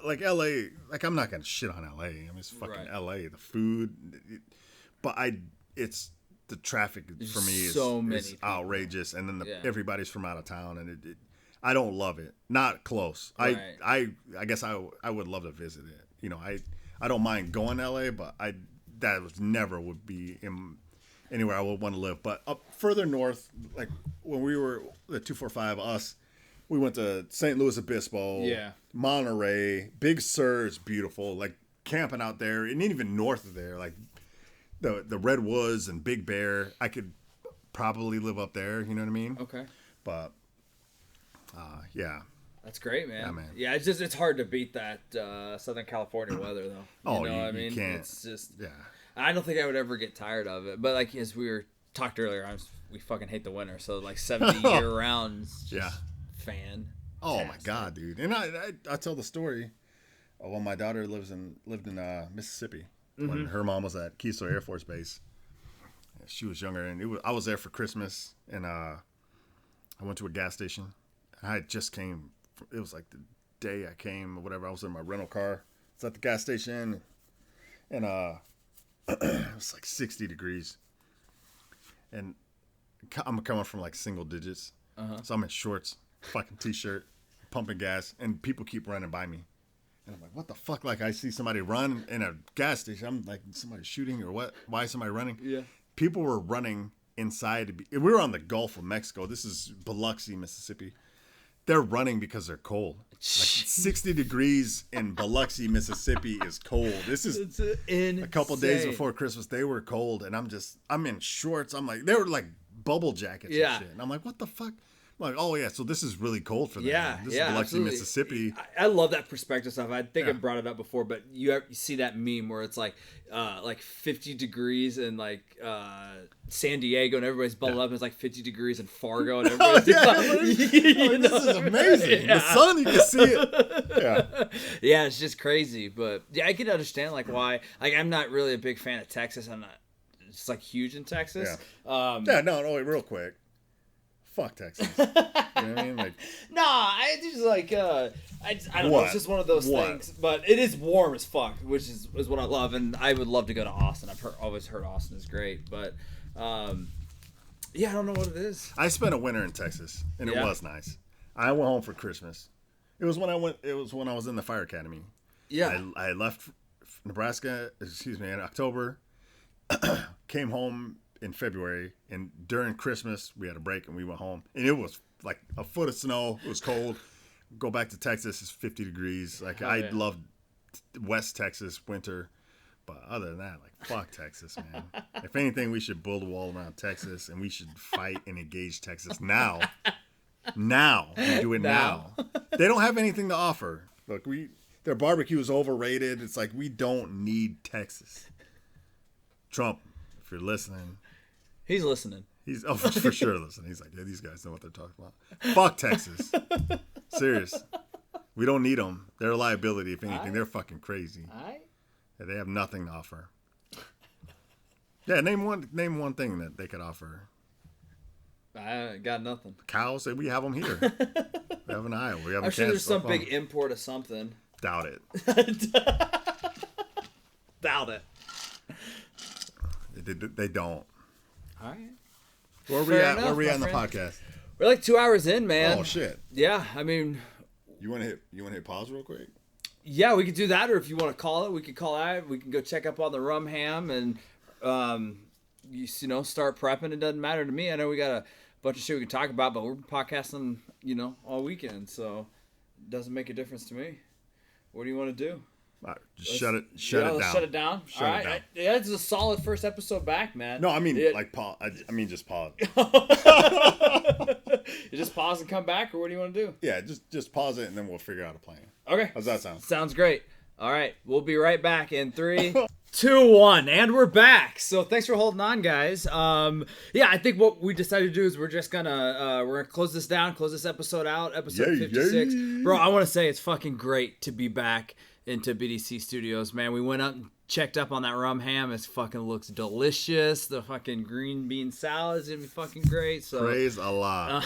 like LA. Like I'm not gonna shit on LA. I mean, it's fucking LA. The food, it's. The traffic for me is outrageous, and then everybody's from out of town, and I don't love it. Not close. Right. I guess I would love to visit it. I don't mind going to LA, but never would be anywhere I would want to live. But up further north, like when we were at 245, we went to St. Louis Obispo, Monterey, Big Sur is beautiful. Like camping out there, and even north of there, like. The Redwoods and Big Bear, I could probably live up there. You know what I mean? Okay. But, yeah. That's great, man. Yeah, man. Yeah, it's hard to beat that Southern California weather, though. I mean? You can't. It's just. Yeah. I don't think I would ever get tired of it. But like as we talked earlier, we fucking hate the winter. So like 70 year round. Fan. Oh my god, dude! And I tell the story of when my daughter lived in Mississippi. When her mom was at Keesler Air Force Base. She was younger, and I was there for Christmas, and I went to a gas station. I just came. It was like the day I came or whatever. I was in my rental car. It's at the gas station, and it was like 60 degrees. And I'm coming from like single digits. So I'm in shorts, fucking t-shirt, pumping gas, and people keep running by me. And I'm like, what the fuck? Like, I see somebody run in a gas station. I'm like, somebody shooting or what? Why is somebody running? Yeah. People were running inside. We were on the Gulf of Mexico. This is Biloxi, Mississippi. They're running because they're cold. Like 60 degrees in Biloxi, Mississippi is cold. This is a couple days before Christmas. They were cold, and I'm in shorts. I'm like, they were like bubble jackets and shit. And I'm like, what the fuck? Like, oh yeah, so this is really cold for them. This is Biloxi, absolutely. Mississippi. I love that perspective stuff. I think I brought it up before, but you see that meme where it's like 50 degrees in like San Diego, and everybody's bundled up, and it's like 50 degrees in Fargo, and everybody's this is amazing. The sun, you can see it. Yeah, it's just crazy. But yeah, I can understand like why. Like, I'm not really a big fan of Texas. I'm not just like huge in Texas. No, wait, real quick. Fuck Texas. You know what I mean? Like, I just like I don't know. It's just one of those things. But it is warm as fuck, which is what I love, and I would love to go to Austin. I've always heard Austin is great, but I don't know what it is. I spent a winter in Texas, and it was nice. I went home for Christmas. It was when I was in the fire academy. Yeah. I left Nebraska, in October, came home in February, and during Christmas we had a break and we went home, and it was like a foot of snow. It was cold. Go back to Texas, it's 50 degrees. Like, I love West Texas winter, but other than that, like, fuck Texas, man. If anything, we should build a wall around Texas, and we should fight and engage Texas now. Now, we do it now. They don't have anything to offer. Look, their barbecue is overrated. It's like, we don't need Texas. Trump, if you're listening. He's listening. He's for sure listening. He's like, yeah, these guys know what they're talking about. Fuck Texas. Serious. We don't need them. They're a liability, if anything. They're fucking crazy. Yeah, they have nothing to offer. Yeah, name one thing that they could offer. I got nothing. Cows, we have them here. We have an Iowa. We have I'm sure there's some big import of something. Doubt it. Doubt it. They don't. All right. Where are we at in the podcast? We're like 2 hours in, man. Oh shit. Yeah, I mean. You want to hit pause real quick? Yeah, we could do that, or if you want to call it, we could call that. We can go check up on the rum ham and, start prepping. It doesn't matter to me. I know we got a bunch of shit we can talk about, but we're podcasting, all weekend, so it doesn't make a difference to me. What do you want to do? All right, shut it down. Shut it down. All right. Yeah, it's a solid first episode back, man. No, I mean pause. I mean just pause. You just pause and come back, or what do you want to do? Yeah, just pause it and then we'll figure out a plan. Okay. How's that sound? Sounds great. All right, we'll be right back in 3, 2, 1, and we're back. So thanks for holding on, guys. I think what we decided to do is we're gonna close this down, close this episode out, episode 56. Yay. Bro, I want to say it's fucking great to be back into BDC Studios, man. We went up and checked up on that rum ham. It fucking looks delicious. The fucking green bean salad is gonna be fucking great. So praise Allah.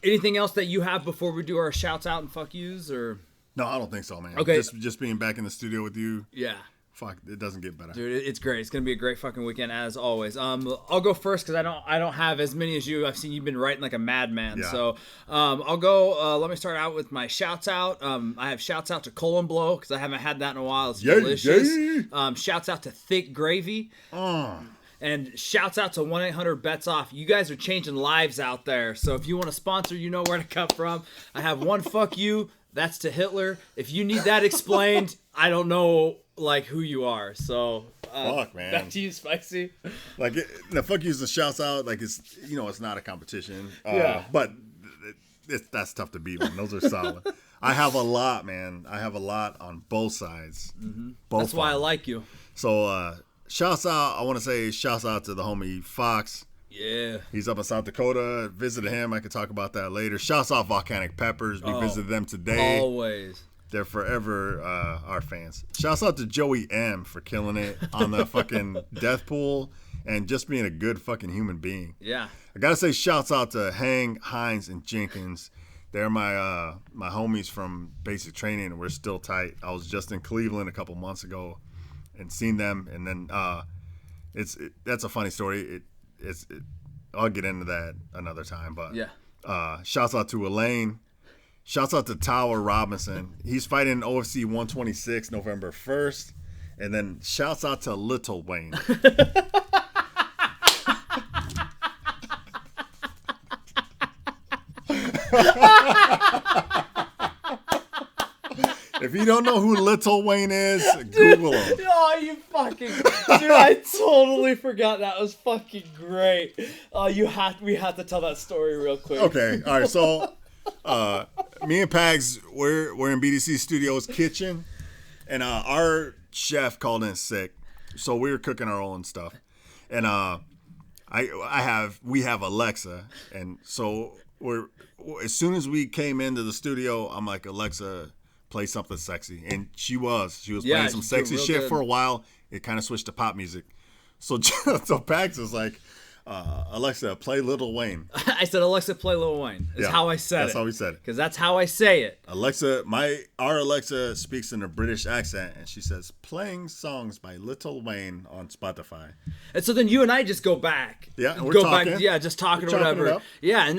Anything else that you have before we do our shouts out and fuck yous, or? No, I don't think so, man. Okay. Just being back in the studio with you. Yeah. Fuck, it doesn't get better. Dude, it's great. It's gonna be a great fucking weekend as always. I'll go first because I don't have as many as you. I've seen you've been writing like a madman. Yeah. So I'll go. Let me start out with my shouts out. I have shouts out to Colon Blow because I haven't had that in a while. It's delicious. Shouts out to Thick Gravy. And shouts out to 1-800-BETS-OFF. You guys are changing lives out there. So if you want to sponsor, you know where to come from. I have one fuck you. That's to Hitler. If you need that explained, I don't know who you are. So fuck, man. Back to you, Spicy. The fuck yous and shouts out. It's it's not a competition. Yeah. But that's tough to beat, man. Those are solid. I have a lot, man. I have a lot on both sides. Mm-hmm. That's why I like you. So shouts out. I want to say shouts out to the homie Fox. Yeah. He's up in South Dakota. Visited him. I could talk about that later. Shouts out Volcanic Peppers. We visited them today. Always. They're forever our fans. Shouts out to Joey M for killing it on the fucking death pool and just being a good fucking human being. Yeah. I gotta say shouts out to Hang, Hines, and Jenkins. They're my homies from basic training, and we're still tight. I was just in Cleveland a couple months ago and seen them, and then that's a funny story. I'll get into that another time, but yeah. Shouts out to Elaine. Shouts out to Tower Robinson. He's fighting in OFC 126 November 1st. And then shouts out to Little Wayne. If you don't know who Little Wayne is, Google him. Oh, you fucking... Dude, I totally forgot. That was fucking great. We have to tell that story real quick. Okay, all right. So, me and Pags, we're in BDC Studios kitchen, and our chef called in sick, so we were cooking our own stuff. And we have Alexa, and so as soon as we came into the studio, I'm like, Alexa, play something sexy, and she was playing some sexy shit for a while. It kind of switched to pop music. So Pax is like, Alexa, play Lil Wayne. I said, Alexa, play Lil Wayne. That's how I said it. That's how we said it. Because that's how I say it. Alexa, our Alexa speaks in a British accent, and she says, playing songs by Lil Wayne on Spotify. And so then you and I just go back. Yeah, and we're go talking. back. Yeah, just talking or whatever. Yeah, and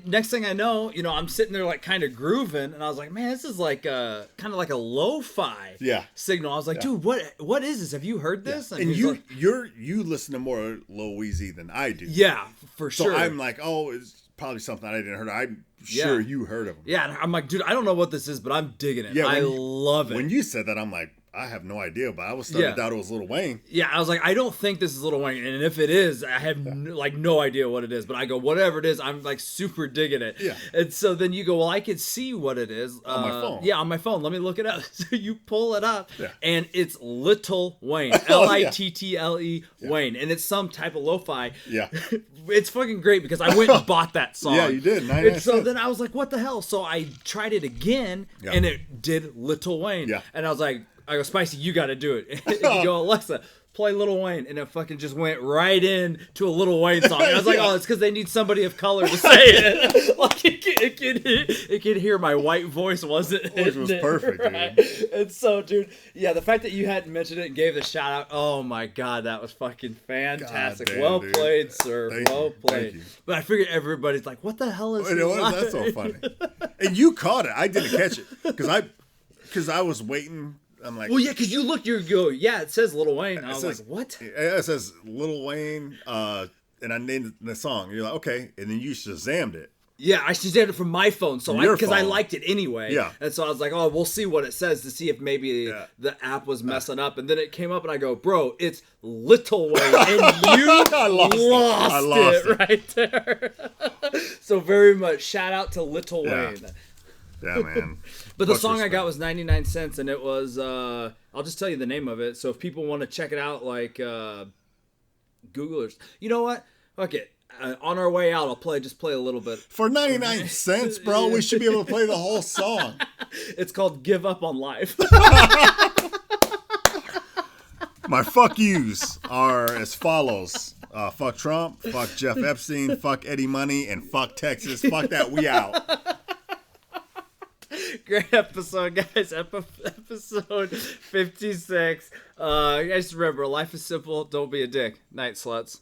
next thing I know, I'm sitting there like kind of grooving, and I was like, man, this is like kind of like a lo-fi signal. I was like, dude, what is this? Have you heard this? And you listen to more Lil Weezy than I do. Yeah, for sure. So I'm like, oh, it's probably something I didn't heard. I'm sure you heard of him. Yeah, and I'm like, dude, I don't know what this is, but I'm digging it. Yeah, I love it. When you said that, I'm like, I have no idea, but I was starting to doubt it was Lil Wayne. Yeah, I was like, I don't think this is Lil Wayne, and if it is, I have no idea what it is. But I go, whatever it is, I'm like super digging it. Yeah. And so then you go, well, I can see what it is on my phone. Yeah, on my phone. Let me look it up. So you pull it up, and it's Little Wayne, Little Wayne, and it's some type of lo-fi. Yeah. It's fucking great because I went and bought that song. Yeah, you did. And so then I was like, what the hell? So I tried it again, and it did Little Wayne. Yeah. And I was like, Spicy, you got to do it. And you go, Alexa, play Lil Wayne. And it fucking just went right in to a Lil Wayne song. And I was like, oh, it's because they need somebody of color to say it. Like, it could hear my white voice wasn't. Which was perfect, right? Dude. And so, dude, the fact that you hadn't mentioned it and gave the shout out, oh my God, that was fucking fantastic. Damn, well dude. played, sir. Well played. Thank you. But I figured everybody's like, what the hell is that's so funny. And you caught it. I didn't catch it. Because I was waiting. I'm like, well, yeah, because you go, it says Lil Wayne. I was like, what? It says Lil Wayne, and I named the song. You're like, okay, and then you Shazammed it. Yeah, I Shazammed it from my phone, because I liked it anyway. Yeah. And so I was like, oh, we'll see what it says to see if maybe the app was messing up. And then it came up, and I go, bro, it's Little Wayne, and you lost it right there. So very much shout out to Little Wayne. Yeah, man. But the song I got was 99 cents, and it was, I'll just tell you the name of it. So if people want to check it out, like, Googlers. You know what? Fuck it. On our way out, I'll just play a little bit. For 99 cents, bro, we should be able to play the whole song. It's called Give Up on Life. My fuck yous are as follows. Fuck Trump, fuck Jeff Epstein, fuck Eddie Money, and fuck Texas. Fuck that, we out. Great episode, guys. Episode 56. Guys, remember, life is simple. Don't be a dick. Night, sluts.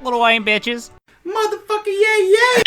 Lil Wayne, bitches. Motherfucker, yeah, yeah!